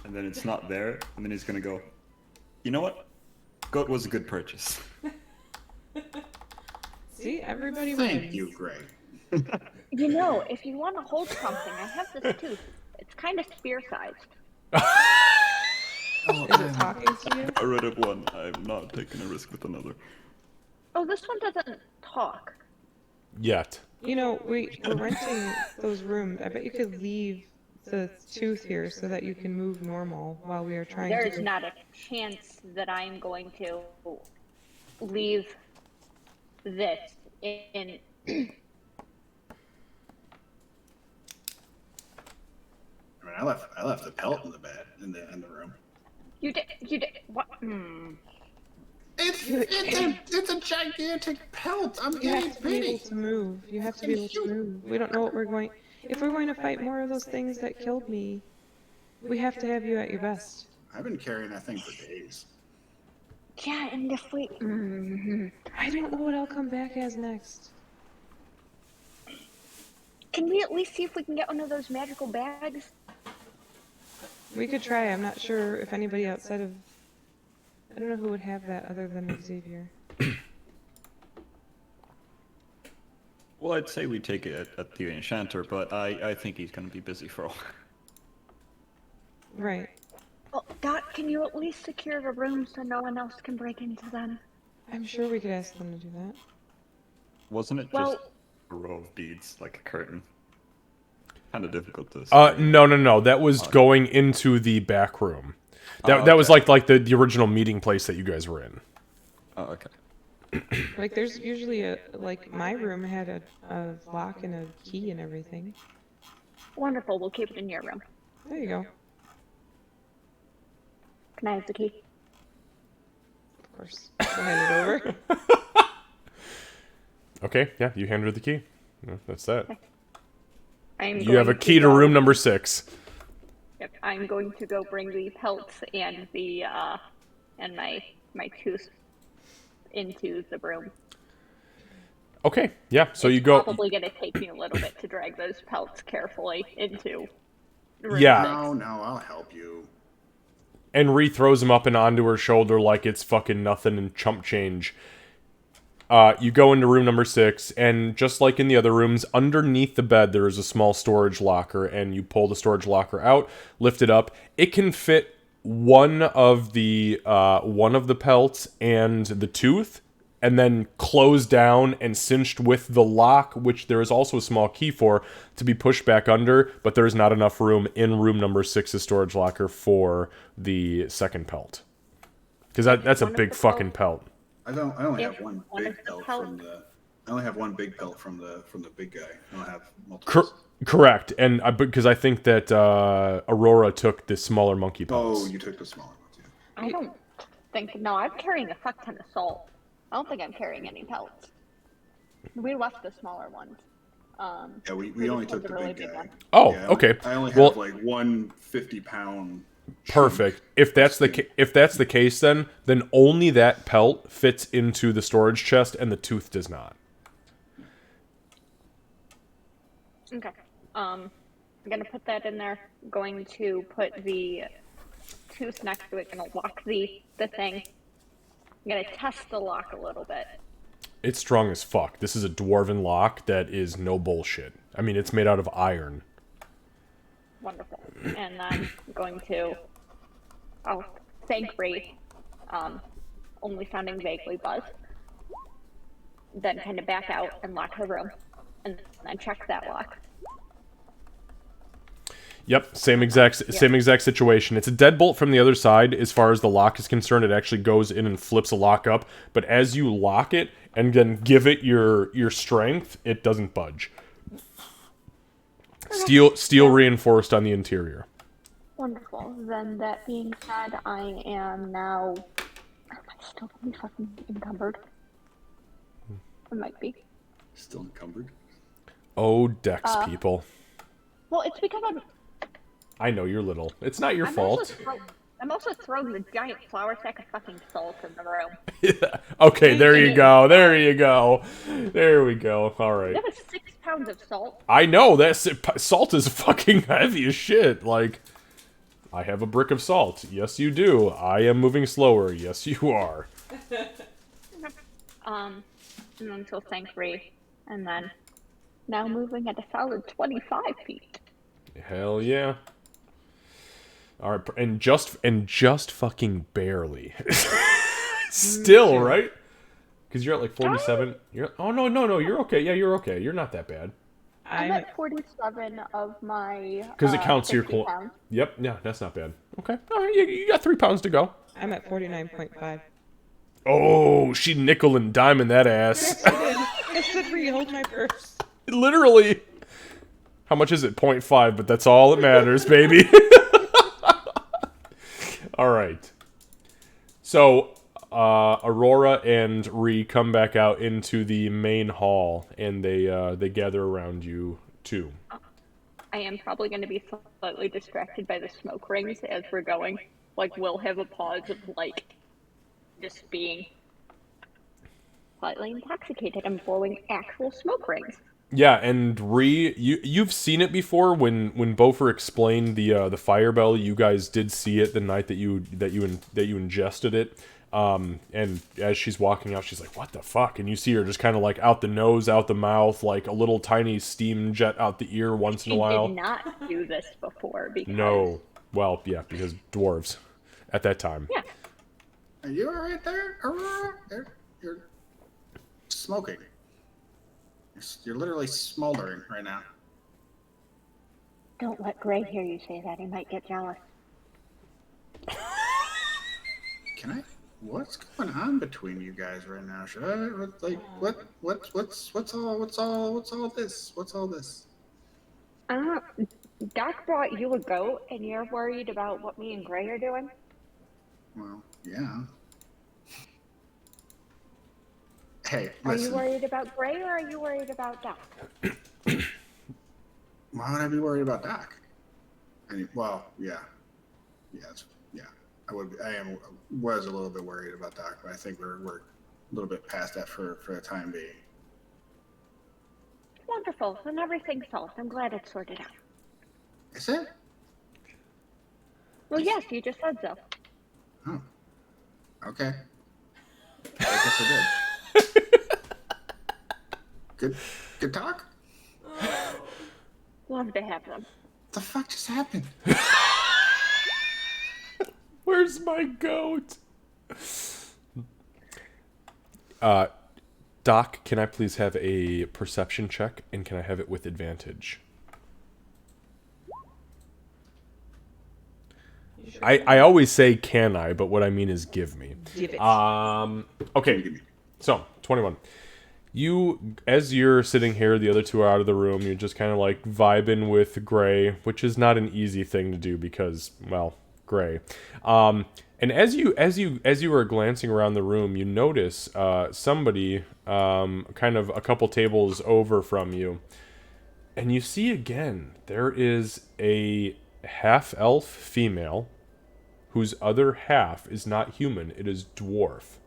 and then it's not there, and then he's gonna go, you know what? Goat was a good purchase. See, everybody Thank wins. you, Gray. You know, if you want to hold something, I have this tooth. It's kind of spear-sized. Is it talking to you? I rid of one. I'm not taking a risk with another. Oh, this one doesn't talk. Yet. You know, we're renting those rooms. I bet you could leave the tooth here so that you can move normal while we are trying There's to... not a chance that I'm going to leave this in. I mean, I left the pelt in the bed in the room. You did what? It's a gigantic pelt. I'm You getting have to be able pity. to move. You have to be able to move. We don't know what we're going... If we're going to fight more of those things that killed me, we have to have you at your best. I've been carrying that thing for days. Yeah, and if we. I don't know what I'll come back as next. Can we at least see if we can get one of those magical bags? We could try. I'm not sure if anybody outside of... I don't know who would have that other than Xavier. Well, I'd say we take it at the Enchanter, but I think he's gonna be busy for a while. Right. Well, Dot, can you at least secure the room so no one else can break into them? I'm sure we could ask them to do that. Wasn't it Well- just a row of beads, like a curtain? kind of difficult to. No. That was going into the back room. That was okay. like the original meeting place that you guys were in. Oh, okay. Like, there's usually like, my room had a lock and a key and everything. Wonderful. We'll keep it in your room. There you go. Can I have the key? Of course. I'll hand it over. Okay, yeah, you hand her the key. Yeah, that's that. You have a going key to go- room number 6. Yep, I'm going to go bring the pelts and the and my tooth into the room. Okay, yeah, so you It's go. probably gonna take me a little bit to drag those pelts carefully into room Yeah. 6. No, I'll help you. And Ree throws him up and onto her shoulder like it's fucking nothing and chump change. You go into room number 6, and just like in the other rooms, underneath the bed there is a small storage locker, and you pull the storage locker out, lift it up. It can fit one of the pelts and the tooth, and then closed down and cinched with the lock, which there is also a small key for, to be pushed back under, but there is not enough room in room number 6's storage locker for the second pelt. Because that's a big fucking pelt. I only If have one one of big the pelt pelt- from the. I only have one big pelt from the big guy. I don't have multiple. Correct, and because I think that Aurora took the smaller monkey pelts. Oh, you took the smaller ones. Yeah. I don't think. No, I'm carrying a fuck ton of salt. I don't think I'm carrying any pelts. We left the smaller ones. Yeah, we just only had took the really big guy. one. Oh, Yeah, okay. I only Well- have like one 50-pound. Perfect. If that's the case, then only that pelt fits into the storage chest, and the tooth does not. Okay. I'm gonna put that in there. Going to put the tooth next to it. Gonna lock the thing. I'm gonna test the lock a little bit. It's strong as fuck. This is a dwarven lock that is no bullshit. I mean, it's made out of iron. Wonderful. And then I'm going to. I'll thank Ray. Only sounding vaguely buzzed. Then kind of back out and lock the room, and then check that lock. Yep, same exact situation. It's a deadbolt from the other side. As far as the lock is concerned, it actually goes in and flips a lock up. But as you lock it and then give it your strength, it doesn't budge. Steel reinforced on the interior. Wonderful. Then that being said, I am now. Am I still gonna be fucking encumbered? I might be. Still encumbered. Oh, Dex people. Well, it's because I know you're little. It's not your fault. I'm also throwing the giant flour sack of fucking salt in the room. Okay, there you go. There you go. There we go. All right. That was 6 pounds of salt. I know that salt is fucking heavy as shit. Like, I have a brick of salt. Yes, you do. I am moving slower. Yes, you are. And then so thank Ray, and then now moving at a solid 25 feet. Hell yeah. All right, and just fucking barely. Still, right? Because you're at like 47. You're no, you're okay. Yeah, you're okay. You're not that bad. I'm at 47 of my. Because it counts your 50 pounds. Yep. Yeah, that's not bad. Okay. All right. You got 3 pounds to go. I'm at 49.5. Oh, she nickel and diamond that ass. I said hold my purse. Literally. How much is it? 0.5, but that's all that matters, baby. All right. So, Aurora and Ree come back out into the main hall, and they gather around you too. I am probably going to be slightly distracted by the smoke rings as we're going. Like, we'll have a pause of, like, just being slightly intoxicated and blowing actual smoke rings. Yeah, and Ree, you've seen it before when Bofer explained the fire bell. You guys did see it the night that you ingested it. And as she's walking out, she's like, "What the fuck?" And you see her just kind of like out the nose, out the mouth, like a little tiny steam jet out the ear once in a while. She did not do this before because No, well, yeah, because dwarves at that time. Yeah. Are you alright there, Aurora? You're smoking. You're literally smoldering right now. Don't let Gray hear you say that. He might get jealous. Can I? What's going on between you guys right now? Should I like what's all this? What's all this? Uh, Doc brought you a goat, and you're worried about what me and Gray are doing? Well, yeah. Hey, Are you listen. worried about Gray, or are you worried about Doc? Why would I be worried about Doc? Well, yeah, yeah. I would. Was a little bit worried about Doc, but I think we're a little bit past that for the time being. Wonderful. Then everything's solved. I'm glad it's sorted out. Is it? Well, yes, you just said so. Oh, okay. I guess I did. Good talk. Love to have them. What the fuck just happened? Where's my goat? Doc, can I please have a perception check, and can I have it with advantage? I always say can I, but what I mean is give me. Give it. Okay, so 21. As you're sitting here, the other two are out of the room. You're just kind of like vibing with Gray, which is not an easy thing to do because, well, Gray. And as you are glancing around the room, you notice somebody kind of a couple tables over from you, and you see again there is a half-elf female whose other half is not human; it is dwarf.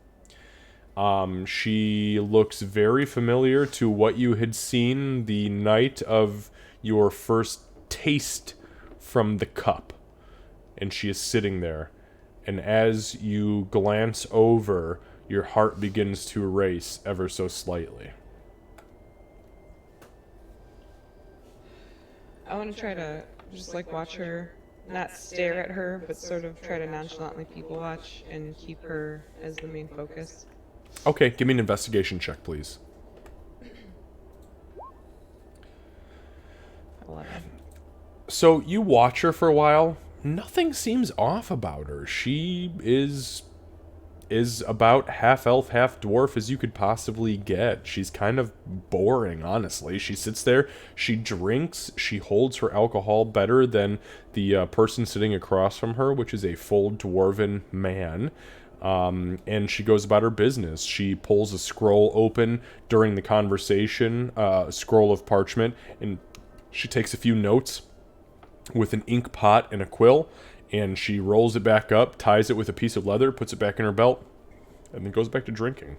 She looks very familiar to what you had seen the night of your first taste from the cup. And she is sitting there. And as you glance over, your heart begins to race ever so slightly. I want to try to just like watch her, not stare at her, but sort of try to nonchalantly people watch and keep her as the main focus. Okay, give me an investigation check, please. 11. So you watch her for a while. Nothing seems off about her. She is about half elf, half dwarf as you could possibly get. She's kind of boring, honestly. She sits there, she drinks, she holds her alcohol better than the person sitting across from her, which is a full dwarven man. And she goes about her business. She pulls a scroll open during the conversation, a scroll of parchment, and she takes a few notes with an ink pot and a quill, and she rolls it back up, ties it with a piece of leather, puts it back in her belt, and then goes back to drinking.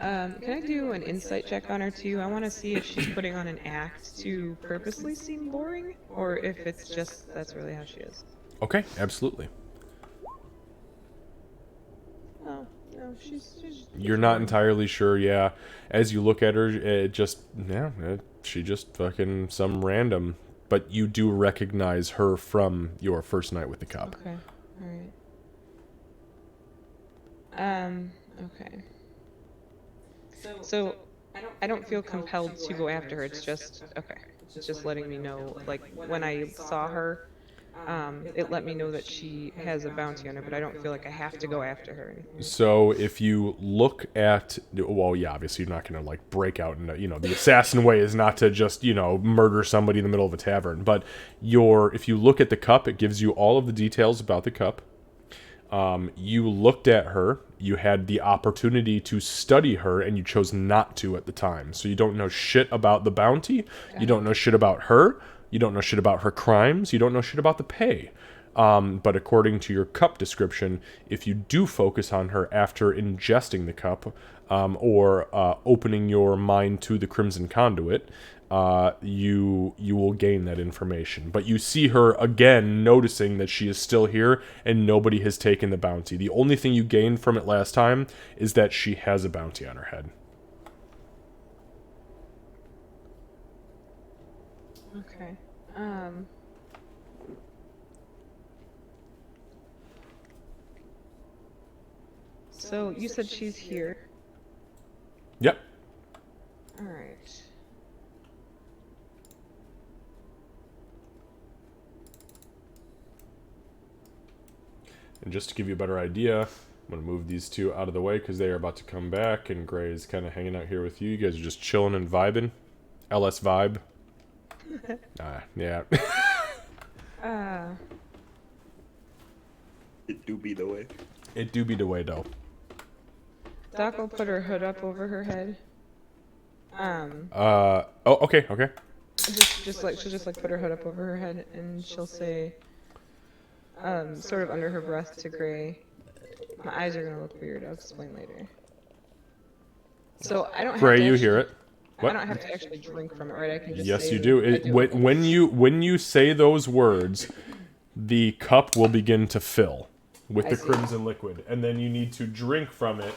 Can I do an insight check on her too? I want to see if she's putting on an act to purposely seem boring, or if it's just that's really how she is. Okay, absolutely. Oh, no, she's You're not boring. entirely sure, yeah. As you look at her, she just fucking some random. But you do recognize her from your first night with the cup. Okay, alright. Okay. So, I don't feel compelled to go after her, it's just, okay. It's just letting me know, like, when I saw her, it let me know that she has a bounty on her, but I don't feel like I have to go after her or anything. So if you look at, well, yeah, obviously you're not going to like break out and the assassin way is not to just murder somebody in the middle of a tavern. But if you look at the cup, it gives you all of the details about the cup. You looked at her, you had the opportunity to study her, and you chose not to at the time. So you don't know shit about the bounty. You don't know shit about her. You don't know shit about her crimes. You don't know shit about the pay. But according to your cup description, if you do focus on her after ingesting the cup, or opening your mind to the Crimson Conduit, you will gain that information. But you see her again, noticing that she is still here and nobody has taken the bounty. The only thing you gained from it last time is that she has a bounty on her head. Okay. So you said she's here. Yep. Alright. And just to give you a better idea, I'm going to move these two out of the way because they are about to come back, and Gray is kind of hanging out here with you. You guys are just chilling and vibing. LS vibe. Yeah. It do be the way. It do be the way, though. Doc will put her hood up over her head. Oh, okay. Just like she'll just like put her hood up over her head, and she'll say, sort of under her breath to Gray, "My eyes are gonna look weird. I'll explain later." So I don't. Gray, you hear it? I don't have to actually drink from it, right? I can just. Yes, say you do. I do. When you say those words, the cup will begin to fill with I the see. crimson liquid, and then you need to drink from it.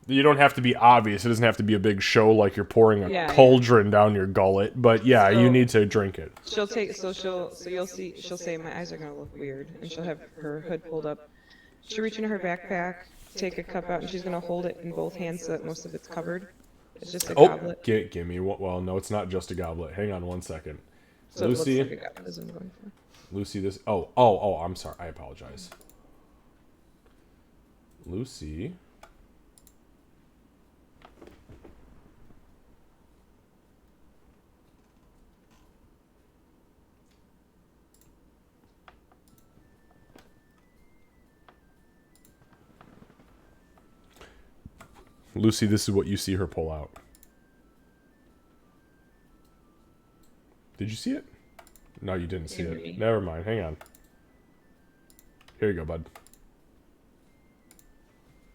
You don't have to be obvious. It doesn't have to be a big show like you're pouring a cauldron down your gullet. But yeah, you need to drink it. She'll take. So you'll see. She'll say, "My eyes are gonna look weird," and she'll have her hood pulled up. She'll reach into her backpack, take a cup out, and she's gonna hold it in both hands so that most of it's covered. It's just a goblet. Give me one. Well, no, it's not just a goblet. Hang on one second. So Lucy, it looks like a goblet is what I'm going for. Lucy, this. Oh, I'm sorry. I apologize. Lucy. Lucy, this is what you see her pull out. Did you see it? No, you didn't see it. Never mind. Hang on. Here you go, bud.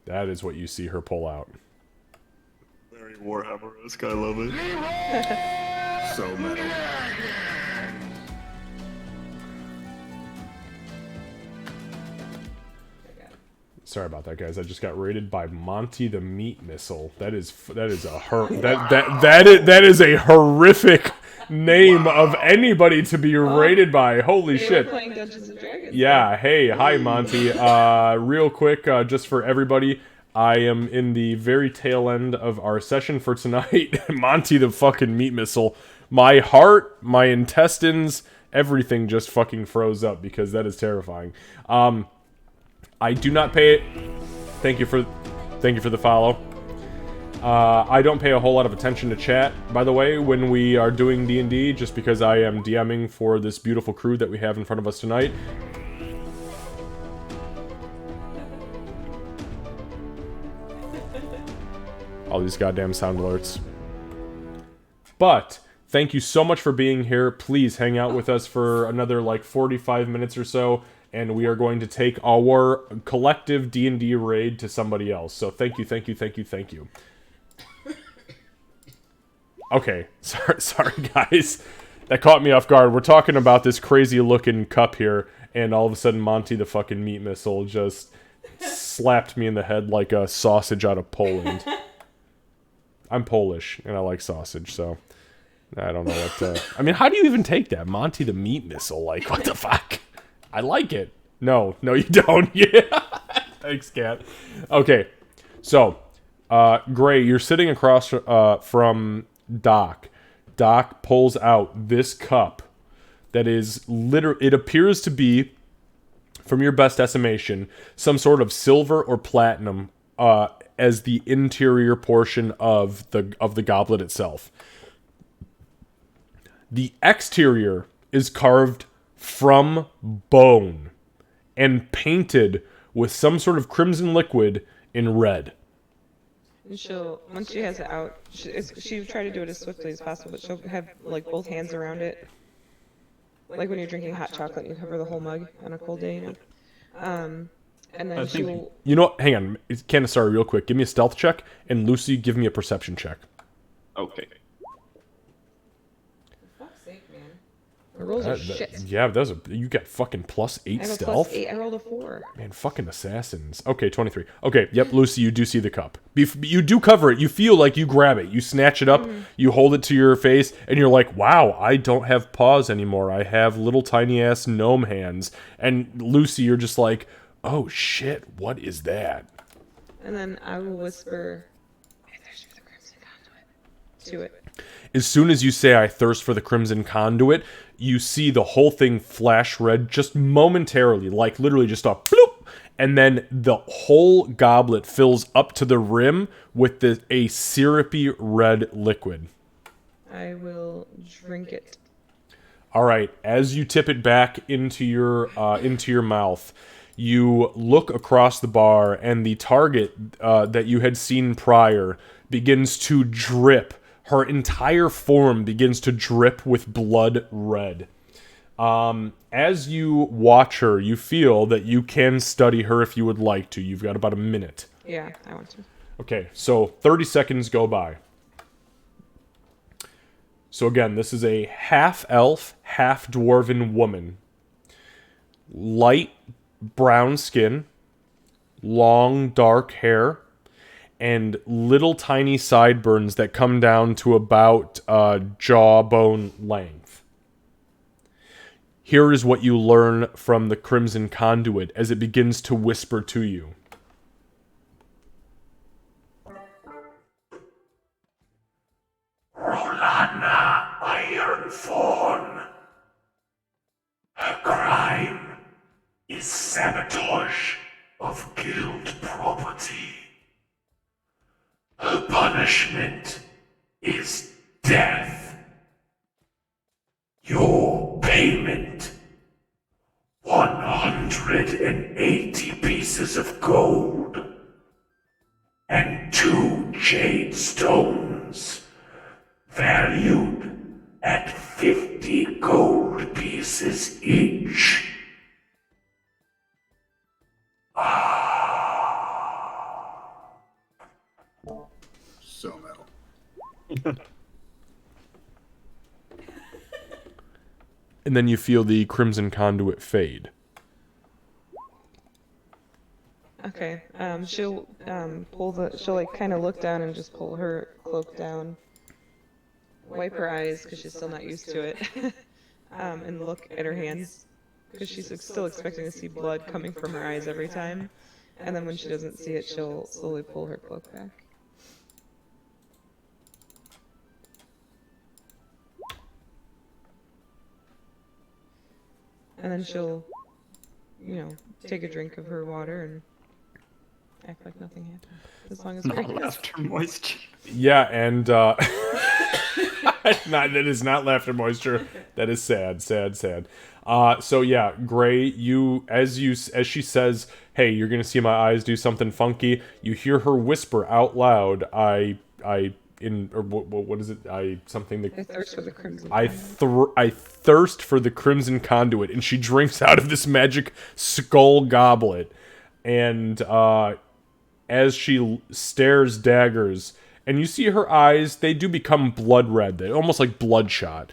That is what you see her pull out. Very Warhammer-esque, I love it. So metal. Sorry about that, guys. I just got raided by Monty the Meat Missile. That is a horrific name of anybody to be raided by. Holy shit. Playing Dungeons and Dragons. Yeah, hey, hi Monty. Real quick, just for everybody, I am in the very tail end of our session for tonight. Monty the fucking Meat Missile. My heart, my intestines, everything just fucking froze up because that is terrifying. I do not pay it. Thank you for the follow. I don't pay a whole lot of attention to chat, by the way, when we are doing D&D, just because I am DMing for this beautiful crew that we have in front of us tonight. All these goddamn sound alerts. But thank you so much for being here. Please hang out with us for another like 45 minutes or so, and we are going to take our collective D&D raid to somebody else. So thank you. Okay, sorry guys. That caught me off guard. We're talking about this crazy looking cup here, and all of a sudden Monty the fucking Meat Missile just slapped me in the head like a sausage out of Poland. I'm Polish, and I like sausage, so I don't know what I mean, how do you even take that? Monty the Meat Missile, like, what the fuck? I like it. No, you don't. Yeah. Thanks, Cat. Okay, so, Gray, you're sitting across from Doc. Doc pulls out this cup that is it appears to be, from your best estimation, some sort of silver or platinum as the interior portion of the goblet itself. The exterior is carved from bone and painted with some sort of crimson liquid in red. And she'll, once she has it out, she'll try to do it as swiftly as possible, but she'll have, like, both hands around it. Like when you're drinking hot chocolate, you cover the whole mug on a cold day, you know? And then she'll... You know what? Hang on. Candace, sorry, real quick. Give me a stealth check, and Lucy, give me a perception check. Okay. For fuck's sake, man. My rolls are shit. Yeah, you got fucking +8 I have a stealth? +8. I rolled a 4. Man, fucking assassins. Okay, 23. Okay, yep, Lucy, you do see the cup. You do cover it. You feel like you grab it. You snatch it up, you hold it to your face, and you're like, wow, I don't have paws anymore. I have little tiny-ass gnome hands. And Lucy, you're just like, oh shit, what is that? And then I will whisper, I thirst for the crimson conduit, to it. As soon as you say, I thirst for the crimson conduit, you see the whole thing flash red just momentarily, like literally just a bloop, and then the whole goblet fills up to the rim with a syrupy red liquid. I will drink it. All right, as you tip it back into your mouth, you look across the bar, and the target that you had seen prior begins to drip. Her entire form begins to drip with blood red. As you watch her, you feel that you can study her if you would like to. You've got about a minute. Yeah, I want to. Okay, so 30 seconds go by. So again, this is a half-elf, half-dwarven woman. Light brown skin, long dark hair, and little tiny sideburns that come down to about jawbone length. Here is what you learn from the Crimson Conduit as it begins to whisper to you. Rolana Ironthorn. Her crime is sabotage of guild property. Her punishment is death. Your payment, 180 pieces of gold and 2 jade stones, valued at 50 gold pieces each. So metal. And then you feel the Crimson Conduit fade. Okay. She'll she'll like kind of look down and just pull her cloak down, wipe her eyes because she's still not used to it, and look at her hands because she's still expecting to see blood coming from her eyes every time. And then when she doesn't see it, she'll slowly pull her cloak back. And then she'll, take a drink of her water and act like nothing happened. As long as Not laughter moisture. Yeah, and that is not laughter moisture. That is sad. So yeah, Gray, as she says, "Hey, you're gonna see my eyes do something funky." You hear her whisper out loud, "What is it? I thirst for the crimson. I thirst for the Crimson Conduit," and she drinks out of this magic skull goblet, and as she stares daggers, and you see her eyes, they do become blood red. They're almost like bloodshot.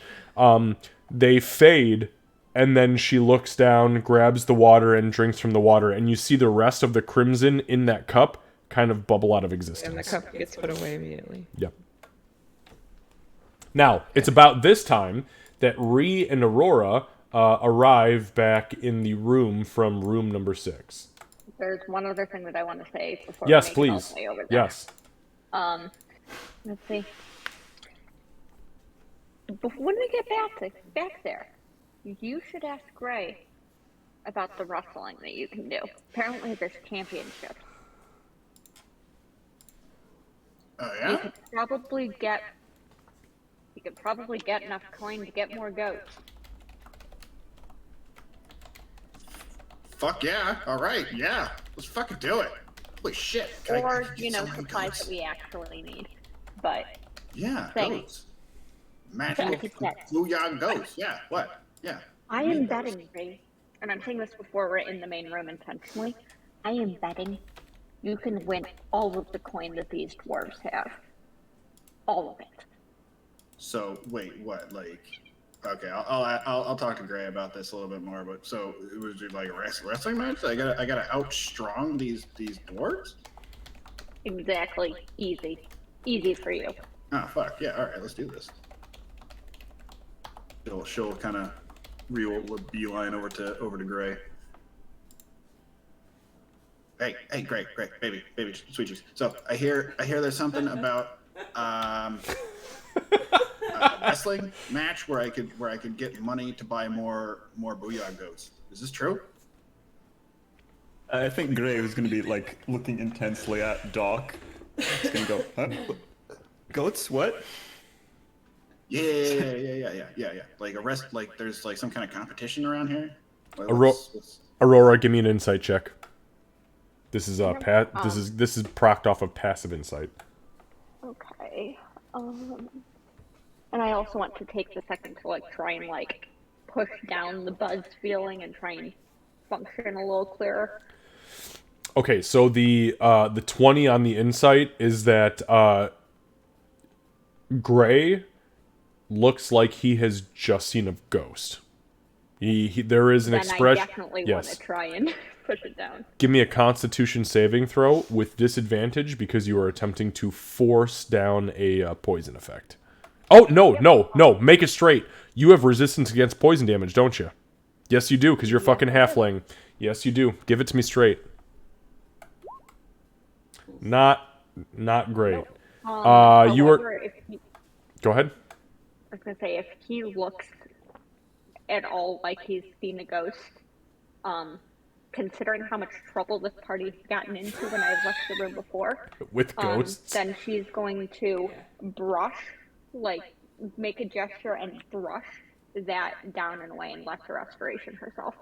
They fade, and then she looks down, grabs the water, and drinks from the water, and you see the rest of the crimson in that cup kind of bubble out of existence. And the cup gets put away immediately. Yep. Now, it's about this time that Ree and Aurora arrive back in the room from room number 6. There's one other thing that I want to say before Yes, we make it all please. the way over there. Yes. Let's see. When we get back there, you should ask Gray about the wrestling that you can do. Apparently, there's championships. Oh You yeah. could probably get enough coin to get more goats. Fuck yeah. All right. Yeah. Let's fucking do it. Holy shit. Can I Or, get so many supplies goats? that we actually need. But Yeah. Thanks. Goats. Magical booyah goats. Yeah. What? Yeah. I am betting, Ray, and I'm saying this before we're in the main room intentionally, I am betting you can win all of the coin that these dwarves have. All of it. So wait, what? Like, okay, I'll talk to Gray about this a little bit more. But so it was like a wrestling match. I gotta outstrong these dwarves. Exactly. Easy for you. Oh fuck yeah! All right, let's do this. She'll kind of reel a beeline over to Gray. Hey, Gray, baby, sweet juice. So I hear there's something about a wrestling match where I could get money to buy more booyah goats. Is this true? I think Gray was gonna be like looking intensely at Doc. He's gonna go, huh? Goats? What? Yeah. Like arrest. Like there's like some kind of competition around here. What's Aurora, give me an insight check. This is Yep. this is procced off of passive insight. Okay. And I also want to take the second to like try and like push down the buzz feeling and try and function a little clearer. Okay, so the 20 on the insight is that Gray looks like he has just seen a ghost. He there is an Then expression. I definitely want Yes. to try and push it down. Give me a Constitution saving throw with disadvantage because you are attempting to force down a poison effect. Oh no! Make it straight. You have resistance against poison damage, don't you? Yes, you do, because you're a fucking halfling. Yes, you do. Give it to me straight. Not great. You are. However, if he, Go ahead. I was gonna say if he looks at all like he's seen a ghost, considering how much trouble this party's gotten into when I've left the room before, With ghosts. then she's going to brush, like make a gesture and brush that down and away and let the restoration herself.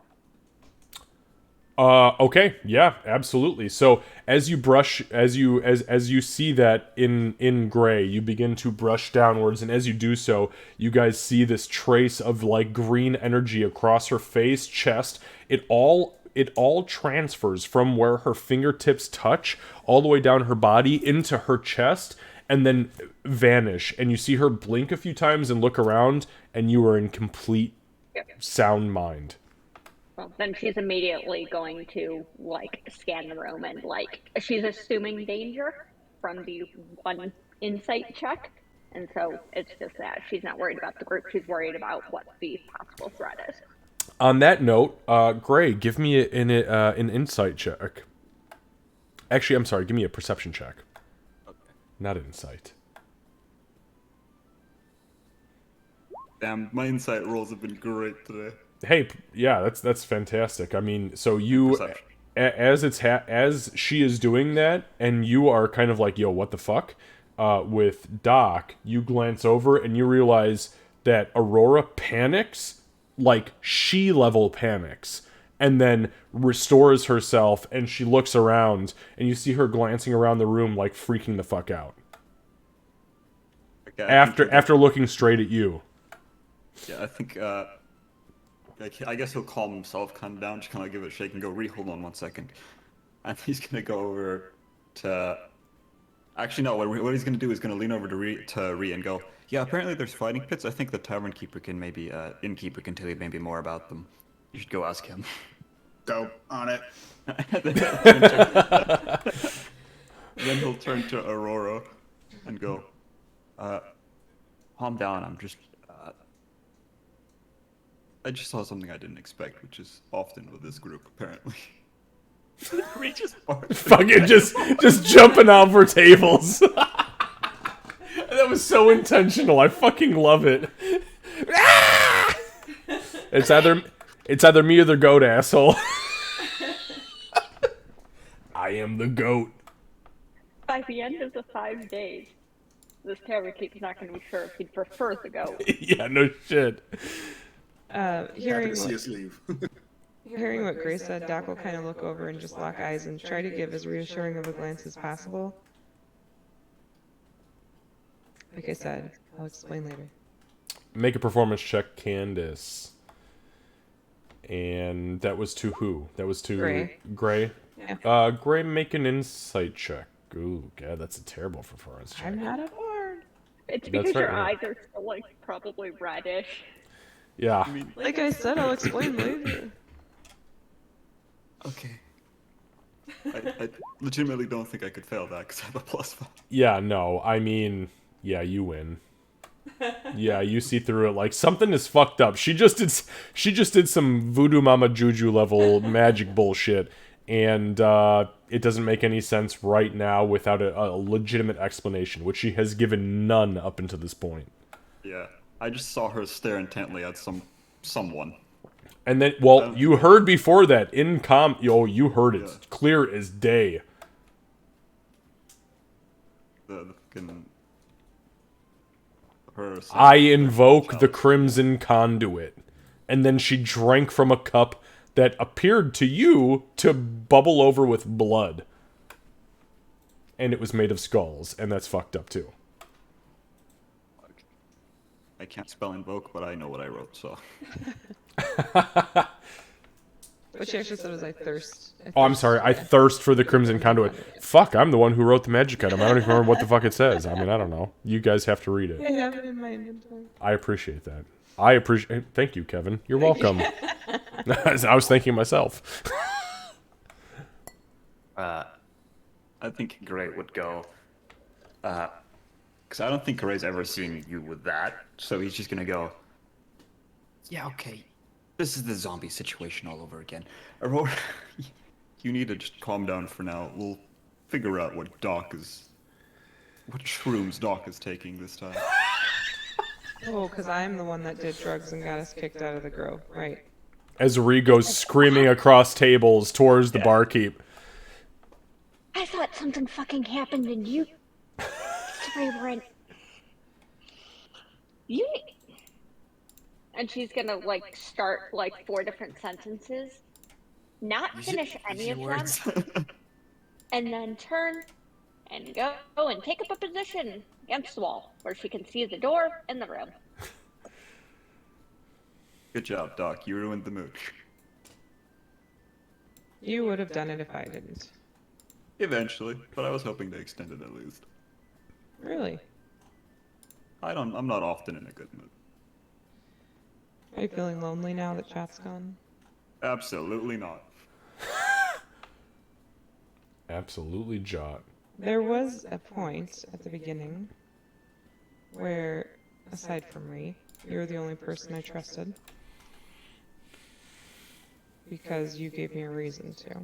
Okay, yeah, absolutely. So as you brush, as you see that in Gray, you begin to brush downwards, and as you do so, you guys see this trace of like green energy across her face, chest. It all transfers from where her fingertips touch all the way down her body into her chest, and then vanish. And you see her blink a few times and look around, and you are in complete sound mind. Well, then she's immediately going to like scan the room and like she's assuming danger from the one insight check, and so it's just that she's not worried about the group. She's worried about what the possible threat is. On that note, Gray, give me an insight check. Actually, I'm sorry. Give me a perception check. Okay. Not insight. Damn, my insight rolls have been great today. Hey, yeah, that's fantastic. I mean, so you, Perception. as she is doing that, and you are kind of like, yo, what the fuck? With Doc, you glance over and you realize that Aurora panics, like she level panics, and then restores herself, and she looks around, and you see her glancing around the room like freaking the fuck out. Okay, After looking straight at you. Yeah, I think, like, I guess he'll calm himself kind of down, just kind of give it a shake and go, hold on 1 second. And he's going to go over to... Actually, no, what he's going to do is going to lean over to Ree and go, yeah, apparently there's fighting pits. I think the tavern keeper can maybe, innkeeper can tell you maybe more about them. You should go ask him. Go on it. Then he'll turn to Aurora and go, calm down, I just saw something I didn't expect, which is often with this group, apparently. Reaches forward. Fucking just jumping out for tables. That was so intentional. I fucking love it. Ah! It's either me or the goat, asshole. I am the goat. By the end of the 5 days, this tavern keeper's not going to be sure if he'd prefer the goat. Yeah, no shit. Happy to see us leave. Hearing what Grace said, Doc will kind of look over and just lock eyes and try to give as reassuring of a glance as possible. Like I said, I'll explain later. Make a performance check, Candace. And that was to who? That was to Gray. Gray? Yeah. Gray, make an insight check. Ooh, God, that's a terrible performance check. I'm not a bard. It's because right, your yeah. eyes are still like probably reddish. Yeah. Like I said, I'll explain later. Okay. I legitimately don't think I could fail that because I have a +5. Yeah, no, I mean, yeah, you win. Yeah, you see through it like something is fucked up. She just did some voodoo mama juju level magic bullshit, and it doesn't make any sense right now without a legitimate explanation, which she has given none up until this point. Yeah, I just saw her stare intently at someone. And then, well, you heard before that in you heard it Yeah. clear as day. The fucking her. I invoke the Crimson Conduit. And then she drank from a cup that appeared to you to bubble over with blood. And it was made of skulls, and that's fucked up too. I can't spell invoke, but I know what I wrote, so. What she actually said was, I thirst. Oh, I'm sorry. I thirst for the Crimson Conduit. Fuck, I'm the one who wrote the magic item. I don't even remember what the fuck it says. I mean, I don't know. You guys have to read I it. have it in my inventory. I appreciate that. Thank you, Kevin. You're welcome. I was thanking myself. I think Gray would go. Because I don't think Gray's ever seen you with that, so he's just gonna go. Yeah, okay. This is the zombie situation all over again. Aurora, you need to just calm down for now. We'll figure out what shrooms Doc is taking this time. Oh, because I'm the one that did drugs and got us kicked out of the grove, right? As Ree goes screaming across tables towards the barkeep. I thought something fucking happened and you three were in. You. And she's gonna like start like 4 different sentences, not finish any of them, and then turn and go and take up a position against the wall where she can see the door in the room. Good job, Doc. You ruined the mooch. You would have done it if I didn't. Eventually, but I was hoping to extend it at least. Really? I'm not often in a good mood. Are you feeling lonely now that chat's gone? Absolutely not. Absolutely jot. There was a point at the beginning where, aside from Ree, you were the only person I trusted. Because you gave me a reason to.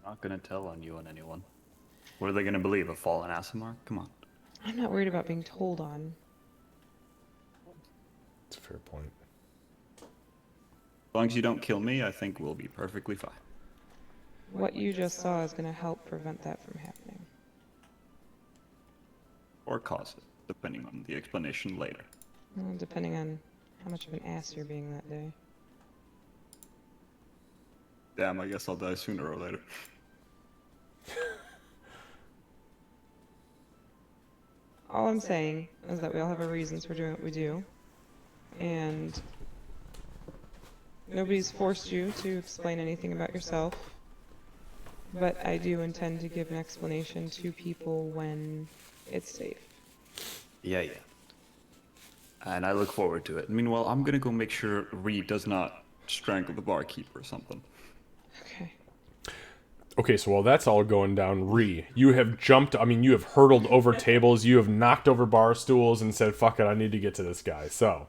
Not gonna tell on you and anyone. What are they gonna believe? A fallen Asimar? Come on. I'm not worried about being told on. That's a fair point. As long as you don't kill me, I think we'll be perfectly fine. What you just saw is going to help prevent that from happening. Or cause it, depending on the explanation later. Well, depending on how much of an ass you're being that day. Damn, I guess I'll die sooner or later. All I'm saying is that we all have our reasons for doing what we do. And nobody's forced you to explain anything about yourself. But I do intend to give an explanation to people when it's safe. Yeah. And I look forward to it. Meanwhile, I'm gonna go make sure Reed does not strangle the barkeep or something. Okay. Okay, so while that's all going down, Ree, you have you have hurtled over tables, you have knocked over bar stools and said, fuck it, I need to get to this guy. So,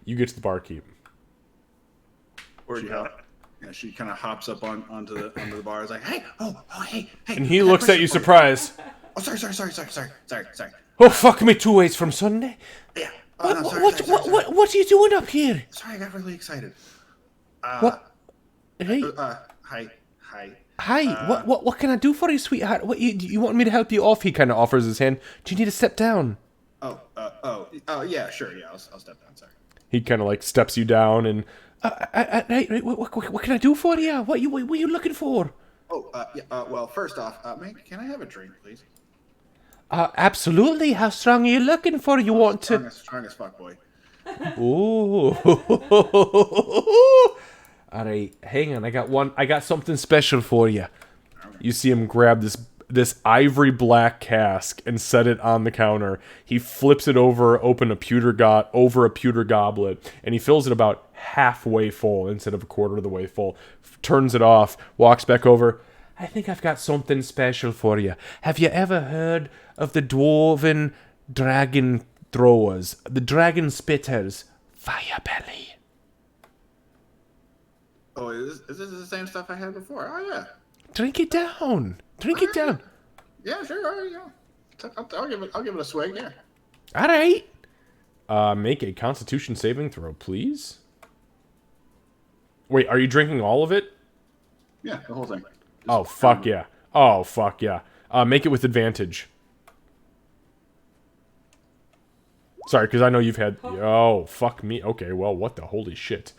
you get to the barkeep. Where'd you go? Yeah, she kind of hops up onto the bar. Is like, hey, hey. And he looks at you surprised. Oh, sorry. Oh, fuck me 2 ways from Sunday. Yeah. What are you doing up here? Sorry, I got really excited. What? Hey. Hi. What can I do for you, sweetheart? You want me to help you off? He kind of offers his hand. Do you need to step down? Yeah, sure. Yeah, I'll step down. Sorry. He kind of like steps you down and. Hey, what can I do for you? What are you looking for? Well, first off, can I have a drink, please? Absolutely. How strong are you looking for? You want to? Strong as fuck, boy. Ooh. All right, hang on. I got something special for you. You see him grab this ivory black cask and set it on the counter. He flips it over a pewter goblet, and he fills it about halfway full instead of a quarter of the way full. Turns it off, walks back over. I think I've got something special for you. Have you ever heard of the dwarven dragon throwers, the dragon spitters, Firebelly? Oh, is this the same stuff I had before? Oh, yeah. Drink it down. Yeah, sure. All right, yeah. I'll give it a swig. Yeah. All right. make a Constitution saving throw, please. Wait, are you drinking all of it? Yeah, the whole thing. Oh, fuck yeah. Oh, fuck yeah. Make it with advantage. Sorry, because I know you've had... Oh, fuck me. Okay, well, what the holy shit.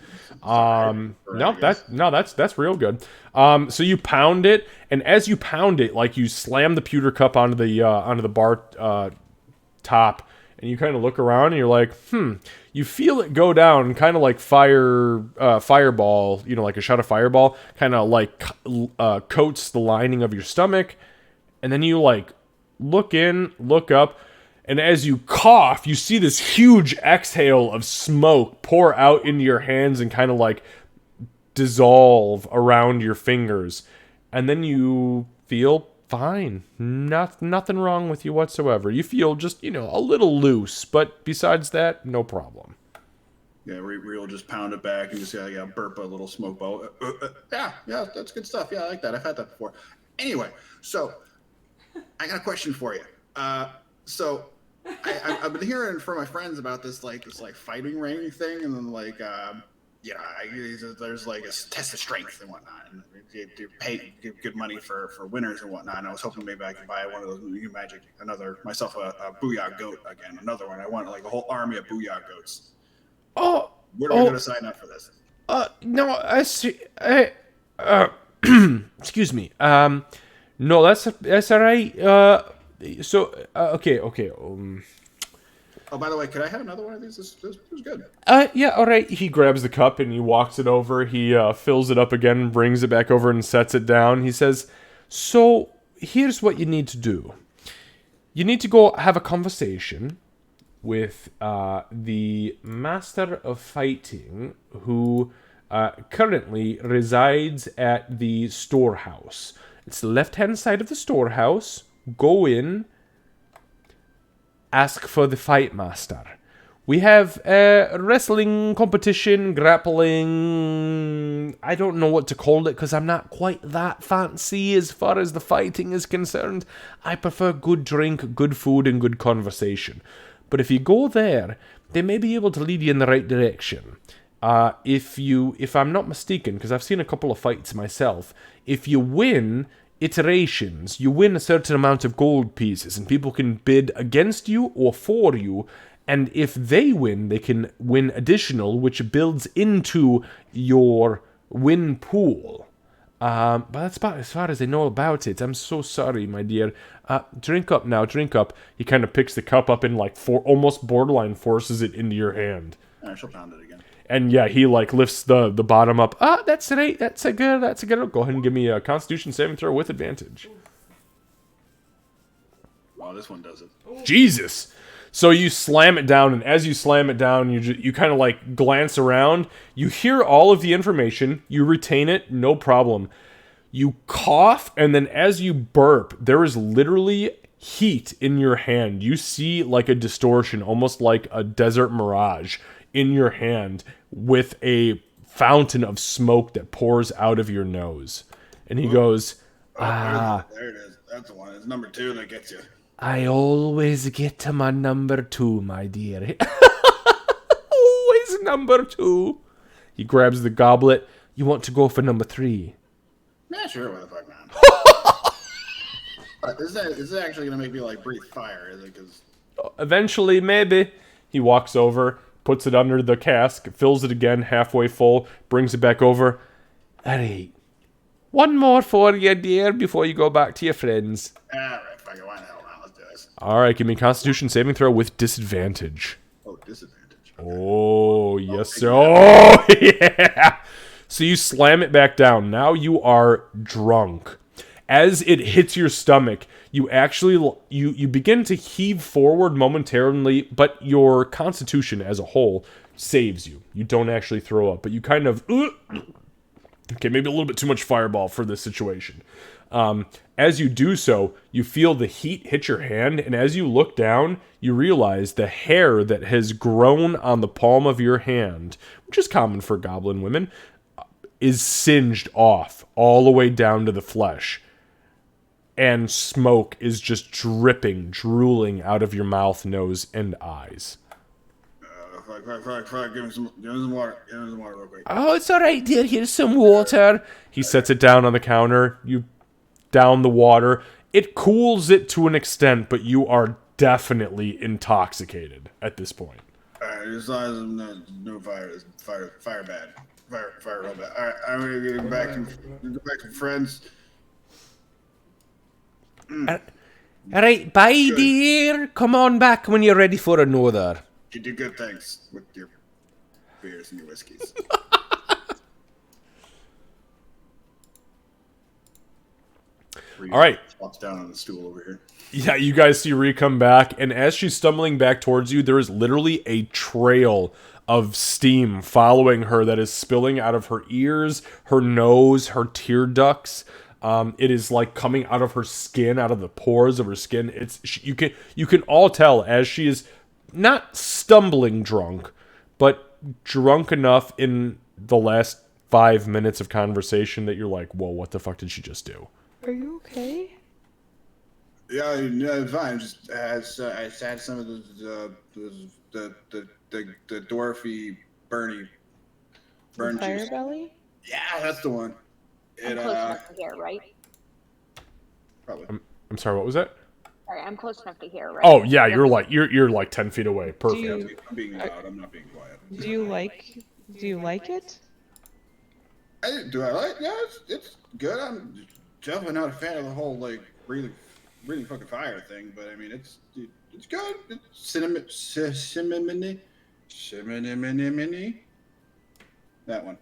That's real good. So you pound it, and as you pound it, like, you slam the pewter cup onto the bar top, and you kind of look around, and you're like, you feel it go down, kind of like fireball, like a shot of fireball, kind of like coats the lining of your stomach, and then you like look in, look up, and as you cough, you see this huge exhale of smoke pour out into your hands and kind of like dissolve around your fingers, and then you feel fine. Nothing wrong with you whatsoever. You feel just, a little loose, but besides that, no problem. Yeah, we'll just pound it back and just burp a little smoke ball. Yeah, that's good stuff. Yeah, I like that. I've had that before. Anyway, so I got a question for you. So I've been hearing from my friends about this fighting ring thing, and then there's like a test of strength and whatnot, and you give good money for winners and whatnot. And I was hoping maybe I could buy one of those new magic, myself a booyah goat again, another one. I want like a whole army of booyah goats. Oh, where are we going to sign up for this? No, I see. Excuse me. No, that's all right. Okay. Oh, by the way, could I have another one of these? This was good. Yeah, all right. He grabs the cup and he walks it over. He fills it up again, brings it back over and sets it down. He says, so here's what you need to do. You need to go have a conversation with the Master of Fighting, who currently resides at the storehouse. It's the left-hand side of the storehouse. Go in, ask for the Fight Master. We have wrestling competition, grappling. I don't know what to call it because I'm not quite that fancy as far as the fighting is concerned. I prefer good drink, good food, and good conversation. But if you go there, they may be able to lead you in the right direction. If I'm not mistaken, because I've seen a couple of fights myself, if you win iterations, you win a certain amount of gold pieces, and people can bid against you or for you, and if they win, they can win additional, which builds into your win pool. But that's about as far as I know about it. I'm so sorry, my dear. Drink up now, drink up. He kind of picks the cup up and almost borderline forces it into your hand. I shall pound it again. And yeah, he lifts the bottom up. That's right. That's a good. Go ahead and give me a Constitution saving throw with advantage. Wow, this one does it. Jesus. So you slam it down, and as you slam it down, you kind of glance around. You hear all of the information. You retain it, no problem. You cough, and then as you burp, there is literally heat in your hand. You see like a distortion, almost like a desert mirage in your hand with a fountain of smoke that pours out of your nose. And he goes, there it is. That's the one. It's number 2 that gets you. I always get to my number 2, my dear. Always number 2. He grabs the goblet. You want to go for number 3? Yeah, sure. What the fuck, man? This is actually going to make me breathe fire, is it? Because eventually, maybe. He walks over, puts it under the cask, fills it again halfway full, brings it back over. All right. One more for you, dear, before you go back to your friends. All right, fuck it. Why the hell not? Let's do this. All right, give me a Constitution saving throw with disadvantage. Oh, disadvantage. Okay. Oh, yes, sir. Oh, yeah. So you slam it back down. Now you are drunk. As it hits your stomach, you actually you begin to heave forward momentarily, but your constitution as a whole saves you. You don't actually throw up, but you kind of okay, maybe a little bit too much fireball for this situation. As you do so, you feel the heat hit your hand, and as you look down, you realize the hair that has grown on the palm of your hand, which is common for goblin women, is singed off all the way down to the flesh. And smoke is just dripping, drooling out of your mouth, nose, and eyes. fuck. Give me some water. Give me some water real quick. Oh, it's all right, dear. Here's some water. He sets it down on the counter. You down the water. It cools it to an extent, but you are definitely intoxicated at this point. Alright, as long as I'm not no fire bad. Fire real bad. Alright, I'm gonna get back to friends. All right, bye, dear. Come on back when you're ready for another. You do good things with your beers and your whiskeys. All right. Flops down on the stool over here. Yeah, you guys see Rhea come back, and as she's stumbling back towards you, there is literally a trail of steam following her that is spilling out of her ears, her nose, her tear ducts. It is like coming out of her skin, out of the pores of her skin. You can all tell as she is not stumbling drunk, but drunk enough in the last 5 minutes of conversation that you're like, whoa, what the fuck did she just do? Are you okay? Yeah, it's fine. Just I just had some of the dwarfy burn Fire juice. belly? Yeah, that's the one. I'm close enough to hear, right? Probably. I'm sorry, what was that? Sorry, I'm close enough to hear, right? Oh yeah, you're like 10 feet away. Perfect. I'm being loud. I'm not being quiet. Do you like it? Do I like? Yeah, it's good. I'm definitely not a fan of the whole like breathing fucking fire thing, but I mean it's good. It's cinnamony. That one.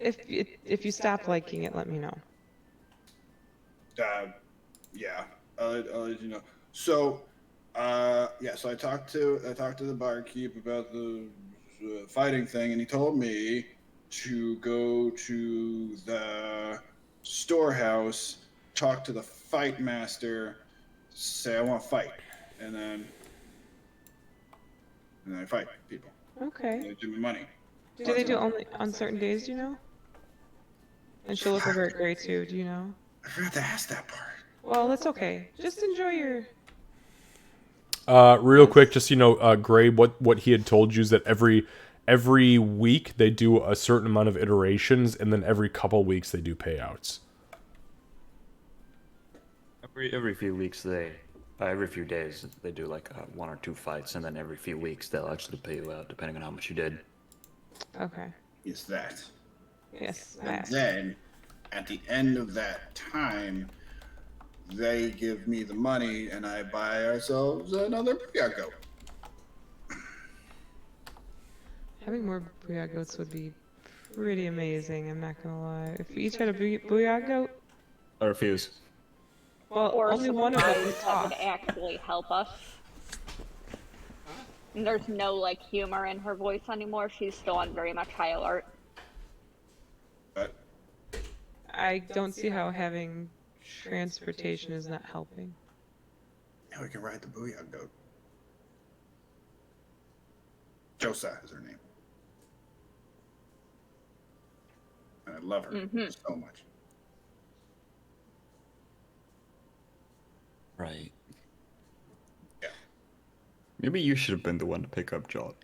If you stop liking it, let me know. Yeah, I'll let you know. So, yeah. So I talked to the barkeep about the fighting thing, and he told me to go to the storehouse, talk to the fight master, say I want to fight, and then I fight people. Okay. And they give me money. Do they do only on certain days, do you know? And she'll look over at Gray too, do you know? I forgot to ask that part. Well, that's okay. Just enjoy your... Real quick, just Gray, what he had told you is that every week they do a certain amount of iterations, and then every couple weeks they do payouts. Every few weeks every few days they do like 1 or 2 fights, and then every few weeks they'll actually pay you out depending on how much you did. Okay. Is that? Yes. And then, at the end of that time, they give me the money, and I buy ourselves another booyah goat. Having more booyah goats would be pretty amazing, I'm not gonna lie. If we each had a booyah goat, I refuse. well, Or only one of them would that would talk. actually help us. And there's no like humor in her voice anymore. She's still on very much high alert. But I don't see how having transportation is not helping. now we can ride the booyah goat. Josa is her name. And I love her so much. Right. Yeah. Maybe you should have been the one to pick up John.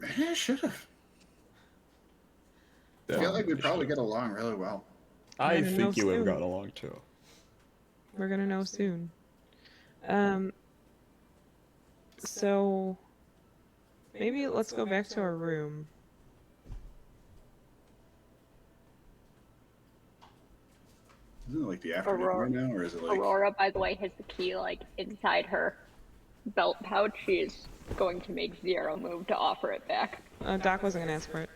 Maybe I should have. I feel like we'd probably get along really well. I I don't know think you would have soon. gotten along too. We're gonna know soon. So maybe let's go back to our room. Isn't it like the afternoon right now, or is it like? Aurora, by the way, has the key like inside her belt pouch. She's going to make zero move to offer it back. Doc wasn't gonna ask for it.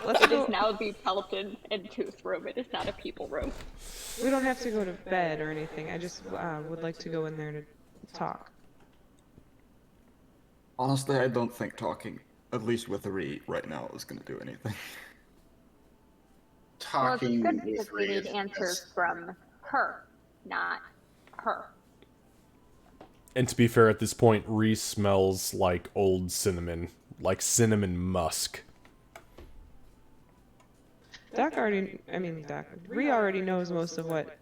Let's It go. is now the Pelton and Tooth room. It is not a people room. We don't have to go to bed or anything. I just would like to go in there to talk. Honestly, I don't think talking, at least with Ree right now, is gonna do anything. Well, it's Talking good because with we Ray need is answers best. from her, not her. And to be fair, at this point, Reese smells like old cinnamon, like cinnamon musk. Doc Ree already knows most of what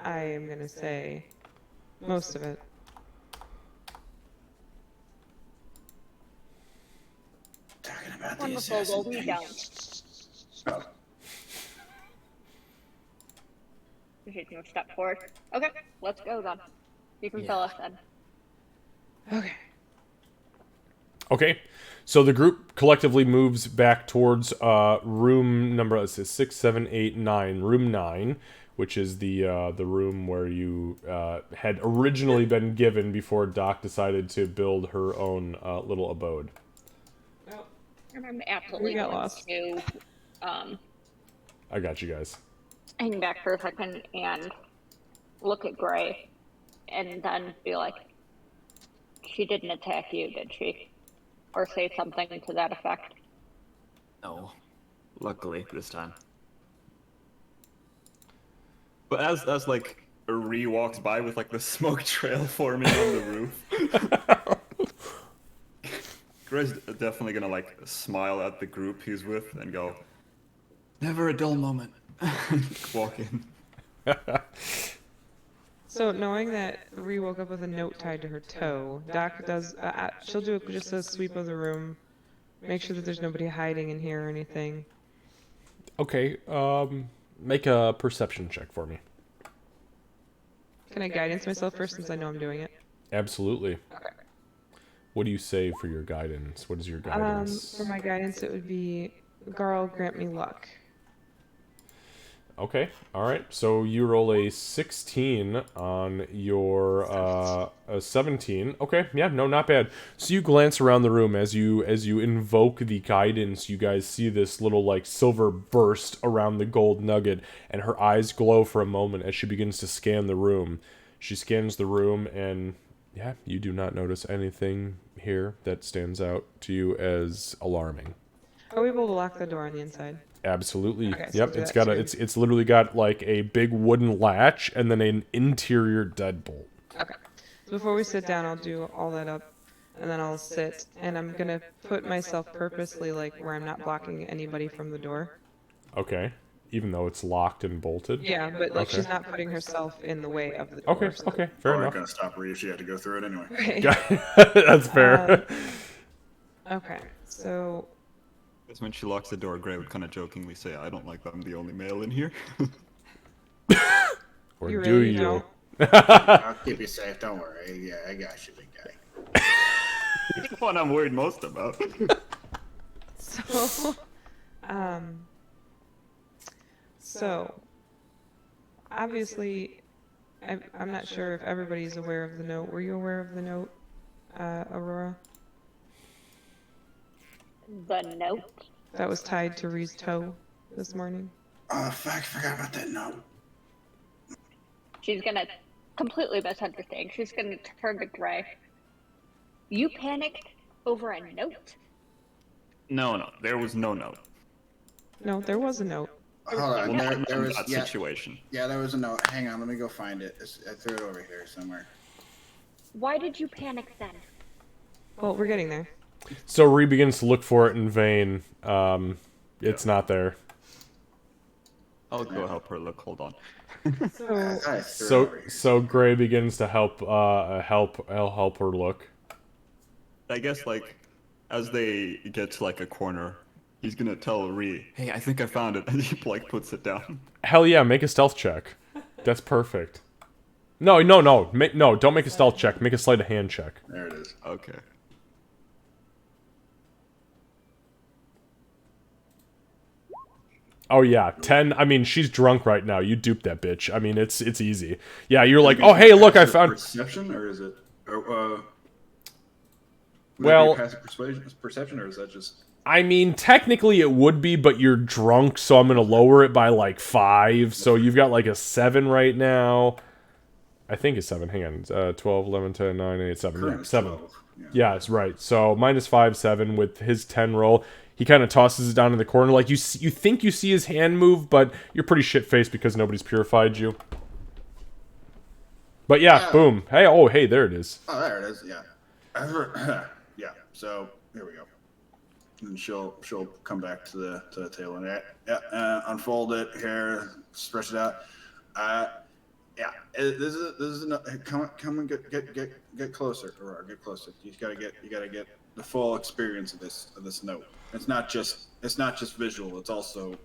I am gonna say. Most of it. Talking about the Wonderful. Well, we don't. Oh, She's gonna step forward. Okay, let's go then. You can fill us in. Okay. Okay, so the group collectively moves back towards room number, let's say 6, 7, 8, 9, room 9, which is the room where you had originally been given before Doc decided to build her own little abode. And I'm absolutely We got going lost. to I got you guys. hang back for a second and look at Gray, and then be like, "She didn't attack you, did she?" Or say something to that effect. No. Luckily, this time. But as like, Ree walks by with, like, the smoke trail forming on the roof, Gray's definitely gonna, like, smile at the group he's with and go, "Never a dull moment." Walk in. So knowing that Ree woke up with a note tied to her toe, Doc does. She'll do just a sweep of the room, make sure that there's nobody hiding in here or anything. Okay, make a perception check for me. Can I guidance myself first since I know I'm doing it? Absolutely. Okay. What do you say for your guidance? What is your guidance? For my guidance, it would be, Garl, grant me luck. Okay, alright. So you roll a 16 on your a 17. Okay, yeah, no, not bad. So you glance around the room as you invoke the guidance, you guys see this little like silver burst around the gold nugget, and her eyes glow for a moment as she begins to scan the room. She scans the room and yeah, you do not notice anything here that stands out to you as alarming. Are we able to lock the door on the inside? Absolutely. Okay, so Yep, we'll do it's that got a too. it's literally got like a big wooden latch and then an interior deadbolt. Okay. So before we sit down, I'll do all that up, and then I'll sit, and I'm gonna put myself purposely like where I'm not blocking anybody from the door. Okay. Even though it's locked and bolted. Yeah, but like Okay. she's not putting herself in the way of the door. Okay, so that- okay, fair I enough. gonna stop Ree. She had to go through it anyway. Okay. That's fair. Okay. So Because when she locks the door, Gray would kind of jokingly say, "I don't like that I'm the only male in here." Or you do really you? don't. I'll keep you safe. Don't worry. Yeah, I got you, big guy. It's the one I'm worried most about. So, so obviously, I'm not sure if everybody's aware of the note. Were you aware of the note, Aurora? The note. That was tied to Ree's toe this morning. Oh, fuck, I forgot about that note. She's gonna completely misunderstand. She's gonna turn to Gray. You panicked over a note? No, there was no note. No, there was a note. Hold on, there was, That yeah, situation. yeah, there was a note. Hang on, let me go find it. I threw it over here somewhere. Why did you panic then? Well, we're getting there. So Ree begins to look for it in vain. It's not there. I'll go help her look. Hold on. So, I threw it So over here. so Gray begins to help her look. I guess, like, as they get to, like, a corner, he's gonna tell Ree, "Hey, I think I found it," and he, like, puts it down. Hell yeah, make a stealth check. That's perfect. No, don't make a stealth check. Make a sleight of hand check. There it is. Okay. Oh yeah, 10. I mean, she's drunk right now. You duped that bitch. I mean, it's easy. Yeah, you're like, oh hey, look, I found. Perception, or is it? Well- passive perception, or is that just? I mean, technically it would be, but you're drunk, so I'm gonna lower it by like 5. So you've got like a 7 right now. I think it's 7. Hang on. 12, 11, 10, 9, 8, 7. Yeah, Current 7. 12. Yeah, it's right. So -5, 7 with his 10 roll. He kind of tosses it down in the corner. Like you think you see his hand move, but you're pretty shit-faced because nobody's purified you. But yeah, boom. Hey, there it is. Oh, there it is. Yeah. Yeah. So here we go. And she'll come back to the table and unfold it here, stretch it out. Yeah, this is no, come and get closer, Aurora, get closer. You gotta get the full experience of this note. It's not just visual. It's also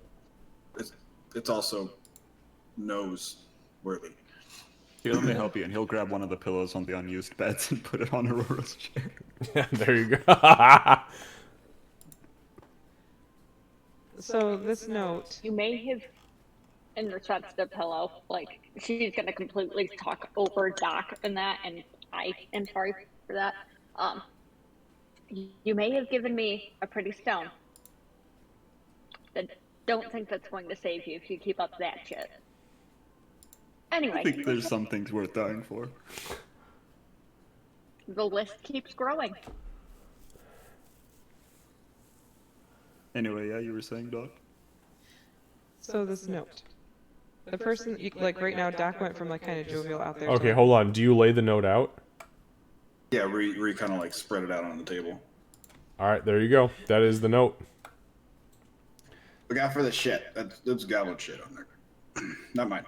nose worthy. Here, let me help you. And he'll grab one of the pillows on the unused beds and put it on Aurora's chair. There you go. So this note, You may have intercepted the pillow. Like she's gonna completely talk over Doc and that, and I am sorry for that. Um, you may have given me a pretty stone. But don't think that's going to save you if you keep up that shit. I Anyway, think there's some things worth dying for. the list keeps growing. Anyway, yeah, you were saying, Doc? so this note. The person, like right now, Doc went from like kind of jovial out there to Okay, like, hold on. Do you lay the note out? Yeah, Ree kind of like spread it out on the table. All right, there you go. That is the note. Look out for the shit. That's goblin shit on there. Not mine.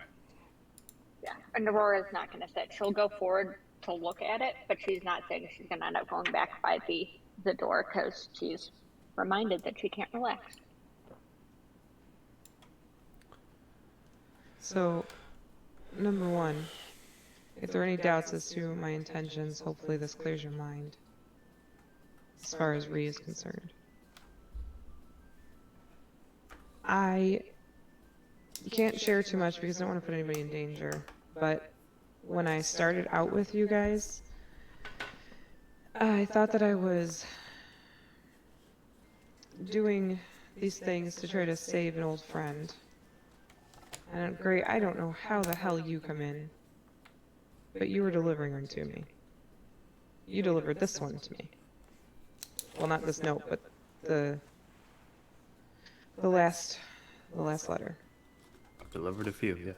Yeah, and Aurora's not going to sit. She'll go forward to look at it, but she's not saying she's going to end up going back by the door because she's reminded that she can't relax. So, number one, if there are any doubts as to my intentions, hopefully this clears your mind. As far as Ree is concerned. I can't share too much because I don't want to put anybody in danger, but when I started out with you guys, I thought that I was doing these things to try to save an old friend. And Gray, I don't know how the hell you come in, but you were delivering them to me. You delivered this one to me. Well, not this note, but the last letter. I've delivered a few, yes.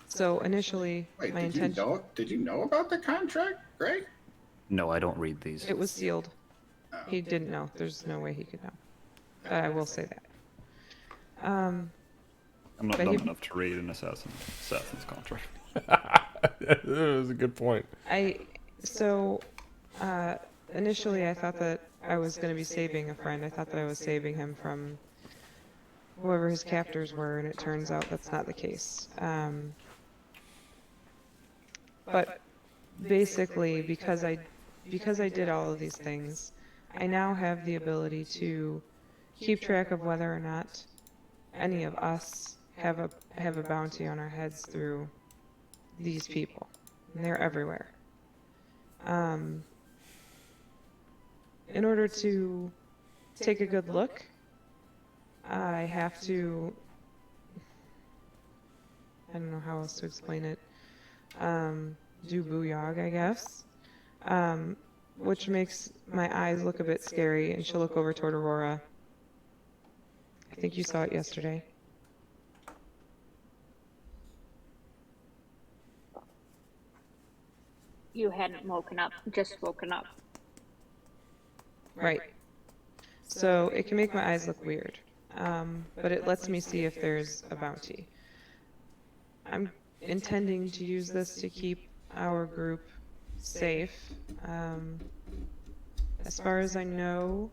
So initially, Wait, my did intention, you know about the contract, Greg? No, I don't read these. it was sealed. He didn't know. There's no way he could know. I will say that. I'm not but dumb he- enough to read an assassin's contract. That was a good point. So initially I thought that I was going to be saving a friend. I thought that I was saving him from whoever his captors were, and it turns out that's not the case. But basically, because I did all of these things, I now have the ability to keep track of whether or not any of us have a bounty on our heads through these people. And they're everywhere. In order to take a good look, I have to, I don't know how else to explain it, do booyog, I guess, which makes my eyes look a bit scary, and she'll look over toward Aurora. I think you saw it yesterday. You hadn't woken up, just woken up. Right. So it can make my eyes look weird, but it lets me see if there's a bounty. I'm intending to use this to keep our group safe. As far as I know,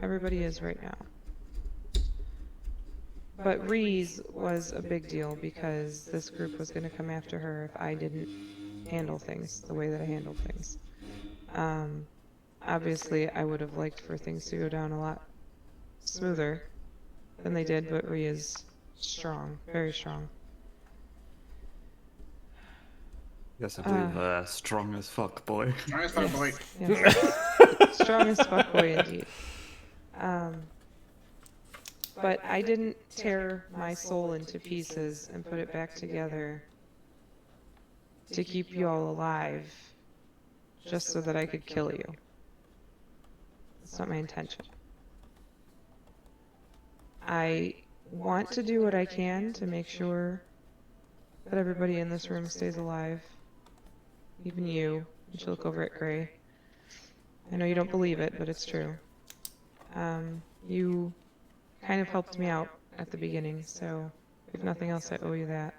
everybody is right now. But Ree's was a big deal because this group was going to come after her if I didn't handle things the way that I handled things. Obviously, I would have liked for things to go down a lot smoother than they did, but Ree is strong, very strong. Yes, I believe strong as fuck, boy. Nice fun, boy. Yes. Strong as fuck boy indeed. But I didn't tear my soul into pieces and put it back together to keep you all alive just so that I could kill you. That's not my intention. I want to do what I can to make sure that everybody in this room stays alive. Even you. And she'll look over at Gray. I know you don't believe it, but it's true. You kind of helped me out at the beginning, so If nothing else, I owe you that.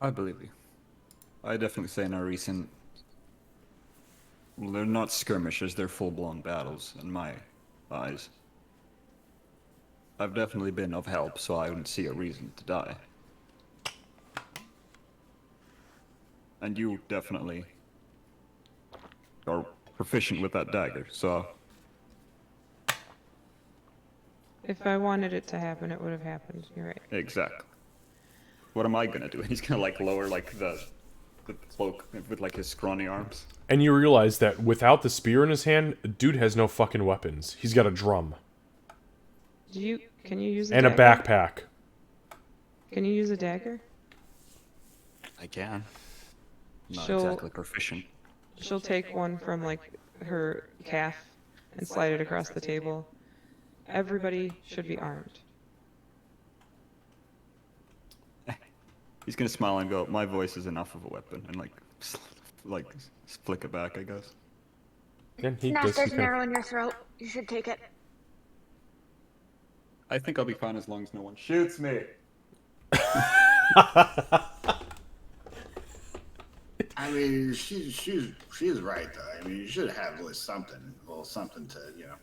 I believe you. I definitely say in our recent... Well, they're not skirmishes, they're full-blown battles, in my eyes. I've definitely been of help, so I wouldn't see a reason to die. And you definitely are proficient with that dagger, so... If I wanted it to happen, it would have happened. You're right. Exactly. What am I gonna do? He's gonna, like, lower, like, the cloak with, like, his scrawny arms. And you realize that without the spear in his hand, dude has no fucking weapons. He's got a drum. Can you use a and dagger? a backpack. Can you use a dagger? I can. Not She'll- exactly proficient. She'll take one from, like, her calf and slide it across the table. Everybody should be armed. He's gonna smile and go, my voice is enough of a weapon, and like flick it back, I guess. And he No, does there's he an kind arrow in your throat. You should take it. I think I'll be fine as long as no one shoots me. I mean, she's right though. I mean, you should have a little something to, you know.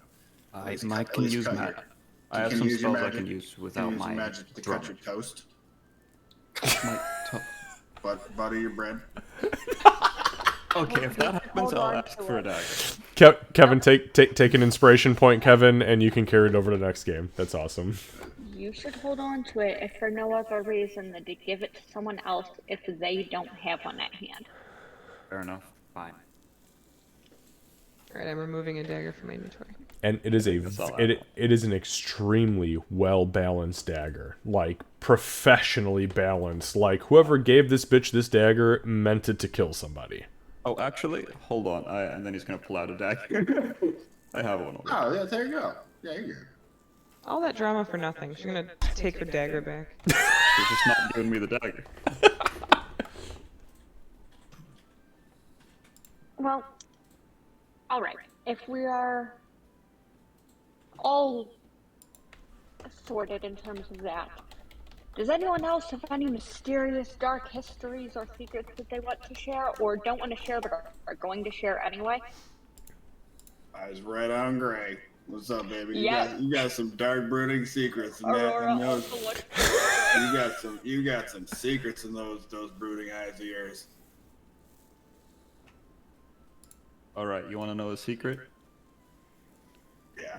I least might cut- at can least use cut ma- your- I have can some you use your spells I magic- can use Can without you use your my magic to drum. cut your toast, My butter your bread. Okay, if that happens, Hold I'll on ask to for a it. dagger. Kevin, take an inspiration point, Kevin, and you can carry it over to the next game. That's awesome. You should hold on to it if for no other reason than to give it to someone else if they don't have one at hand. Fair enough. Fine. Alright, I'm removing a dagger from my inventory. And it is That's all I want. it is an extremely well balanced dagger, like professionally balanced. Like whoever gave this bitch this dagger meant it to kill somebody. Oh, actually, hold on. And then he's gonna pull out a dagger. I have one already. Oh, yeah, there you go. Yeah, you're good. All that drama for nothing. She's gonna take her dagger back. He's just not giving me the dagger. Well, alright. If we are all sorted in terms of that, does anyone else have any mysterious dark histories or secrets that they want to share or don't want to share but are going to share anyway? Eyes right on gray. What's up, baby? Yeah. You got some dark brooding secrets in that. Aurora In those, also looks you got some secrets in those brooding eyes of yours. All right, you want to know a secret? Yeah.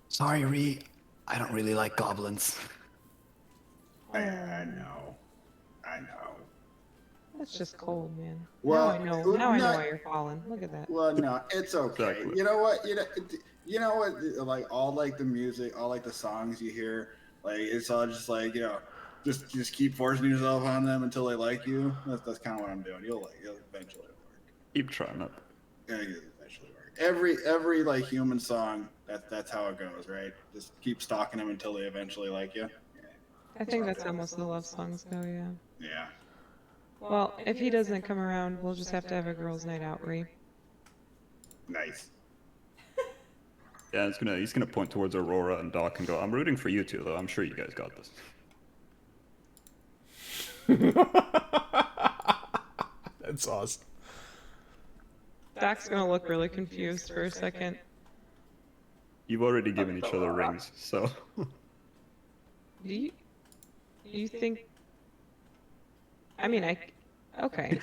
Sorry, Ree. I don't really like goblins. I know. I know. That's just cold, man. Well, now I know not- why you're falling. Look at that. Well, no, it's okay. Exactly. You know what? You know what? Like all like the music, all like the songs you hear, like it's all just like just keep forcing yourself on them until they like you. That's kind of what I'm doing. You'll eventually work. Keep trying it. Yeah, you'll eventually work. Every like human song, that's how it goes, right? Just keep stalking them until they eventually like you. I think that's how most of the love songs go, yeah. Yeah. Well, if he doesn't come around, we'll just have to have a girls' night out, Ree. Nice. Yeah, he's gonna point towards Aurora and Doc and go, I'm rooting for you two, though. I'm sure you guys got this. That's awesome. Doc's gonna look really confused for a second. You've already given each other rings, so... Do you think... I mean, okay.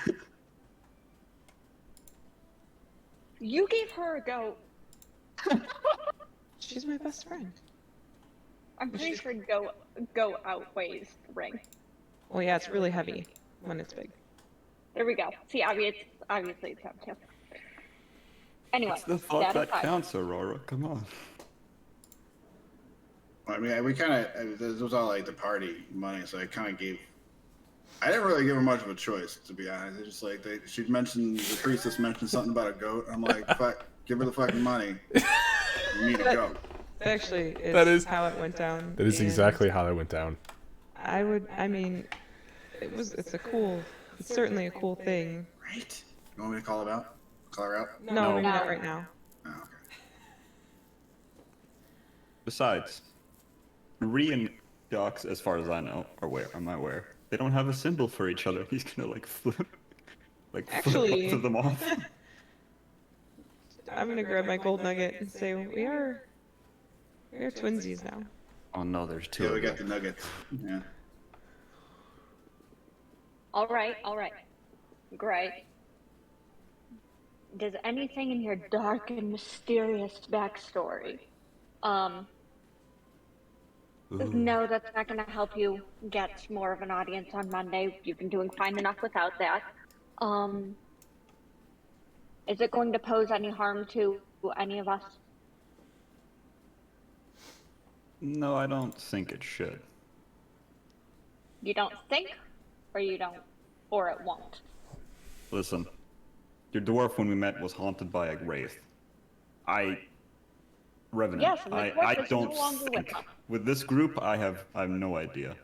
You gave her a goat. She's my best friend. I'm pretty sure goat outweighs the ring. Well, yeah, it's really heavy when it's big. There we go. See, obviously it's have to. Anyway, It's the thought that aside. counts, Aurora. Come on. I mean, we kind of this was all like the party money, so I kind of gave. I didn't really give her much of a choice, to be honest. It's just like she mentioned the priestess mentioned something about a goat. I'm like, fuck, give her the fucking money. You need a goat. That actually is, That is- how it went down. That is and exactly how that went down. I mean, it's certainly a cool thing. Right? You want me to call it out? Call her out? No, maybe No. not right now. Oh, okay. Besides, Ree and Docs, as far as I know, am I aware, they don't have a symbol for each other. He's gonna like flip Actually- both of them off. I'm gonna grab my gold nugget and say we are twinsies now. Oh no, there's two. Yeah, we of got them. the nuggets. Yeah. All right. Great. Does anything in your dark and mysterious backstory, no, that's not going to help you get more of an audience on Monday. You've been doing fine enough without that. Is it going to pose any harm to any of us? No, I don't think it should. You don't think, or you don't, or it won't? Listen, your dwarf when we met was haunted by a wraith. Revenant. Yes, and the dwarf I is don't no longer with think us. with this group I have no idea.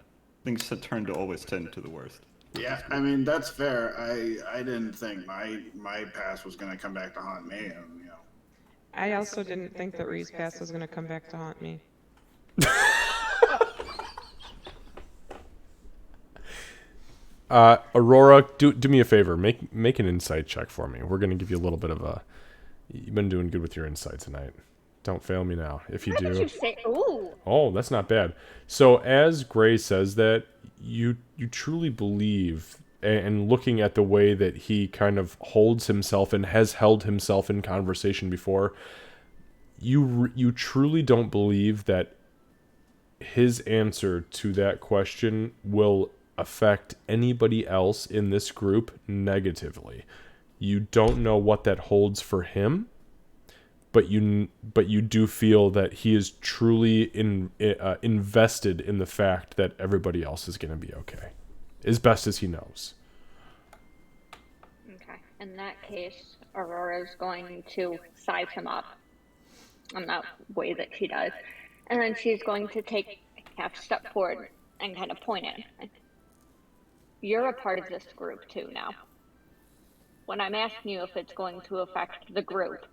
Things always tend to the worst. Yeah, I mean that's fair. I didn't think my past was gonna come back to haunt me, and you know. I also didn't think that Ree's past was gonna come back to haunt me. Aurora, do me a favor. Make an insight check for me. We're gonna give you a little bit of a. You've been doing good with your insight tonight. Don't fail me now. If you Why did do, you say, ooh? oh, that's not bad. So as Gray says that, you truly believe, and looking at the way that he kind of holds himself and has held himself in conversation before, you truly don't believe that his answer to that question will affect anybody else in this group negatively. You don't know what that holds for him, but you do feel that he is truly invested in the fact that everybody else is going to be okay, as best as he knows. Okay. In that case, Aurora's going to size him up in that way that she does. And then she's going to take a half step forward and kind of point it. You're a part of this group too now. When I'm asking you if it's going to affect the group,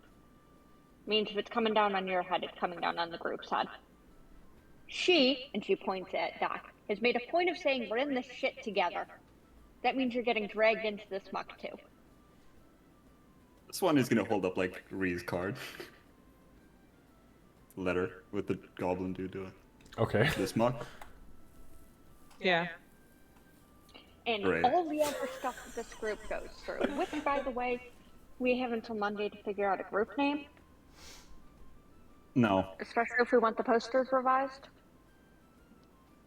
means if it's coming down on your head, it's coming down on the group's head. She, and she points at Doc, has made a point of saying we're in this shit together. That means you're getting dragged into this muck too. This one is gonna hold up like Ree's card. Letter with the goblin dude doing. Okay. This muck. Yeah. And Right. all the other stuff that this group goes through, which, by the way, we have until Monday to figure out a group name, No, especially if we want the posters revised.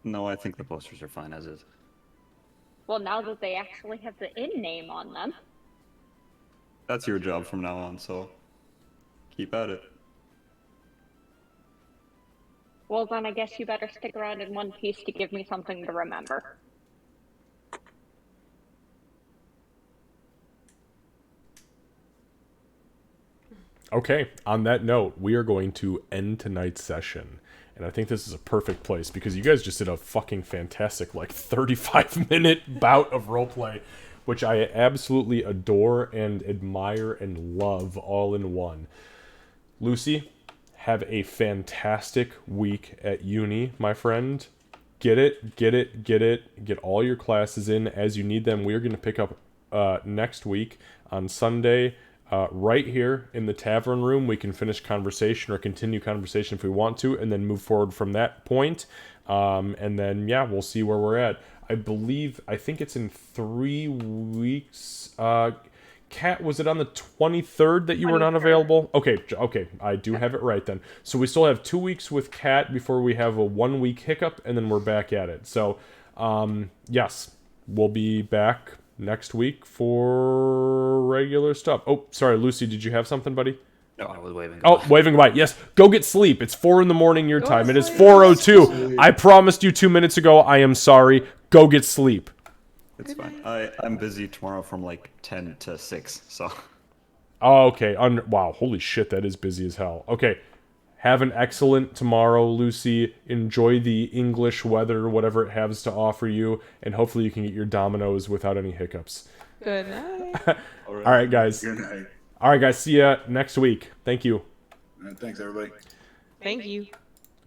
no, I think the posters are fine as is. Well, now that they actually have the in name on them. That's your job from now on, so keep at it. Well, then I guess you better stick around in one piece to give me something to remember. Okay, on that note, we are going to end tonight's session. And I think this is a perfect place because you guys just did a fucking fantastic, like, 35-minute bout of roleplay, which I absolutely adore and admire and love all in one. Lucy, have a fantastic week at uni, my friend. Get all your classes in as you need them. We are going to pick up next week on Sunday. Right here in the tavern room, we can finish conversation or continue conversation if we want to, and then move forward from that point. And then, yeah, we'll see where we're at. I think it's in 3 weeks. Kat, was it on the 23rd that you were not available? Okay, I do have it right then. So we still have 2 weeks with Kat before we have a 1-week hiccup, and then we're back at it. So, yes, we'll be back next week for regular stuff. Oh, sorry, Lucy, did you have something, buddy? No, I was waving. Oh, waving goodbye. Yes, go get sleep. It's 4 a.m. your time. It is 4:02. I promised you 2 minutes ago. I am sorry. Go get sleep. It's fine. I'm busy tomorrow from like 10 to 6, so. Oh, okay. Wow, holy shit, that is busy as hell. Okay, have an excellent tomorrow, Lucy. Enjoy the English weather, whatever it has to offer you, and hopefully you can get your dominoes without any hiccups. Good night. All right, guys. Good night. All right, guys. See ya next week. Thank you. Thanks, everybody. Thank you.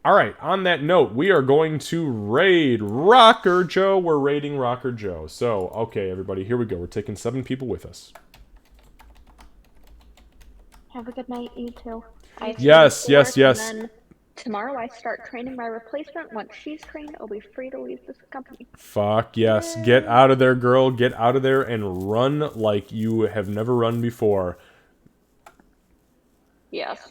All right, on that note, we are going to raid Rocker Joe. We're raiding Rocker Joe. So, okay, everybody, here we go. We're taking 7 people with us. Have a good night, you two. I have to Yes, go to yes, work, yes. And then tomorrow I start training my replacement. Once she's trained, I'll be free to leave this company. Fuck yes. Get out of there, girl. Get out of there and run like you have never run before. Yes.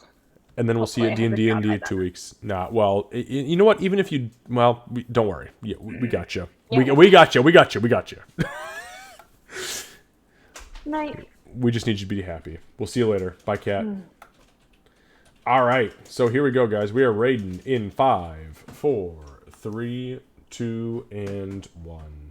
And then we'll see you at Hopefully I have a D&D job in by 2 weeks. Nah, well, you know what? Even if you, well, don't worry. Yeah, we got you. Yeah. We got you. We got you. We got you. Night. We just need you to be happy. We'll see you later. Bye, cat. All right. So here we go, guys. We are raiding in 5, 4, 3, 2, and 1.